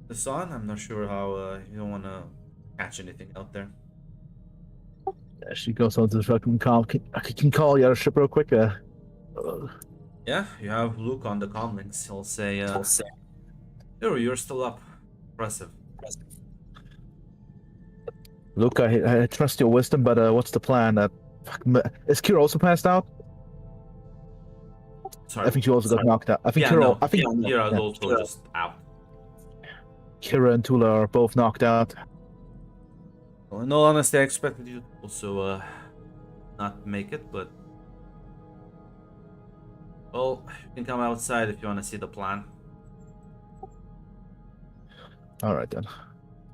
the sun. I'm not sure how you don't want to catch anything out there. Yeah, she goes on to the fucking call. I can call the other ship real quick. Yeah, you have Luke on the comlinks. He'll say, you're still up. Impressive. Luke, I trust your wisdom, but what's the plan? Is Kira also passed out? Sorry. I think she also got knocked out. I think yeah, Kira. no. I think Kira's also just out. Kira and Tula are both knocked out. Well, in all honesty, I expected you to also not make it, but well, you can come outside if you want to see the plan. All right then.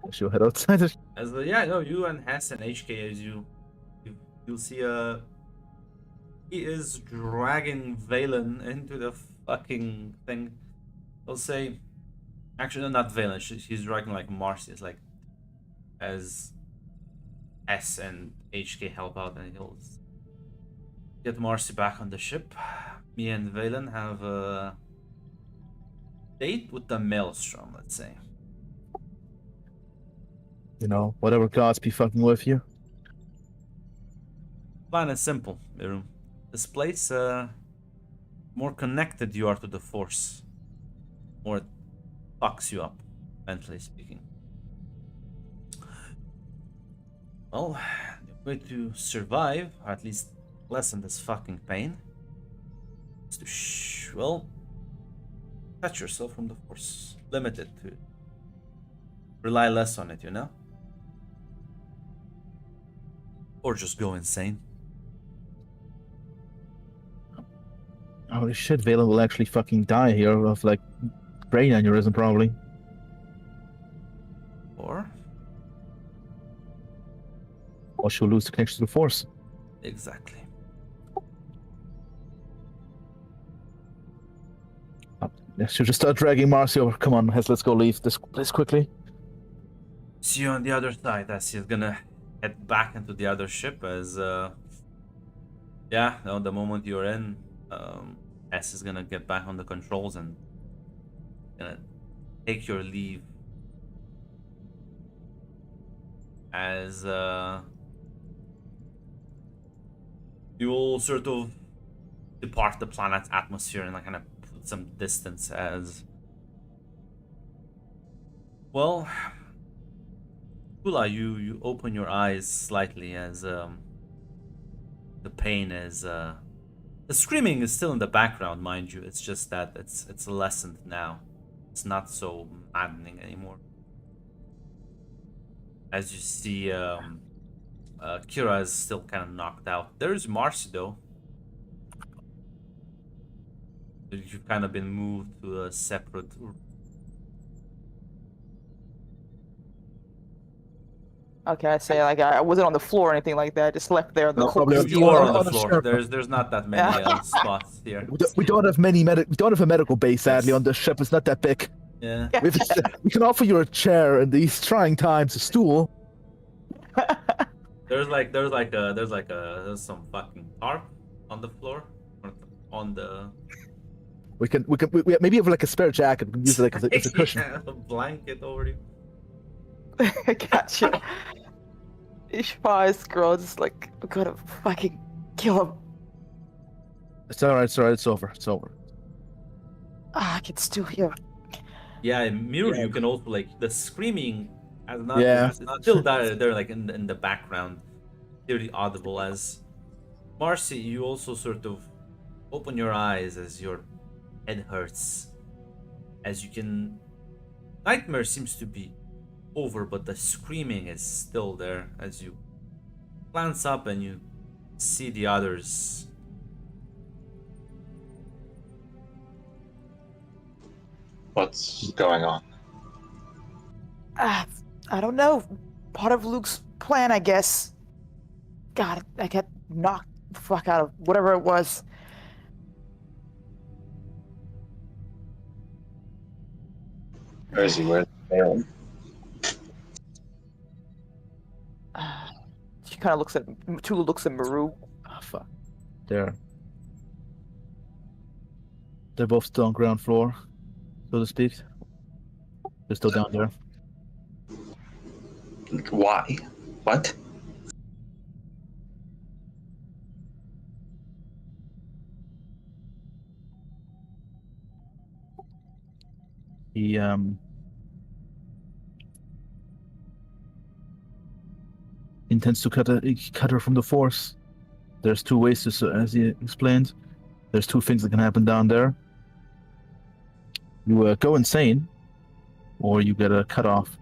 I shall head outside. As yeah, no, you and Hess and HK, as you'll see he is dragging Valen into the fucking thing. I'll say, actually, no, not Valen. She's dragging like Marcy. It's like as S and HK help out, and he'll get Marcy back on the ship. Me and Valen have a date with the Maelstrom, let's say. You know, whatever gods be fucking with you. Plan is simple, Miru. This place, more connected you are to the Force, more it fucks you up, mentally speaking. Well, the way to survive, or at least lessen this fucking pain, is to, well, touch yourself from the Force. Limit it to rely less on it, you know? Or just go insane. Holy shit, Valen will actually fucking die here of like brain aneurysm probably. Or she'll lose the connection to the Force. exactly. She'll just start dragging Marcy over. Come on, Hess, let's go leave this place quickly. See you on the other side as he's gonna head back into the other ship as yeah, no, the moment you're in, S is gonna get back on the controls and gonna take your leave as you will sort of depart the planet's atmosphere and like kind of put some distance as well. Kula, you open your eyes slightly as the pain is the screaming is still in the background, mind you. It's just that it's lessened now. It's not so maddening anymore. As you see, Kira is still kind of knocked out. There's Marcy though. You've kind of been moved to a separate. Okay, I say like I wasn't on the floor or anything like that. I just left there. On the No, cold probably You are on on the the floor. ship. There's not that many spots here. We don't have we don't have a medical bay sadly on the ship. It's not that big. Yeah. We can offer you a chair in these trying times, a stool. There's some fucking tarp on the floor, or on the We maybe have like a spare jacket. We can use it like as a cushion. Yeah, a blanket over you. Gotcha. Ishmael's girl just like, I'm gonna fucking kill him. It's alright, it's over. It's over. Ah, I can still hear. Yeah, in Mirror you can also like the screaming as not Yeah. it's still there like in the background, clearly audible as Marcy, you also sort of open your eyes as your head hurts. As you can nightmare seems to be over, but the screaming is still there as you glance up and you see the others. What's going on? Ah, I don't know. Part of Luke's plan, I guess. God, I got knocked the fuck out of whatever it was. Where is he? Where's Valen? She kind of looks at Tula looks at Maru. Ah, fuck. They're both still on ground floor, so to speak. They're still down there. Why? What? He intends to cut her from the Force. There's two ways to, as he explained. There's two things that can happen down there. You go insane, or you get a cut off.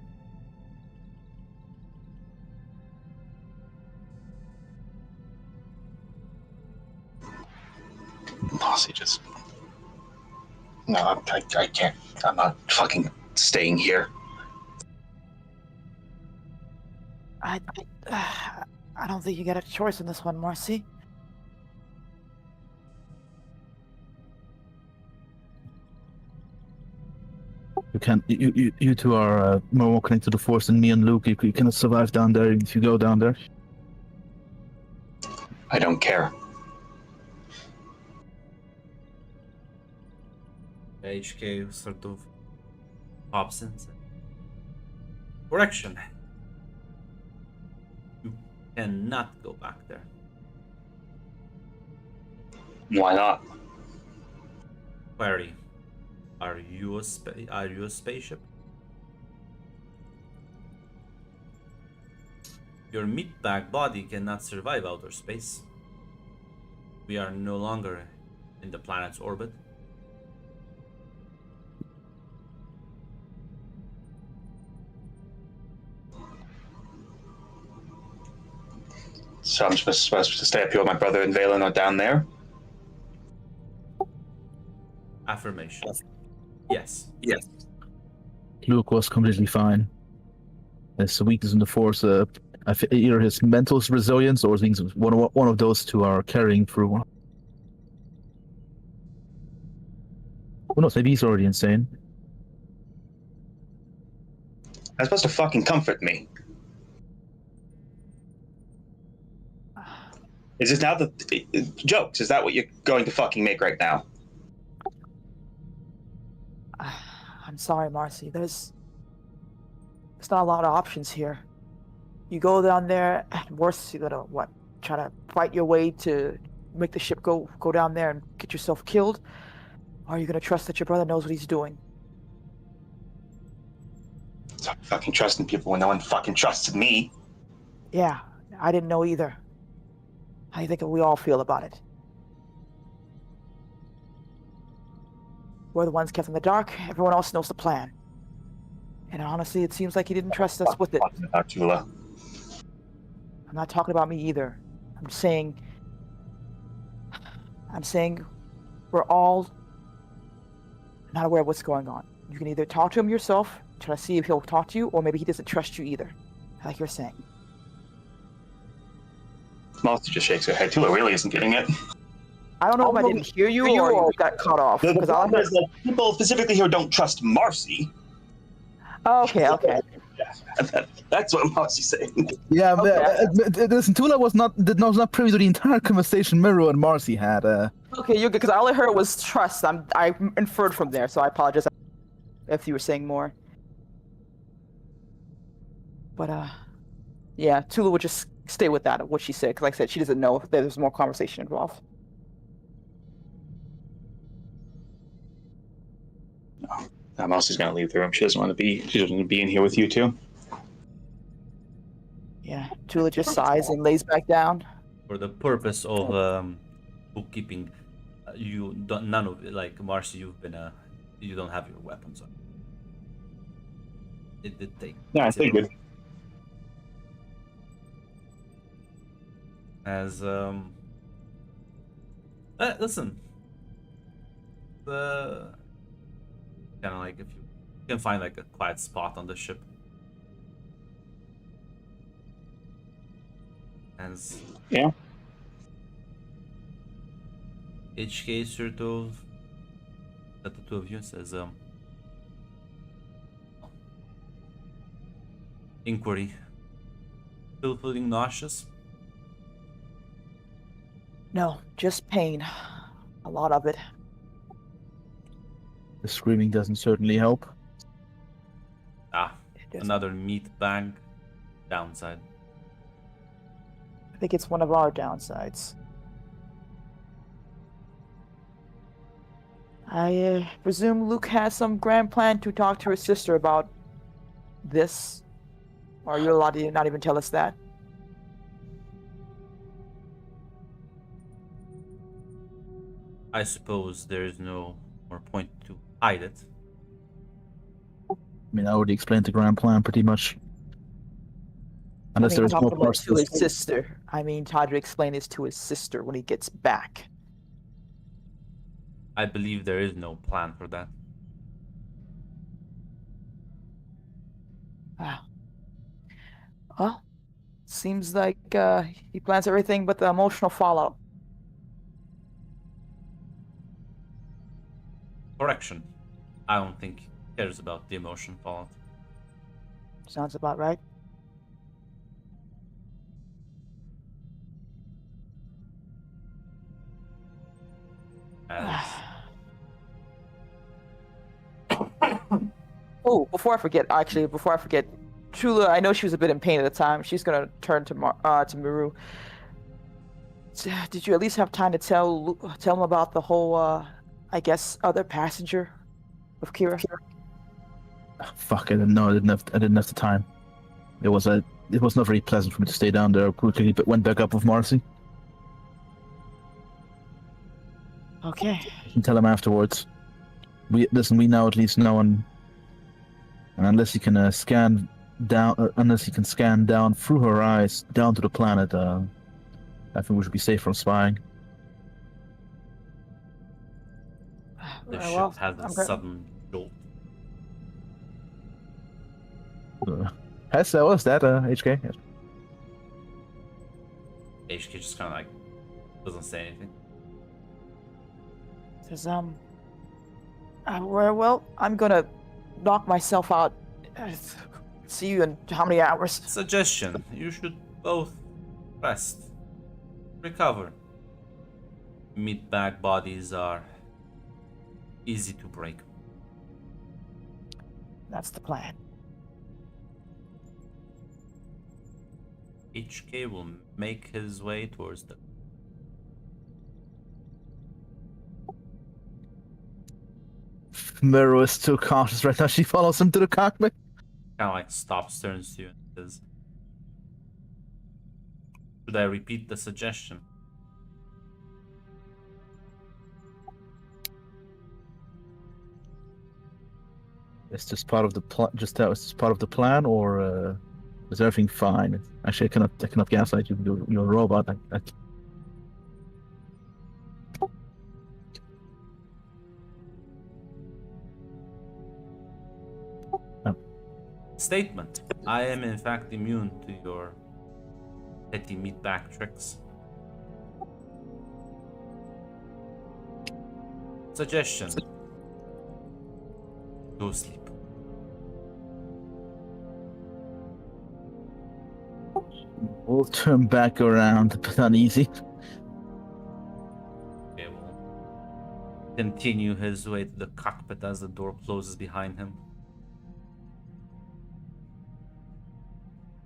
Mossy just. No, I can't. I'm not fucking staying here. I don't think you got a choice in this one, Marcy. You can't. You two are more connected to the Force than me and Luke. You cannot survive down there if you go down there. I don't care. HK sort of pops in. Correction. You cannot go back there. Why not? Query. Are you a spaceship? Your meatbag body cannot survive outer space. We are no longer in the planet's orbit. So I'm supposed to stay up here with my brother and Valen are down there? Affirmation. Yes. Yes. Luke was completely fine. His weakness in the Force, either his mental resilience or things. One of those two are carrying through. Who knows? Maybe he's already insane. I'm supposed to fucking comfort me. Is this now the jokes? Is that what you're going to fucking make right now? I'm sorry, Marcy. There's not a lot of options here. You go down there, at worst, you gotta try to fight your way to make the ship go down there and get yourself killed, or are you gonna trust that your brother knows what he's doing? Stop fucking trusting people when no one fucking trusted me. Yeah, I didn't know either. How do you think we all feel about it? We're the ones kept in the dark. Everyone else knows the plan. And honestly, it seems like he didn't trust us with it. About Tula. I'm not talking about me either. I'm saying we're all not aware of what's going on. You can either talk to him yourself, try to see if he'll talk to you, or maybe he doesn't trust you either, like you're saying. Mossy just shakes her head. Tula really isn't getting it. I don't know if I didn't hear you or you got cut off. The Because problem is that people specifically here don't trust Marcy. Okay. That's what Mossy's saying. Yeah, Okay. listen, Tula was not privy to the entire conversation Miru and Marcy had. Okay, you're good, because all I heard was trust. I inferred from there, so I apologize if you were saying more. But, yeah, Tula would just stay with that, what she said, because like I said, she doesn't know if there's more conversation involved. Mossy's gonna leave the room. She doesn't want to be in here with you two. Yeah, Tula just sighs and lays back down. For the purpose of bookkeeping, none of it, like Marcy, you don't have your weapons on. It did take. Yeah, I figured. As listen, the kind of like if you can find like a quiet spot on the ship. As Yeah. HK sort of at the two of you says inquiry. Still feeling nauseous? No, just pain. A lot of it. The screaming doesn't certainly help. It doesn't- Another meat bag downside. I think it's one of our downsides. I presume Luke has some grand plan to talk to his sister about this. Or are you allowed to not even tell us that? I suppose there is no more point to hide it. mean, I already explained the grand plan pretty much. I Unless mean, there's more talking about parts to to his this. sister. I mean, Todd to explain this to his sister when he gets back. I believe there is no plan for that. Ah. Well, seems like he plans everything but the emotional fallout. Correction. I don't think he cares about the emotion fallout. Sounds about right. As Oh, before I forget, Chula, I know she was a bit in pain at the time. She's gonna turn to Miru. Did you at least have time to tell him about the whole, I guess, other passenger of Kira? Fuck, I didn't know. I didn't have the time. It was not very pleasant for me to stay down there. I quickly went back up with Marcy. Okay. I can tell him afterwards. We now at least know, and unless he can scan down through her eyes down to the planet, I think we should be safe from spying. the Well, ship has a I'm sudden jolt. Was that HK? Yes. HK just kind of like doesn't say anything. Says, well, I'm gonna knock myself out. See you in how many hours? Suggestion: you should both rest, recover. Meat bag bodies are easy to break. That's the plan. HK will make his way towards the. Miro is too cautious right now. She follows him to the cockpit. Kind of like stops, turns to you, and says, "Should I repeat the suggestion?" Is this part of the plan? Is this part of the plan, or is everything fine? Actually, I cannot gaslight you. You're a robot. Statement: I am in fact immune to your petty meatbag tricks. Suggestion: go sleep. We'll turn back around, but not easy. Okay, will continue his way to the cockpit as the door closes behind him.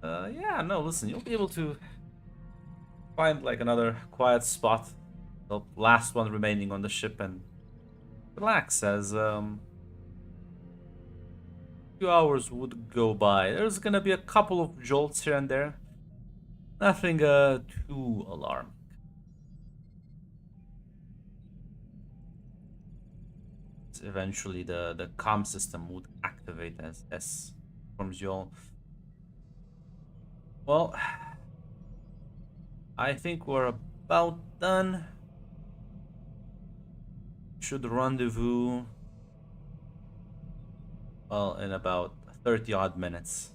Yeah, no, listen, you'll be able to find like another quiet spot, the last one remaining on the ship, and relax as few hours would go by. There's gonna be a couple of jolts here and there. Nothing too alarming. Eventually the comm system would activate as S informs you all. Well, I think we're about done. Should rendezvous, well, in about 30 odd minutes.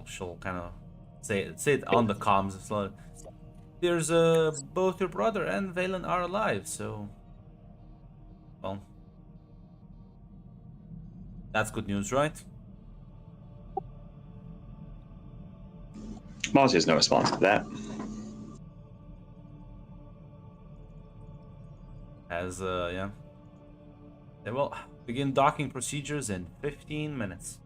She'll kind of say it on the comms. It's like, there's both your brother and Valen are alive, so well, that's good news, right? Marcy has no response to that. As yeah. They will begin docking procedures in 15 minutes.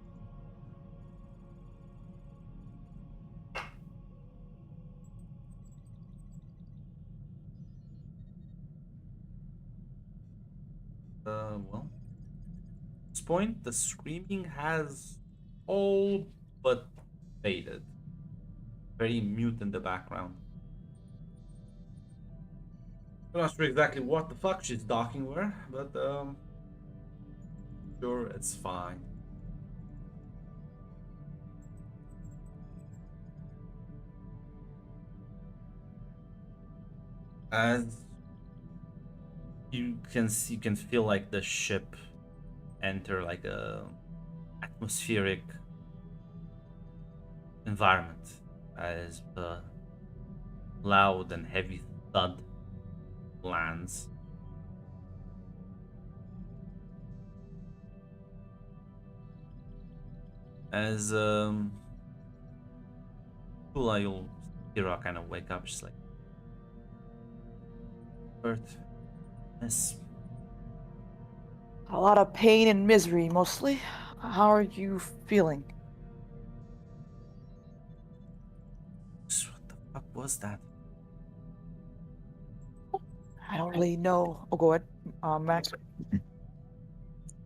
Well, at this point, the screaming has all but faded. Very mute in the background. I'm not sure exactly what the fuck she's docking with, but sure, it's fine. As you can see, you can feel like the ship enter like a atmospheric environment as the loud and heavy thud lands. As Kula, you'll hear her kind of wake up. She's like, Earth, miss. A lot of pain and misery, mostly. How are you feeling? What the fuck was that? I don't really know. Oh, go ahead, Max.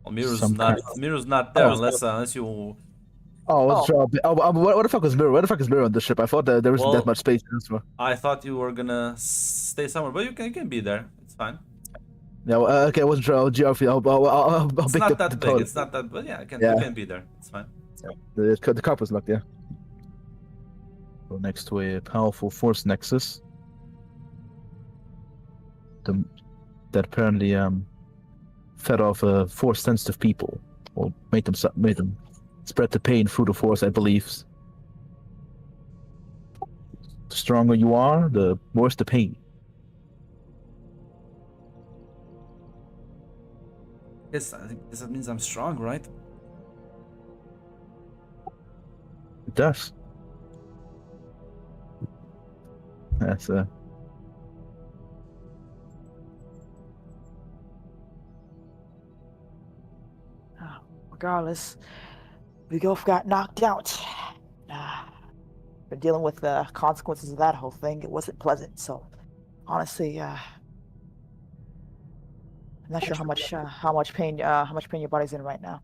Well, Miru's Some not. kind Miru's not there unless you. Oh, Oh. what the fuck was Mirror? Where the fuck is Mirror on the ship? I thought that there wasn't Well, that much space elsewhere. I thought you were gonna stay somewhere, but you can be there. It's fine. Yeah, okay, I wasn't sure. I'll geography. I'll It's pick not the that big. toilet. It's not that. But yeah, Yeah. you can be there. It's fine. The cup was locked, yeah. Go next to a powerful force nexus. That apparently fed off force sensitive people, or made them spread the pain through the force. I believe. The stronger you are, the worse the pain. Yes, I think that means I'm strong, right? It does. That's Regardless, we both got knocked out. But dealing with the consequences of that whole thing, it wasn't pleasant. So, honestly, I'm not sure how much pain your body's in right now.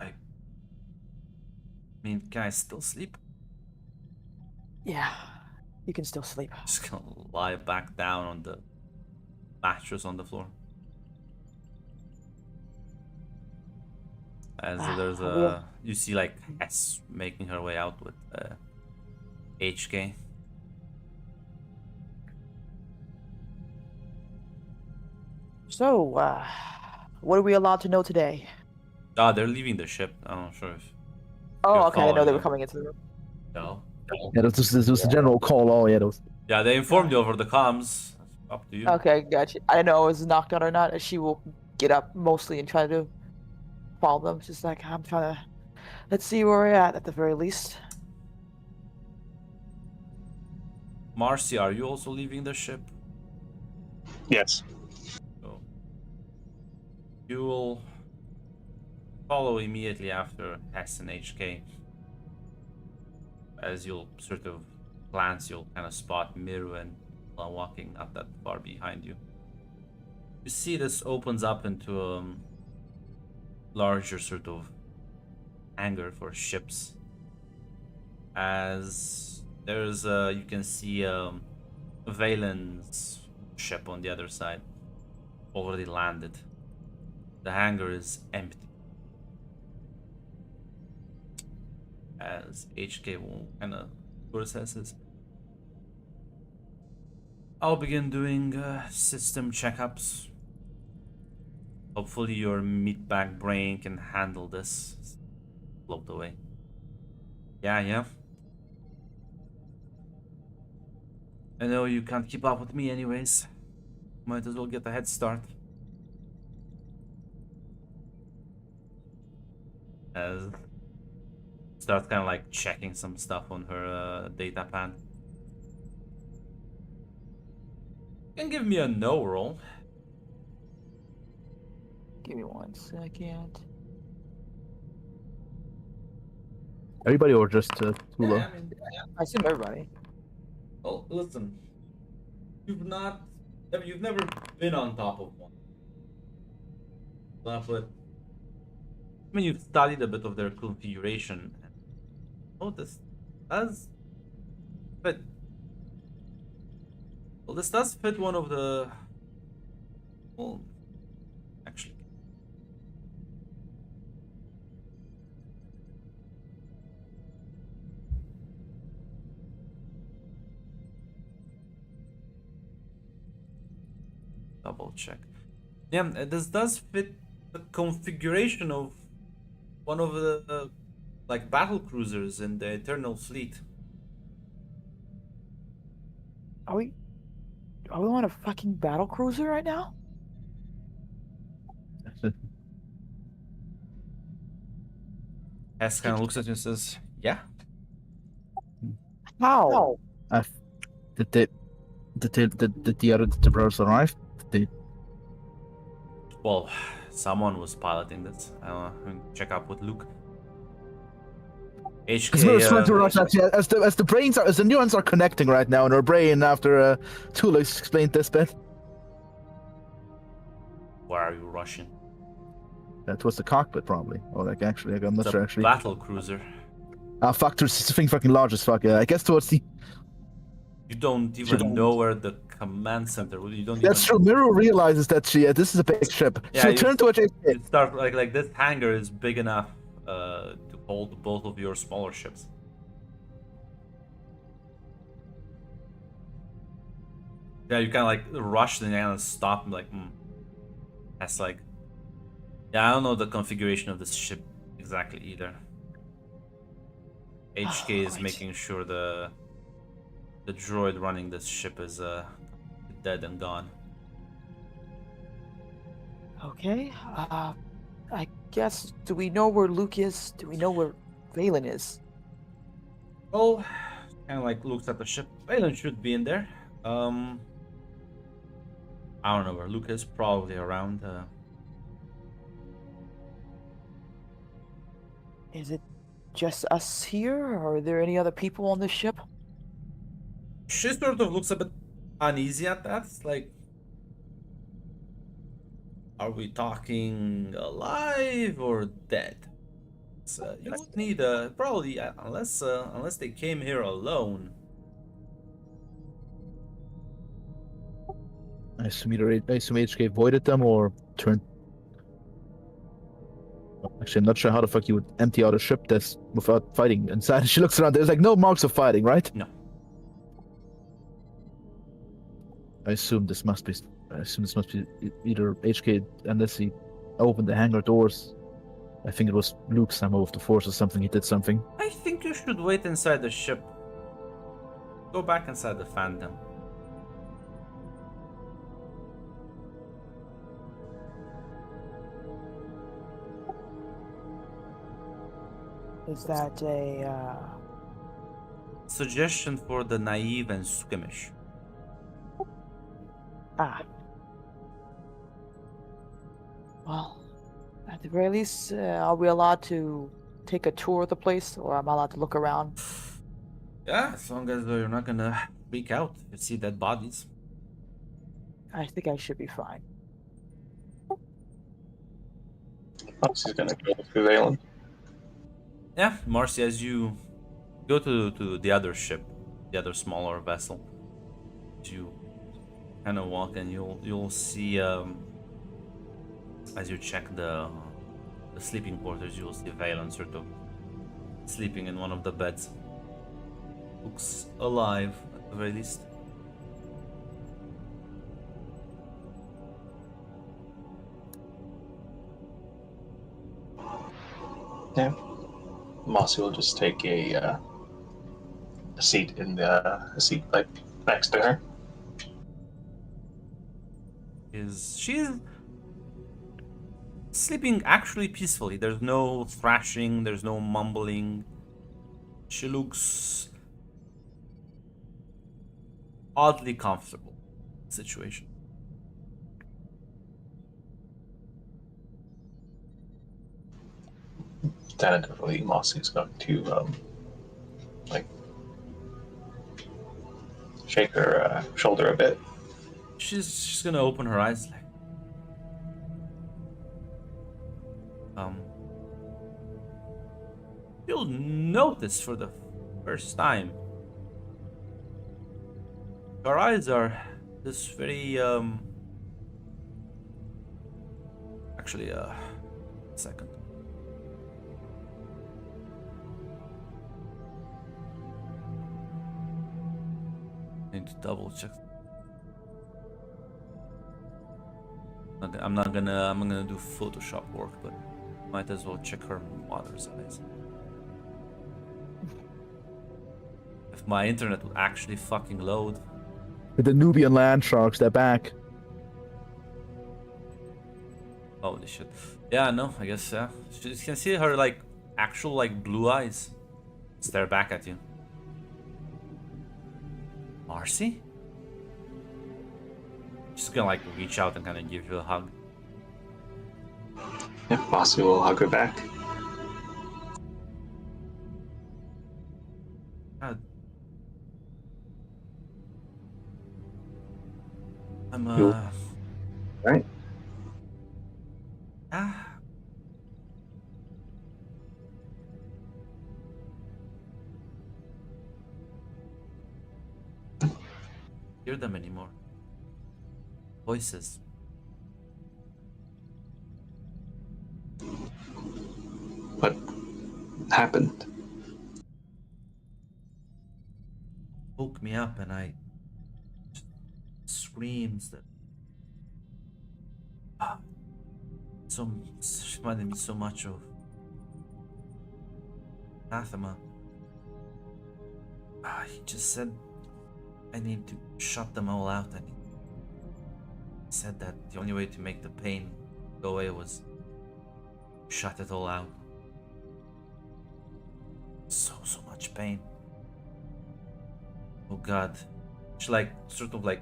I mean, can I still sleep? Yeah, you can still sleep. Just gonna lie back down on the mattress on the floor. As there's a, you see like Hess making her way out with HK. So, what are we allowed to know today? Ah, they're leaving the ship. I'm not sure if. Oh, You're okay. I know they were following coming into the room. No. yeah. This was a general call. Oh yeah, those. Yeah, they informed you over the comms. Up to you. Okay, gotcha. I didn't know I was knocked out or not. She will get up mostly and try to follow them. It's just like I'm trying to. Let's see where we're at the very least. Marcy, are you also leaving the ship? Yes. So you will follow immediately after Hess and HK. As you'll sort of glance, you'll kind of spot Miru and Kula walking not that far behind you. You see this opens up into a larger sort of hangar for ships. As there's you can see Valen's ship on the other side already landed. The hangar is empty. As HK will kind of processes. I'll begin doing system checkups. Hopefully your meatbag brain can handle this. Float away. Yeah. I know you can't keep up with me anyways. Might as well get a head start. As starts kind of like checking some stuff on her data pad. You can give me a no roll. Give me 1 second. Everybody or just Tula? Yeah, I mean, I assume everybody. well, listen. You've never been on top of one. But I mean, you've studied a bit of their configuration and noticed as But well, this does fit one of the. Well, actually, double check. Yeah, this does fit the configuration of one of the like battle cruisers in the Eternal Fleet. Are we on a fucking battle cruiser right now? Hess kind of looks at you and says, "Yeah." How? Did the brothers arrive? Did they? Well, someone was piloting this. I don't know. I'm gonna check up with Luke. Because Mirror's trying to HK, rush actually as the neurons are connecting right now in her brain after Tula explained this bit. where are you rushing? That was the cockpit probably. Or like actually, like, I'm not It's sure a actually. battle cruiser. Fuck, there's something fucking large as fuck. I guess towards the. You don't even know where the command center. You don't That's even. true. Mirror realizes that this is a big ship. Yeah, She'll you- turn towards HK. You start like this hangar is big enough to hold both of your smaller ships. Yeah, you kind of like rush and kind of stop and like, That's like, yeah, I don't know the configuration of this ship exactly either. HK is Right. making sure the droid running this ship is dead and gone. Okay. I guess. Do we know where Luke is? Do we know where Valen is? Well, kind of like looks at the ship. Valen should be in there. I don't know where Luke is. Probably around. Is it just us here, or are there any other people on this ship? She sort of looks a bit uneasy at that. Like, are we talking alive or dead? So you would need probably unless they came here alone. I assume HK avoided them or turned. Actually, I'm not sure how the fuck you would empty out a ship that's without fighting inside. She looks around. There's like no marks of fighting, right? No. I assume this must be either HK unless he opened the hangar doors. I think it was Luke somehow with the force or something. He did something. I think you should wait inside the ship. Go back inside the Phantom. Is that a Suggestion for the naive and squeamish. ah? Well, at the very least, are we allowed to take a tour of the place, or am I allowed to look around? Yeah, as long as you're not gonna freak out if you see dead bodies. I think I should be fine. She's gonna go through Valen. Yeah, Marcy, as you go to the other ship, the other smaller vessel, you kind of walk and you'll see as you check the sleeping quarters, you'll see Valen sort of sleeping in one of the beds. Looks alive at the very least. Yeah. Mossy will just take a seat in a seat like next to her. She's sleeping actually peacefully. There's no thrashing, there's no mumbling. She looks oddly comfortable situation. Tentatively, Mossy's going to like shake her shoulder a bit. She's gonna open her eyes like you'll notice for the first time Your eyes are this very actually second. Need to double check. I'm gonna do Photoshop work, but might as well check her mother's eyes. If my internet would actually fucking load. The Nubian land sharks, they're back. Holy shit. Yeah, no, I guess, yeah. You can see her, like, actual, like, blue eyes stare back at you. Marcy? She's gonna, like, reach out and kind of give you a hug. Yeah, Marcy will hug her back. God. You- Right? Ah. Hear them anymore. Voices. What happened? Woke me up and I screams that she reminded me so much of Anathema. He just said I need to shut them all out. He said that the only way to make the pain go away was shut it all out. So much pain. Oh God. She like sort of like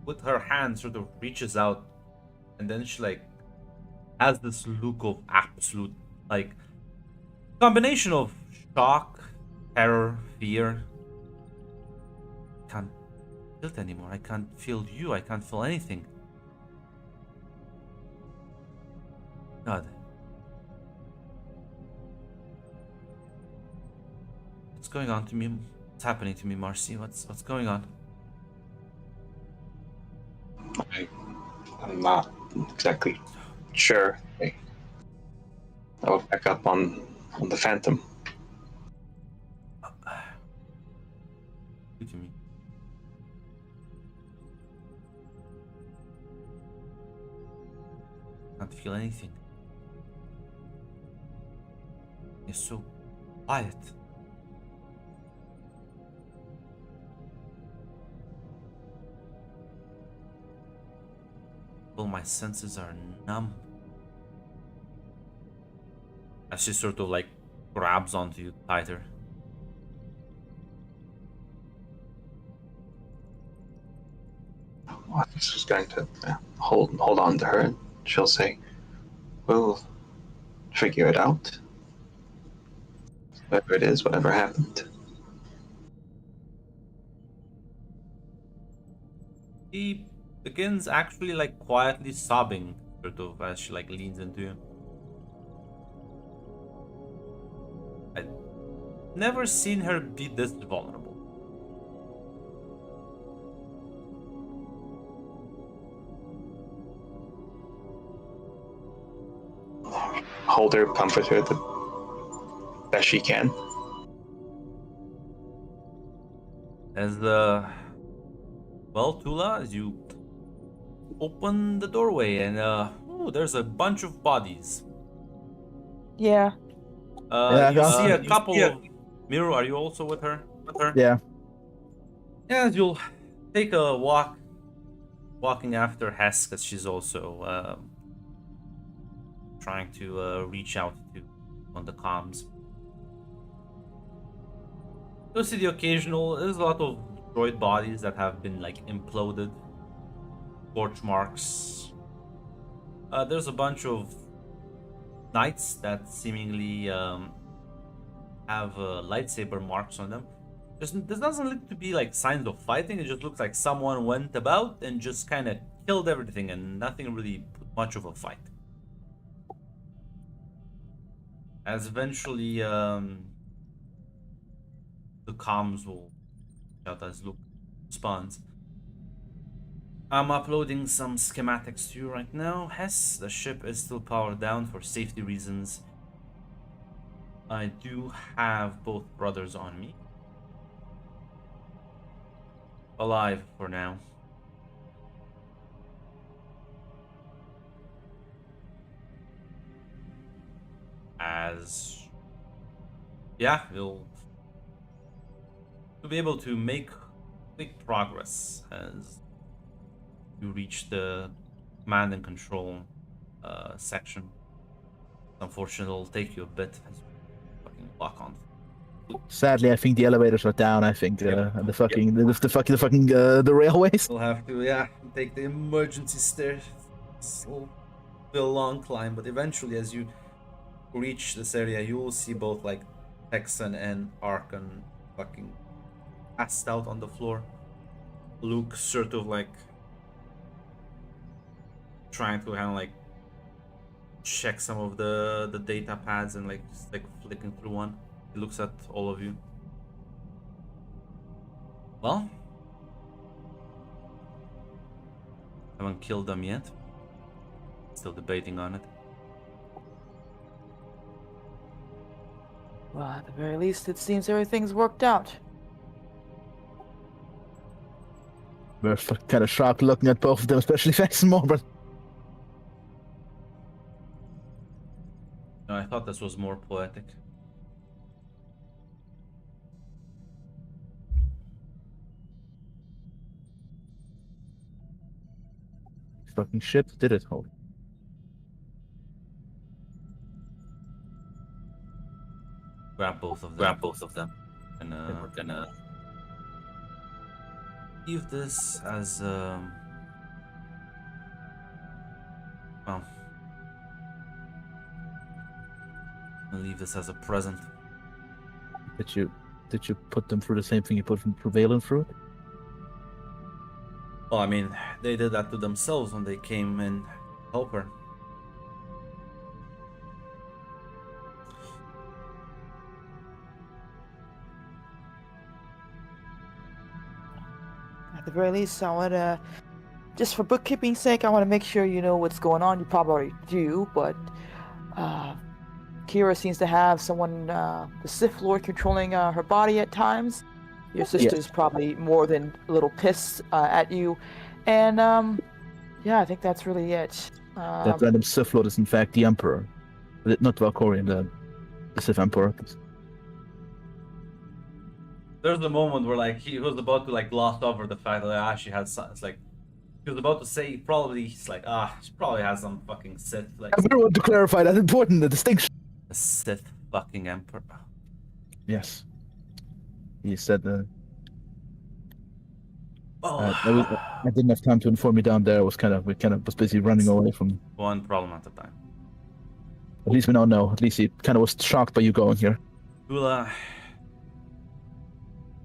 with her hand sort of reaches out and then she like has this look of absolute like combination of shock, terror, fear. Can't feel it anymore. I can't feel you. I can't feel anything. God. What's going on to me? What's happening to me, Marcy? What's going on? I'm not exactly sure. I'll back up on the Phantom. Do to me. Can't feel anything. It's so quiet. All my senses are numb. As she sort of like grabs onto you tighter. Well, this is going to hold on to her. She'll say, "We'll figure it out. Whatever it is, whatever happened." He begins actually like quietly sobbing, sort of as she like leans into you. I've never seen her be this vulnerable. Hold her, comfort her the best she can. As well, Tula, as you open the doorway and oh, there's a bunch of bodies. Yeah. Yeah, You see a you couple of Miru. Are you also with her? Yeah. Yeah, you'll take a walking after Hess because she's also trying to reach out to on the comms. You'll see the occasional. There's a lot of droid bodies that have been like imploded, torch marks. There's a bunch of knights that seemingly have lightsaber marks on them. There doesn't look to be like signs of fighting. It just looks like someone went about and just kind of killed everything, and nothing really put much of a fight. As eventually the comms will out as Luke responds. I'm uploading some schematics to you right now. Hess, the ship is still powered down for safety reasons. I do have both brothers on me. Alive for now. As yeah, you'll be able to make quick progress as you reach the command and control section. Unfortunately, it'll take you a bit as you fucking lock on. Sadly, I think the elevators are down. I think Yep. the fucking the railways. We'll have to take the emergency stairs. It'll be a long climb, but eventually, as you reach this area, you will see both like Texan and Arkan fucking passed out on the floor. Luke sort of like trying to kind of like check some of the data pads and like just like flicking through one. He looks at all of you. Well, haven't killed them yet. Still debating on it. Well, at the very least, it seems everything's worked out. We're kind of shocked looking at both of them, especially Vex and Morbin. No, I thought this was more poetic. Fucking ship did it. Holy. Grab both of them. And we're gonna leave this as well. I'll leave this as a present. Did you put them through the same thing you put Prevalent through? Well, I mean, they did that to themselves when they came and help her. At the very least, I want to, just for bookkeeping's sake, I want to make sure you know what's going on. You probably already do, but Kira seems to have someone, the Sith Lord, controlling her body at times. Your sister's probably more than a little pissed at you. And, yeah, I think that's really it. That random Sith Lord is in fact the Emperor. Not Valkorian, the Sith Emperor. There's a moment where like he was about to like gloss over the fact that she had some. It's like he was about to say probably he's like she probably has some fucking Sith like. I want to clarify that important distinction. The Sith fucking Emperor. Yes. He said that. Oh, I didn't have time to inform you down there. We was busy running away from. one problem at a time. At least we now know. At least he kind of was shocked by you going here. Ula,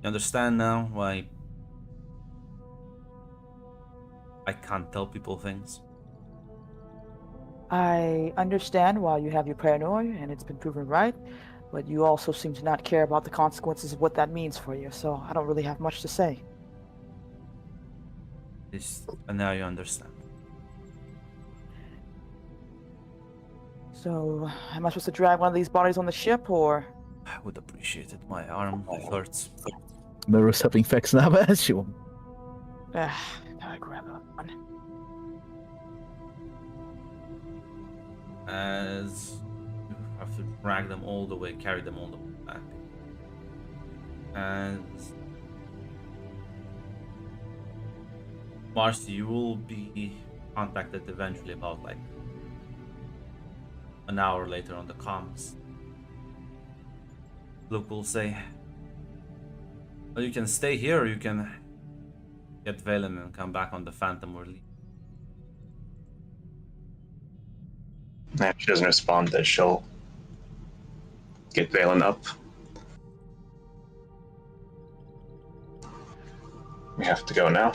you understand now why I can't tell people things? I understand why you have your paranoia, and it's been proven right, but you also seem to not care about the consequences of what that means for you, so I don't really have much to say. And now you understand. So, am I supposed to drag one of these bodies on the ship, or? I would appreciate it. My arm hurts. Mirror's helping Vex now as you. Gotta grab one. As you have to drag them all the way, carry them all the way back. And Marcy, you will be contacted eventually about like an hour later on the comms. Luke will say, well, you can stay here or you can get Valen and come back on the Phantom or leave. If she doesn't respond, then she'll get Valen up. We have to go now.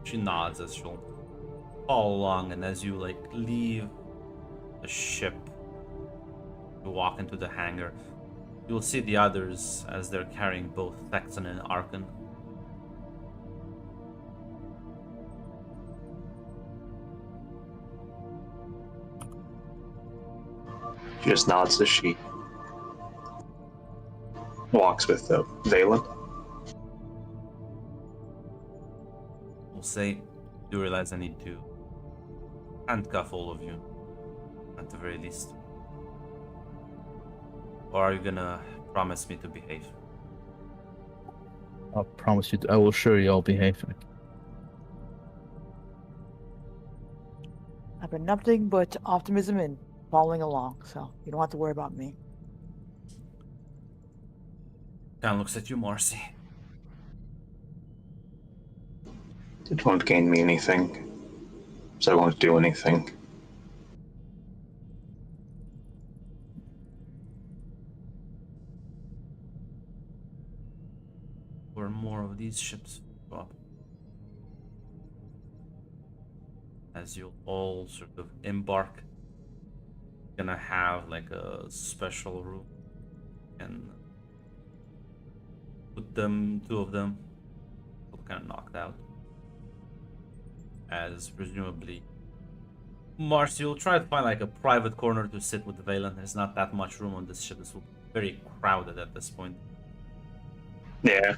She nods as she'll follow along, and as you like leave the ship, you walk into the hangar. You'll see the others as they're carrying both Thexan and Arkan. She just nods as she walks with Valen. We'll say, do realize I need to handcuff all of you, at the very least. Or are you gonna promise me to behave? I'll promise you, I will assure you I'll behave. I've been nothing but optimism and following along, so you don't have to worry about me. Kind of looks at you, Marcy. It won't gain me anything, so I won't do anything. Or more of these ships go up. As you'll all sort of embark, gonna have like a special room and put them, two of them, kind of knocked out. As presumably Marcy will try to find like a private corner to sit with Valen. There's not that much room on this ship. This will be very crowded at this point. Yeah.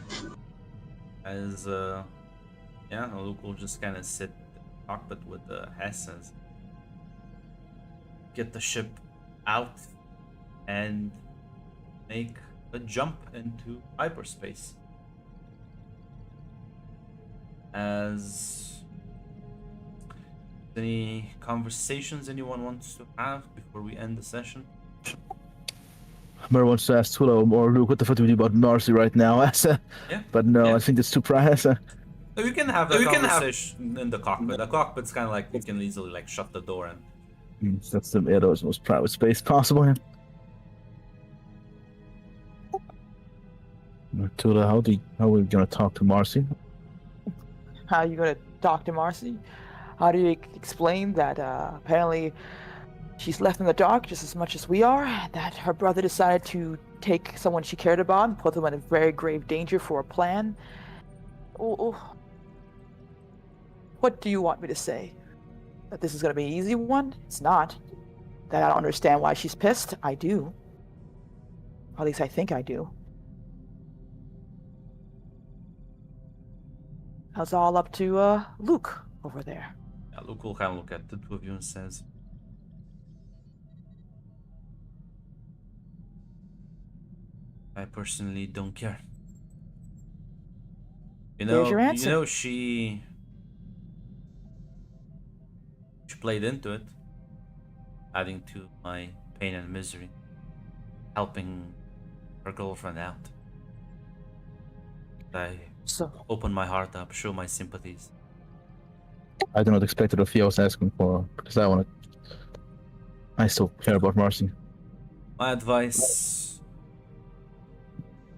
As yeah, Luke will just kind of sit in the cockpit with the Hessens, get the ship out, and make a jump into hyperspace. As any conversations anyone wants to have before we end the session? Murray wants to ask Tula or Luke, what the fuck do we do about Marcy right now? Yeah. But no, Yeah. I think it's too price. So we can have a conversation in the cockpit. The cockpit's kind of like you can easily like shut the door and That's the Edo's most private space possible. Yeah. Tula, how are we gonna talk to Marcy? How are you going to talk to Marcy? How do you explain that apparently she's left in the dark just as much as we are, that her brother decided to take someone she cared about and put them in a very grave danger for a plan? What do you want me to say? That this is going to be an easy one? It's not. That I don't understand why she's pissed? I do. Or at least I think I do. That's all up to Luke over there. yeah, Luke will kind of look at the two of you and says, I personally don't care. There's your answer. You know, she played into it, adding to my pain and misery, helping her girlfriend out. I So, open my heart up, show my sympathies. I do not expect it of you. I was asking for because I still care about Marcy. My advice: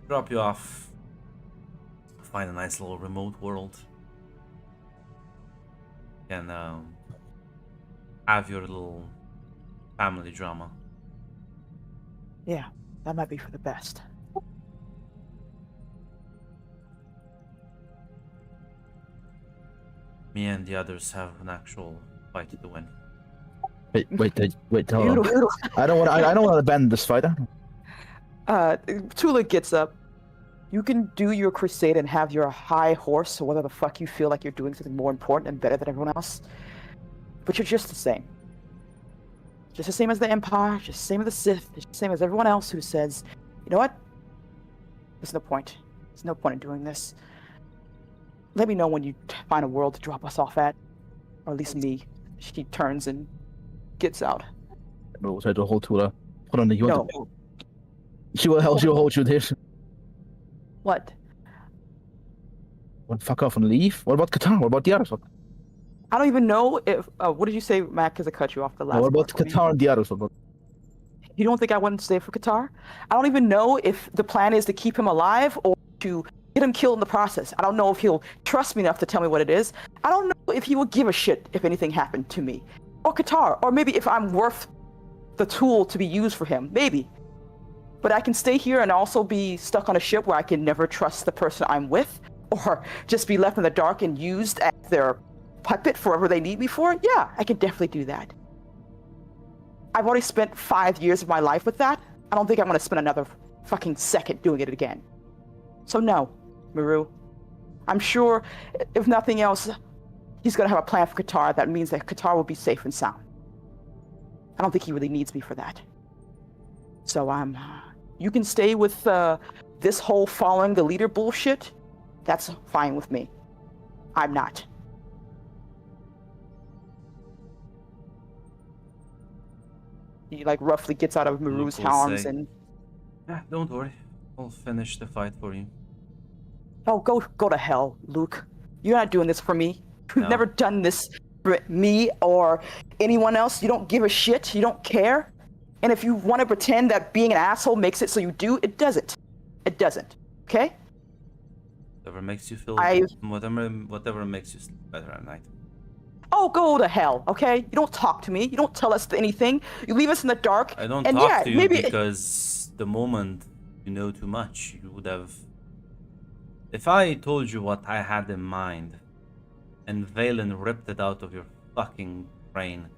drop you off, find a nice little remote world, and have your little family drama. yeah, that might be for the best. Me and the others have an actual fight to win. Wait, hold on. I don't want to abandon this fight. Tula gets up. You can do your crusade and have your high horse, or whatever the fuck you feel like you're doing something more important and better than everyone else. But you're just the same. Just the same as the Empire, just the same as the Sith, just the same as everyone else who says, you know what? There's no point. There's no point in doing this. Let me know when you find a world to drop us off at. Or at least me. She turns and gets out. We'll try to hold Tula. Hold on, you want No. to... She will hold you there. What? What, fuck off and leave? What about Qatar? What about the others? I don't even know if... what did you say, Matt, because I cut you off the last What about part? Qatar and the others? What about... You don't think I wouldn't stay for Qatar? I don't even know if the plan is to keep him alive or to get him killed in the process. I don't know if he'll trust me enough to tell me what it is. I don't know if he will give a shit if anything happened to me. Or Qatar. Or maybe if I'm worth the tool to be used for him. Maybe. But I can stay here and also be stuck on a ship where I can never trust the person I'm with. Or just be left in the dark and used as their puppet for whatever they need me for. Yeah, I can definitely do that. I've already spent 5 years of my life with that. I don't think I'm gonna spend another fucking second doing it again. So no, Maru. I'm sure, if nothing else, he's gonna have a plan for Qatar that means that Qatar will be safe and sound. I don't think he really needs me for that. So you can stay with this whole following the leader bullshit. That's fine with me. I'm not. He like roughly gets out of Maru's Luke will arms say, and Don't worry. I'll finish the fight for you. oh, go to hell, Luke. You're not doing this for me. You've No. never done this for me or anyone else. You don't give a shit. You don't care. And if you want to pretend that being an asshole makes it so you do, it doesn't. It doesn't. Okay? Whatever makes you feel, whatever makes you sleep better at night. Oh, go to hell, okay? You don't talk to me. You don't tell us anything. You leave us in the dark. I don't and talk yeah, to you maybe because the moment you know too much, you would have. If I told you what I had in mind, and Valen ripped it out of your fucking brain,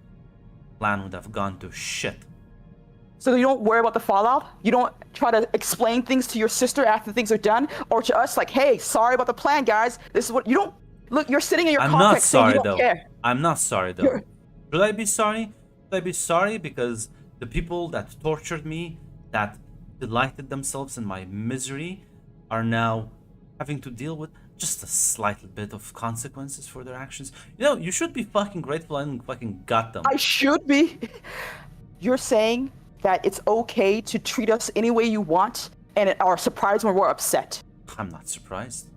plan would have gone to shit. So you don't worry about the fallout? You don't try to explain things to your sister after things are done? Or to us like, hey, sorry about the plan, guys. This is what you don't look, you're sitting in your I'm complex not saying sorry you don't though. care. I'm not sorry though. You're- Should I be sorry? Should I be sorry because the people that tortured me, that delighted themselves in my misery, are now having to deal with just a slight bit of consequences for their actions? You know, you should be fucking grateful I didn't fucking got them. I should be. You're saying that it's okay to treat us any way you want and are surprised when we're upset. I'm not surprised.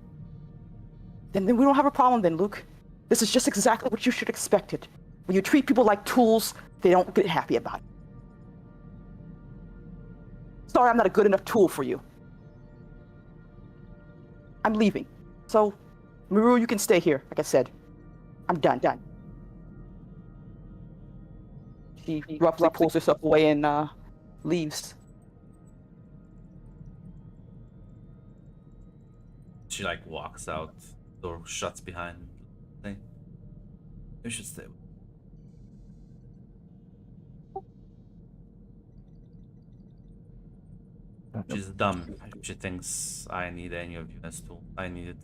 Then we don't have a problem then, Luke. This is just exactly what you should expect it. When you treat people like tools, they don't get happy about it. Sorry, I'm not a good enough tool for you. I'm leaving. So, Maru, you can stay here, like I said. I'm done. She roughly pulls herself away and leaves. She like walks out, door shuts behind. Hey, you should stay. She's dumb. She thinks I need any of you as tool. I needed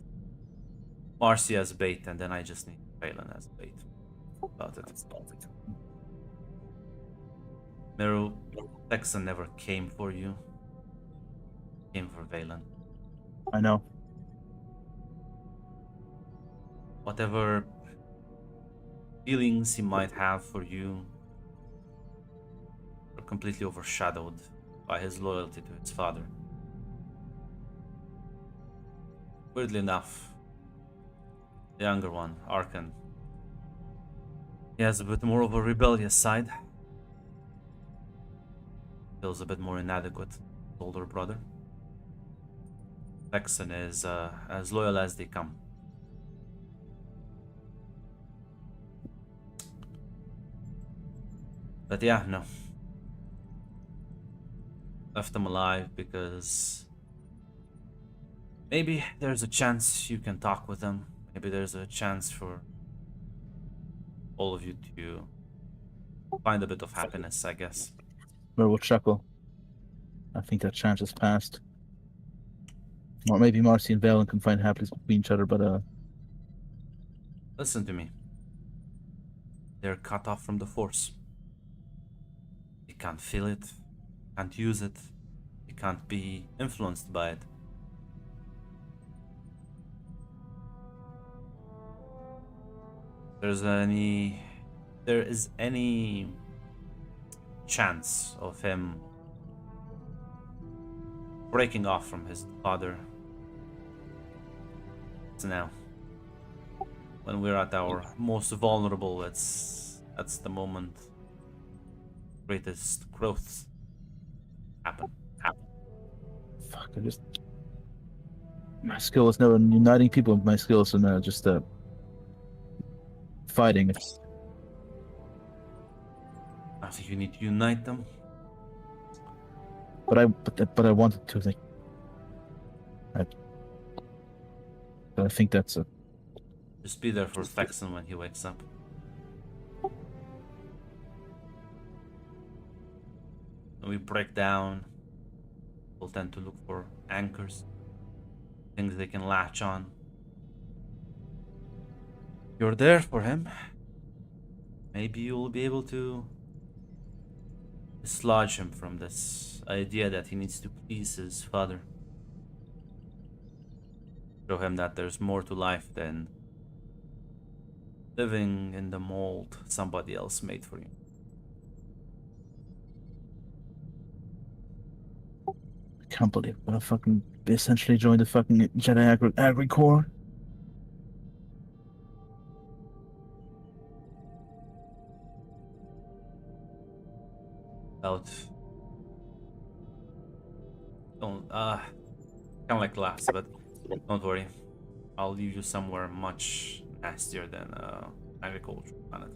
Marcy as bait, and then I just need Phelan as bait. About it. Meru, Texan never came for you. Came for Valen. I know. Whatever feelings he might have for you are completely overshadowed by his loyalty to his father. Weirdly enough, the younger one, Arkan, he has a bit more of a rebellious side. Feels a bit more inadequate, older brother. Texan is as loyal as they come. But yeah, no. Left them alive because maybe there's a chance you can talk with them. Maybe there's a chance for all of you to find a bit of happiness, I guess. Mer will chuckle. I think that chance has passed. Or maybe Marcy and Valen can find happiness between each other, but Listen to me. They're cut off from the Force. You can't feel it, can't use it, you can't be influenced by it. There is any chance of him breaking off from his father, it's now. When we're at our most vulnerable, that's the moment greatest growths happen. fuck, my skill is now in uniting people. My skill is in just fighting. I think you need to unite them. But I wanted to like. I think that's a. Just be there for Texan when he wakes up. we break down, people tend to look for anchors, things they can latch on. You're there for him. Maybe you'll be able to dislodge him from this idea that he needs to please his father. Show him that there's more to life than living in the mold somebody else made for you. I can't believe I'm gonna fucking essentially join the fucking Jedi Agri Corps. About don't kind of like last, but don't worry. I'll leave you somewhere much nastier than agriculture planet.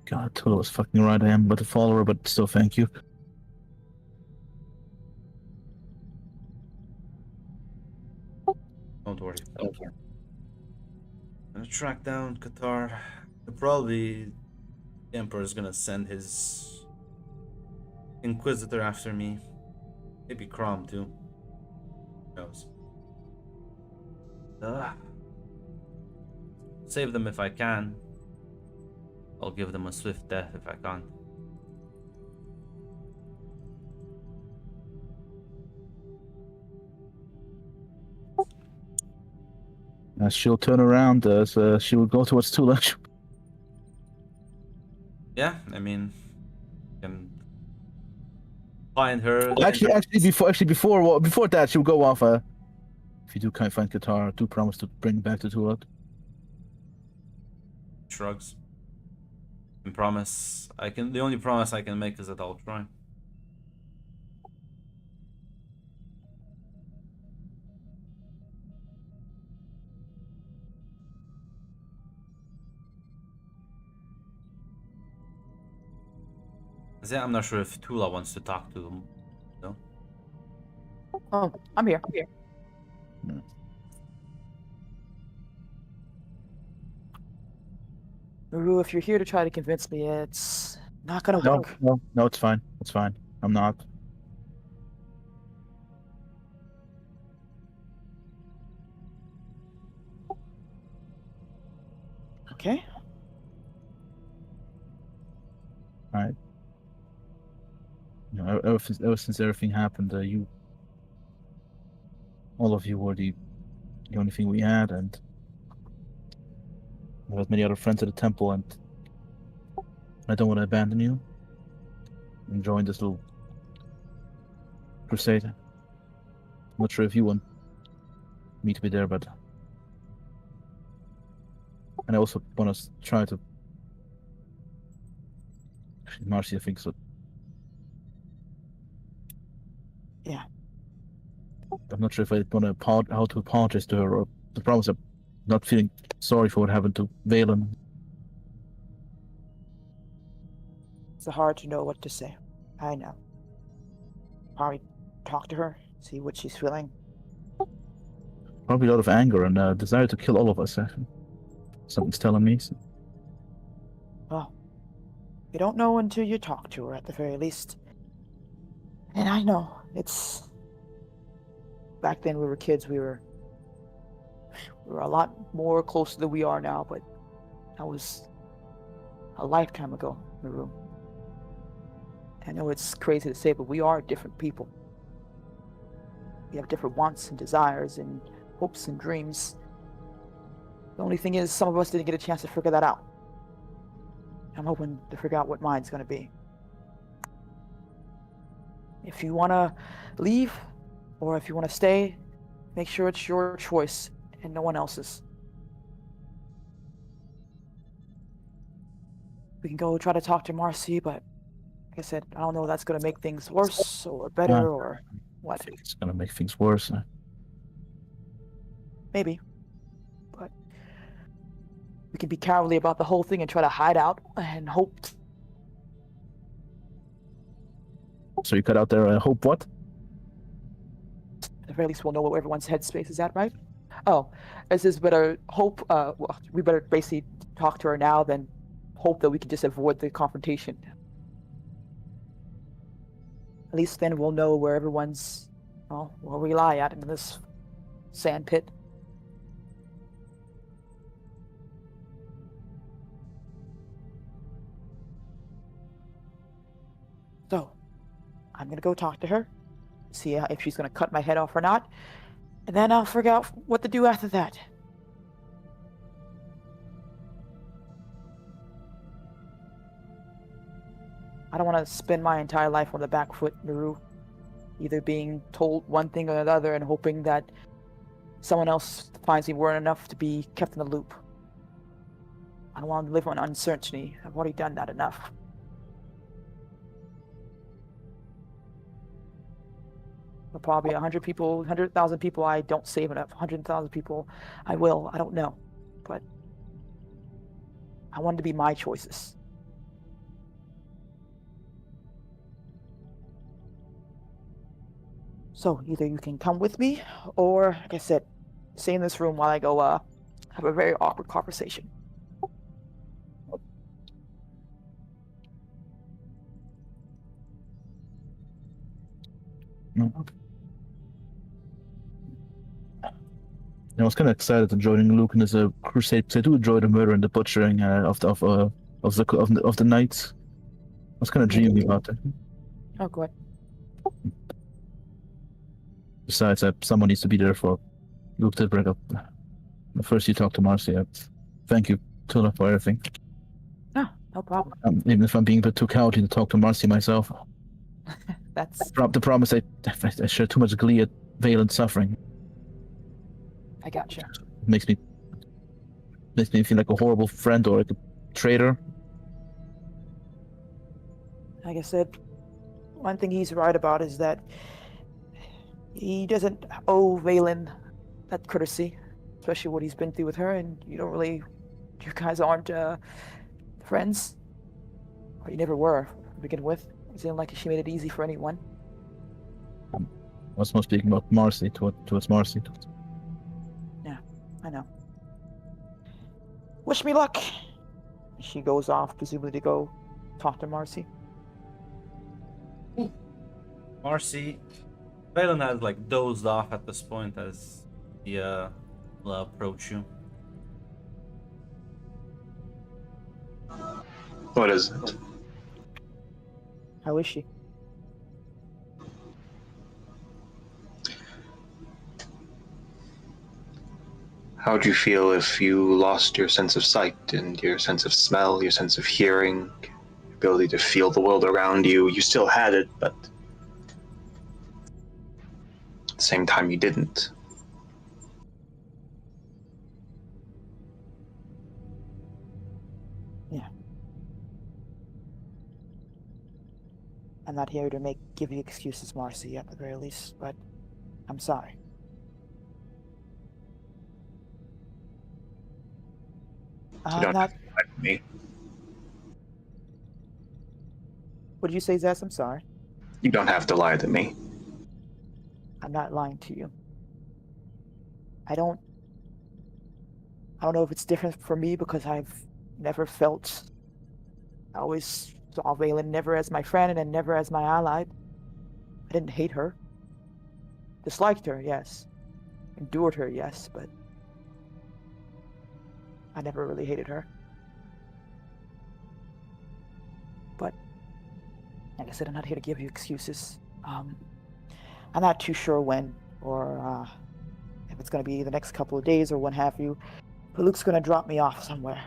God, Tula was fucking right. I am but a follower, but still, thank you. Don't worry. I'm gonna track down Qatar. Probably the Emperor's gonna send his Inquisitor after me. Maybe Crom too. Who knows? Save them if I can. I'll give them a swift death if I can't. She'll turn around as she will go towards Tula. Yeah, I mean, you can find her. Before that, she'll go off. If you do kind of find Qatar, do promise to bring back to Tula. Shrugs. And promise. The only promise I can make is that I'll try. Yeah, I'm not sure if Tula wants to talk to him. No. Oh, I'm here. Maru, if you're here to try to convince me, it's not gonna work. No, it's fine. It's fine. I'm not. Okay. Alright. You know, ever since everything happened, all of you were the only thing we had, and I had many other friends at the temple, and I don't want to abandon you and join this little crusade. I'm not sure if you want me to be there, but and I also want to try to. Actually, Marcy, I think so. Yeah. I'm not sure if I want to how to apologize to her or to promise I'm not feeling sorry for what happened to Valen. It's hard to know what to say. I know. Probably talk to her, see what she's feeling. Probably a lot of anger and desire to kill all of us. Actually. Something's telling me. So. Well, you don't know until you talk to her, at the very least. And I know, it's... Back then we were kids, we were a lot more closer than we are now, but that was a lifetime ago, Maru. I know it's crazy to say, but we are different people. We have different wants and desires and hopes and dreams. The only thing is, some of us didn't get a chance to figure that out. I'm hoping to figure out what mine's going to be. If you want to leave, or if you want to stay, make sure it's your choice and no one else's. We can go try to talk to Marcy, but like I said, I don't know if that's going to make things worse or better or what. I think it's going to make things worse. Maybe. But we can be cowardly about the whole thing and try to hide out and hope So you cut out there. Hope what? At the very least, we'll know where everyone's headspace is at, right? Oh, this is better. Hope. Well, we better basically talk to her now than hope that we can just avoid the confrontation. At least then we'll know where everyone's. Well, where we lie at in this sand pit. So, I'm gonna go talk to her, see if she's gonna cut my head off or not, and then I'll figure out what to do after that. I don't want to spend my entire life on the back foot, Naru. Either being told one thing or another and hoping that someone else finds me worth enough to be kept in the loop. I don't want to live on uncertainty. I've already done that enough. But probably 100 people, 100,000 people I don't save enough. 100,000 people I will. I don't know. But I want it to be my choices. So either you can come with me, or, like I said, stay in this room while I go have a very awkward conversation. No. I was kind of excited to joining Luke in this crusade because I do enjoy the murder and the butchering of the knights. I was kind of dreaming about it. Oh, go ahead. Besides, someone needs to be there for Luke to bring up. First, you talk to Marcy. Thank you, Tula, for everything. No, no problem. Even if I'm being a bit too cowardly to talk to Marcy myself. That's. The promise I share too much glee at Valen's suffering. I gotcha. Makes me feel like a horrible friend or like a traitor. Like I said, one thing he's right about is that he doesn't owe Valen that courtesy, especially what he's been through with her, and you guys aren't friends. Or you never were to begin with. It seemed like she made it easy for anyone. I was more speaking about Marcy towards Marcy. Yeah, I know. Wish me luck. She goes off, presumably to go talk to Marcy. Marcy, Valen has like dozed off at this point as he will approach you. What is it? How is she? How would you feel if you lost your sense of sight and your sense of smell, your sense of hearing, ability to feel the world around you? You still had it, but at the same time you didn't. Yeah. I'm not here to give you excuses, Marcy, at the very least, but I'm sorry. You I'm don't not. have to lie to me. What did you say, Zess? I'm sorry. You don't have to lie to me. I'm not lying to you. I don't know if it's different for me because I've never felt. I always saw Valen never as my friend and never as my ally. I didn't hate her. Disliked her, yes. Endured her, yes, but I never really hated her. But like I said, I'm not here to give you excuses. I'm not too sure when or if it's going to be the next couple of days or what have you. But Luke's going to drop me off somewhere.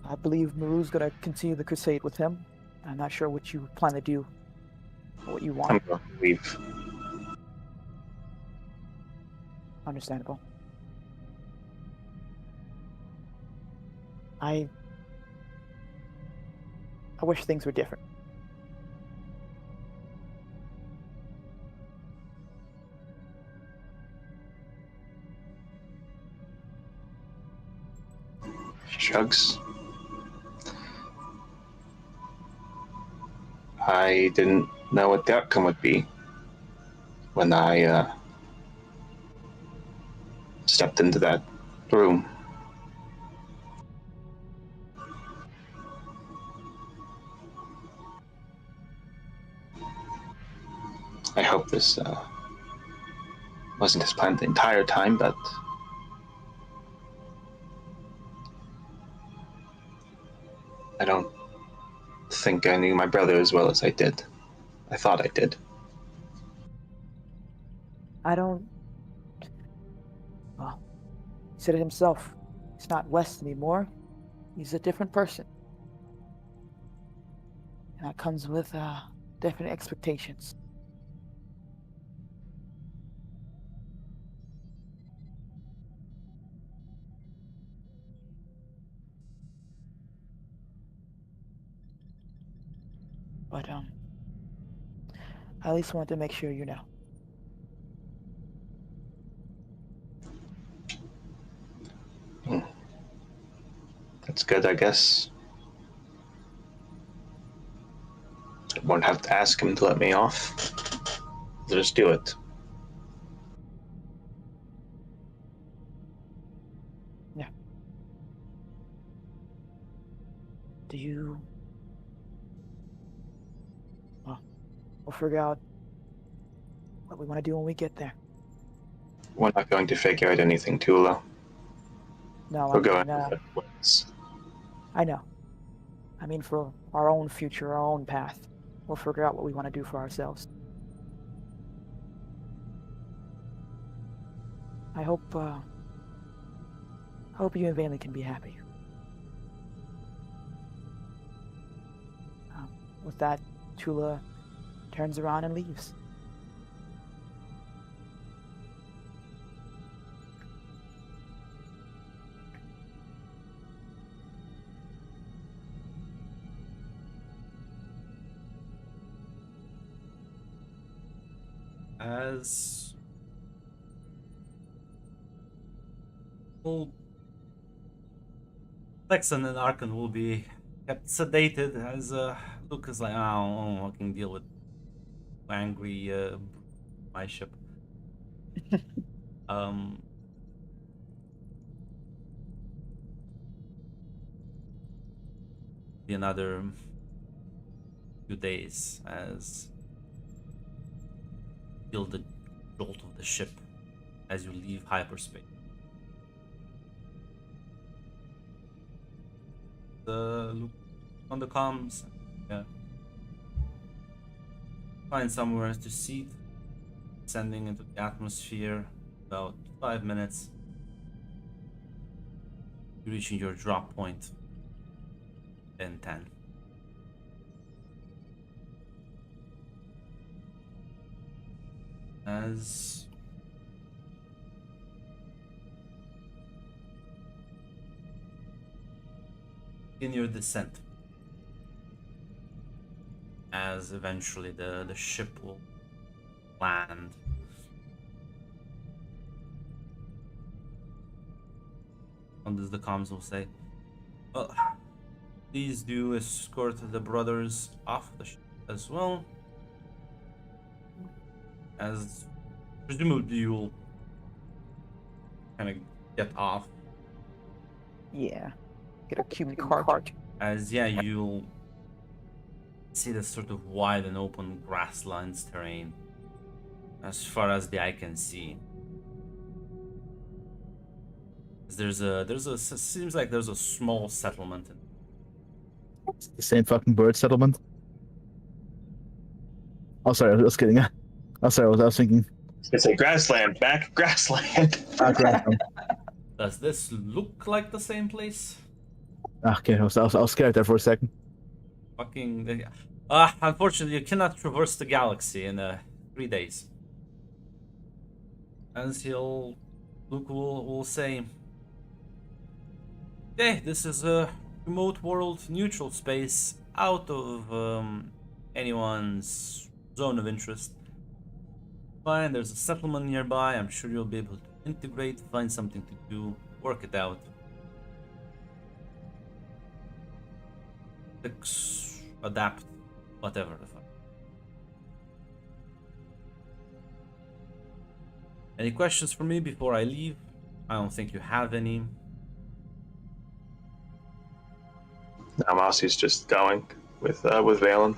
I believe Maru's going to continue the crusade with him. I'm not sure what you plan to do or what you want. I'm going to leave. Understandable. I wish things were different. She shrugs. I didn't know what the outcome would be when I stepped into that room. I hope this wasn't his plan the entire time, but I don't think I knew my brother as well as I did. I thought I did. I don't. Well, he said it himself. He's not West anymore. He's a different person. And that comes with definite expectations. But I at least wanted to make sure you know. That's good, I guess. I won't have to ask him to let me off. I'll just do it. Yeah. Do you? Well, we'll figure out what we want to do when we get there. We're not going to figure out anything, Tula. No, We're I going mean, different ways. I know. I mean, for our own future, our own path, we'll figure out what we want to do for ourselves. I hope you and Vainley can be happy. With that, Tula turns around and leaves. As well, Texan and Arkan will be kept sedated as Luke is like, oh, I can deal with angry my ship. Be another few days as feel the jolt of the ship as you leave hyperspace. Look on the comms. Yeah. Find somewhere to seat. Sending into the atmosphere. About 5 minutes. Reaching your drop point in 10. As in your descent, as eventually the ship will land. And as the comms will say, well, please do escort the brothers off the ship as well. As presumably you'll kind of get off. Yeah. Get a cubic cart. As yeah, you'll see this sort of wide and open grasslands terrain as far as the eye can see. There's a seems like there's a small settlement. The same fucking bird settlement. Oh, sorry, I was kidding. Oh, sorry, I was thinking. It's a grassland, back grassland. Grassland. Does this look like the same place? Okay, I was scared there for a second. Fucking. Unfortunately, you cannot traverse the galaxy in 3 days. As Luke will say, "Okay, this is a remote world, neutral space, out of anyone's zone of interest. Fine, there's a settlement nearby. I'm sure you'll be able to integrate, find something to do, work it out. Adapt whatever the fuck. Any questions for me before I leave? I don't think you have any. Now Marcy's just going with Valen.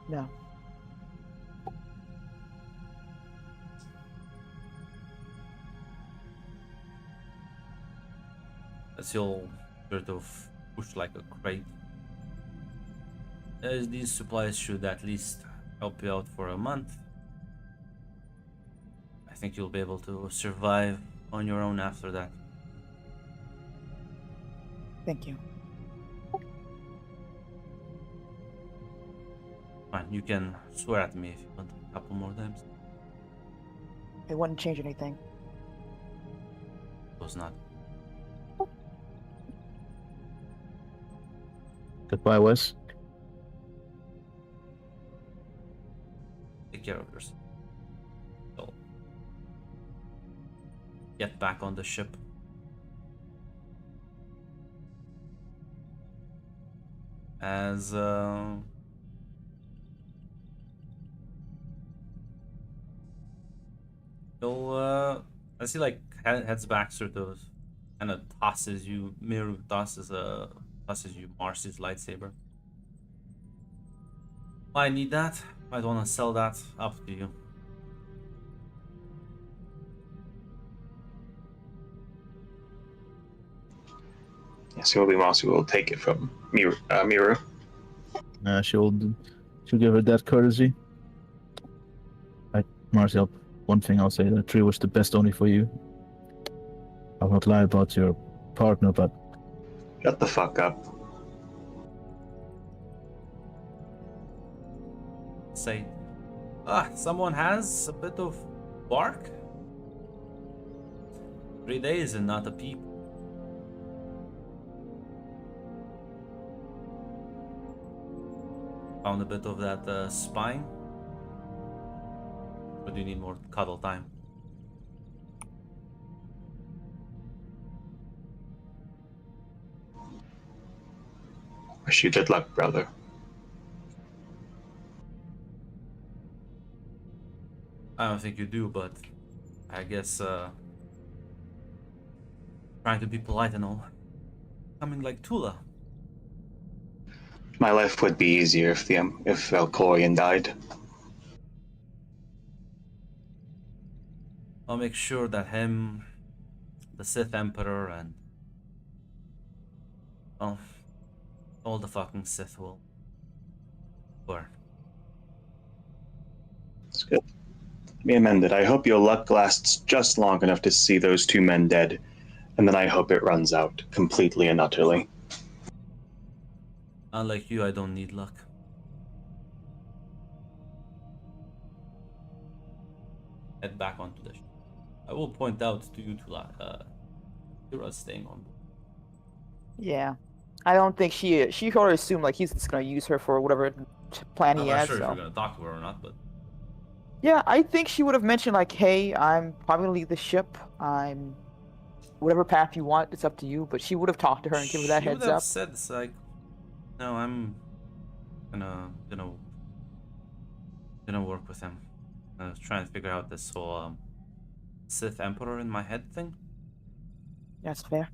No. As you'll sort of push like a crate. As these supplies should at least help you out for a month. I think you'll be able to survive on your own after that. Thank you. Fine, you can swear at me if you want a couple more times. It wouldn't change anything. Was not. Goodbye, Wes. Take care of yourself. So, get back on the ship. As as he like heads back, sort of, kind of tosses you. Miru tosses you Marcy's lightsaber. I need that. I don't want to sell that. Up to you. Yes, it will be Marcy. Will take it from Miru. She'll give her that courtesy. Marcel, one thing I'll say, that tree was the best only for you. I won't lie about your partner, but Shut the fuck up. Say, someone has a bit of bark. 3 days and not a peep. Found a bit of that spine. Or do you need more cuddle time? Wish you good luck, brother. I don't think you do, but I guess trying to be polite and all. Coming like Tula. My life would be easier if Valkorian died. I'll make sure that him, the Sith Emperor, and well, all the fucking Sith will burn. It's good. Let me amend it. I hope your luck lasts just long enough to see those two men dead, and then I hope it runs out completely and utterly. Unlike you, I don't need luck. Head back onto the ship. I will point out to you, Tula, Kira's staying on board. Yeah. I don't think she already assumed like he's just gonna use her for whatever plan I'm he not has. sure if So you're gonna talk to her or not, but yeah, I think she would have mentioned like, "Hey, I'm probably gonna leave the ship. I'm whatever path you want. It's up to you." But she would have talked to her and give her that she would heads have up. said, it's like, no, I'm gonna work with him. I was trying to figure out this whole Sith Emperor in my head thing. That's fair.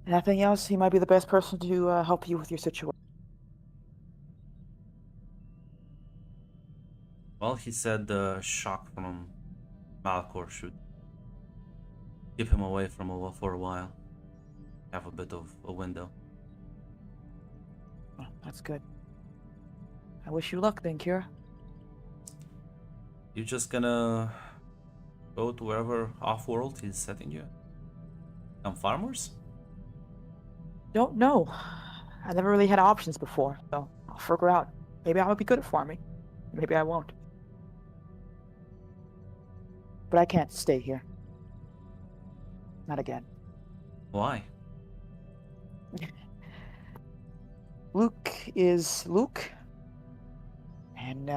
Nothing else? He might be the best person to help you with your situation. Well, he said the shock from Malcor should keep him away from for a while. Have a bit of a window. Oh, that's good. I wish you luck then, Kira. You just gonna go to wherever off-world he's setting you? Become farmers? Don't know. I never really had options before, so I'll figure out. Maybe I'll be good at farming. Maybe I won't. But I can't stay here. Not again. Why? Luke is Luke. And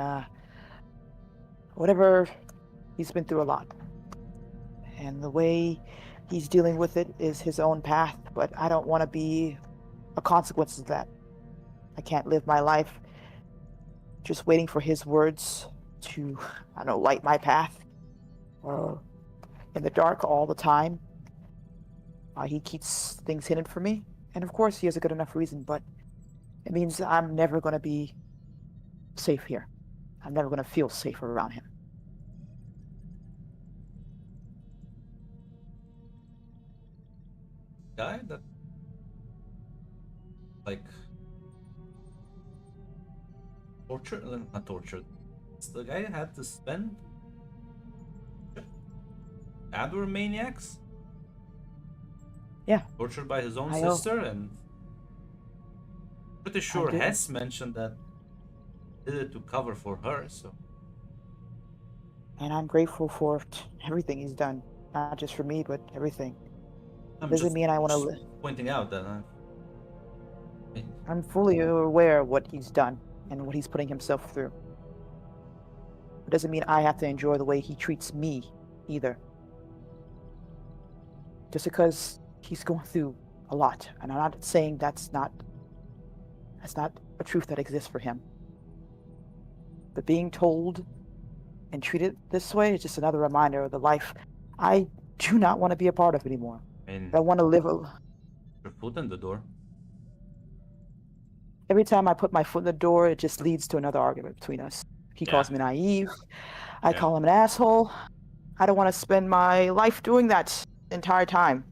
whatever, he's been through a lot. And the way he's dealing with it is his own path, but I don't want to be a consequence of that. I can't live my life just waiting for his words to, I don't know, light my path or in the dark all the time. He keeps things hidden from me, and of course he has a good enough reason, but it means I'm never going to be safe here. I'm never going to feel safe around him. Guy that like tortured, not tortured. It's the guy had to spend. And were maniacs. Yeah. Tortured by his own I know. sister, and pretty sure do. Hess mentioned that he did it to cover for her. So And I'm grateful for everything he's done, not just for me, but everything. I'm Doesn't just, mean I want to just live. pointing out that I'm fully aware of what he's done and what he's putting himself through. It doesn't mean I have to enjoy the way he treats me either. Just because he's going through a lot, and I'm not saying that's not a truth that exists for him. But being told and treated this way is just another reminder of the life I do not want to be a part of anymore. I mean, I want to live your foot in the door. every time I put my foot in the door, it just leads to another argument between us. He calls me naive. I Yeah. call him an asshole. I don't want to spend my life doing that the entire time.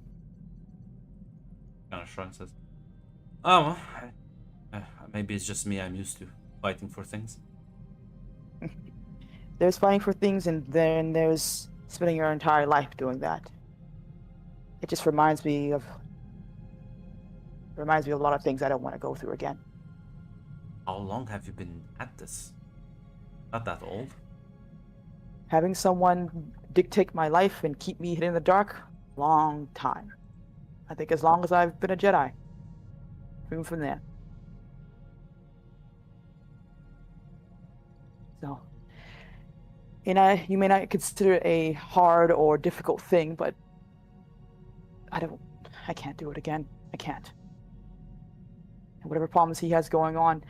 Kind of shrugs, says, "Oh, well, maybe it's just me. I'm used to fighting for things." There's fighting for things, and then there's spending your entire life doing that. It just reminds me of a lot of things I don't want to go through again. How long have you been at this? Not that old. Having someone dictate my life and keep me hidden in the dark, long time. I think as long as I've been a Jedi. Even from there. So, and you may not consider it a hard or difficult thing, but I can't do it again. I can't. And whatever problems he has going on,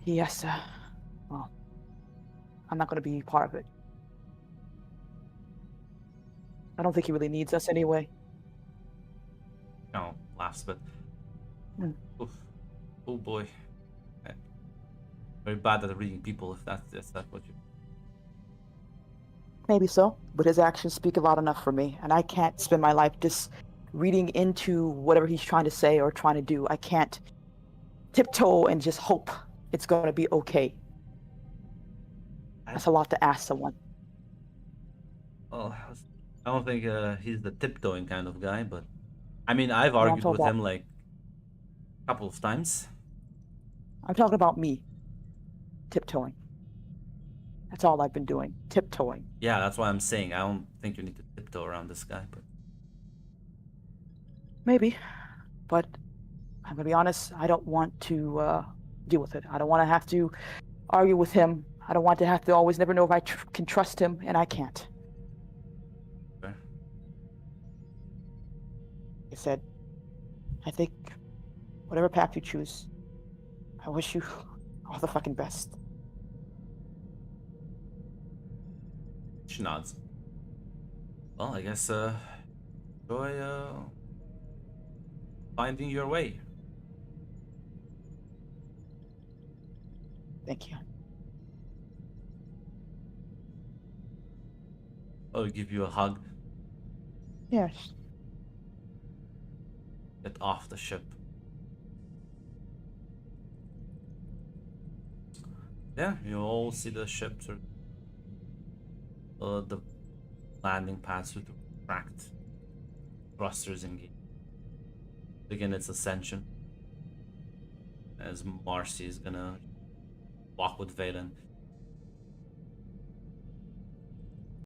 he has to, well, I'm not going to be part of it. I don't think he really needs us anyway. No, laughs, but oof. Oh boy. Very bad at reading people if that's what you. Maybe so, but his actions speak a lot enough for me, and I can't spend my life just reading into whatever he's trying to say or trying to do. I can't tiptoe and just hope it's going to be okay. That's a lot to ask someone. Well, I don't think he's the tiptoeing kind of guy, but I mean, I've I'm argued talking with about- him like a couple of times. I'm talking about me. Tiptoeing. That's all I've been doing. Tiptoeing. Yeah, that's why I'm saying I don't think you need to tiptoe around this guy, but Maybe. But I'm going to be honest, I don't want to deal with it. I don't want to have to argue with him. I don't want to have to always never know if I can trust him, and I can't. Fair. I said, I think whatever path you choose, I wish you all the fucking best. She nods. Well, I guess enjoy finding your way. Thank you. I'll give you a hug. Yes. Get off the ship. Yeah, you all see the ship sort of, the landing pads with the cracked thrusters engaged. Begin its ascension. As Marcy is gonna walk with Valen.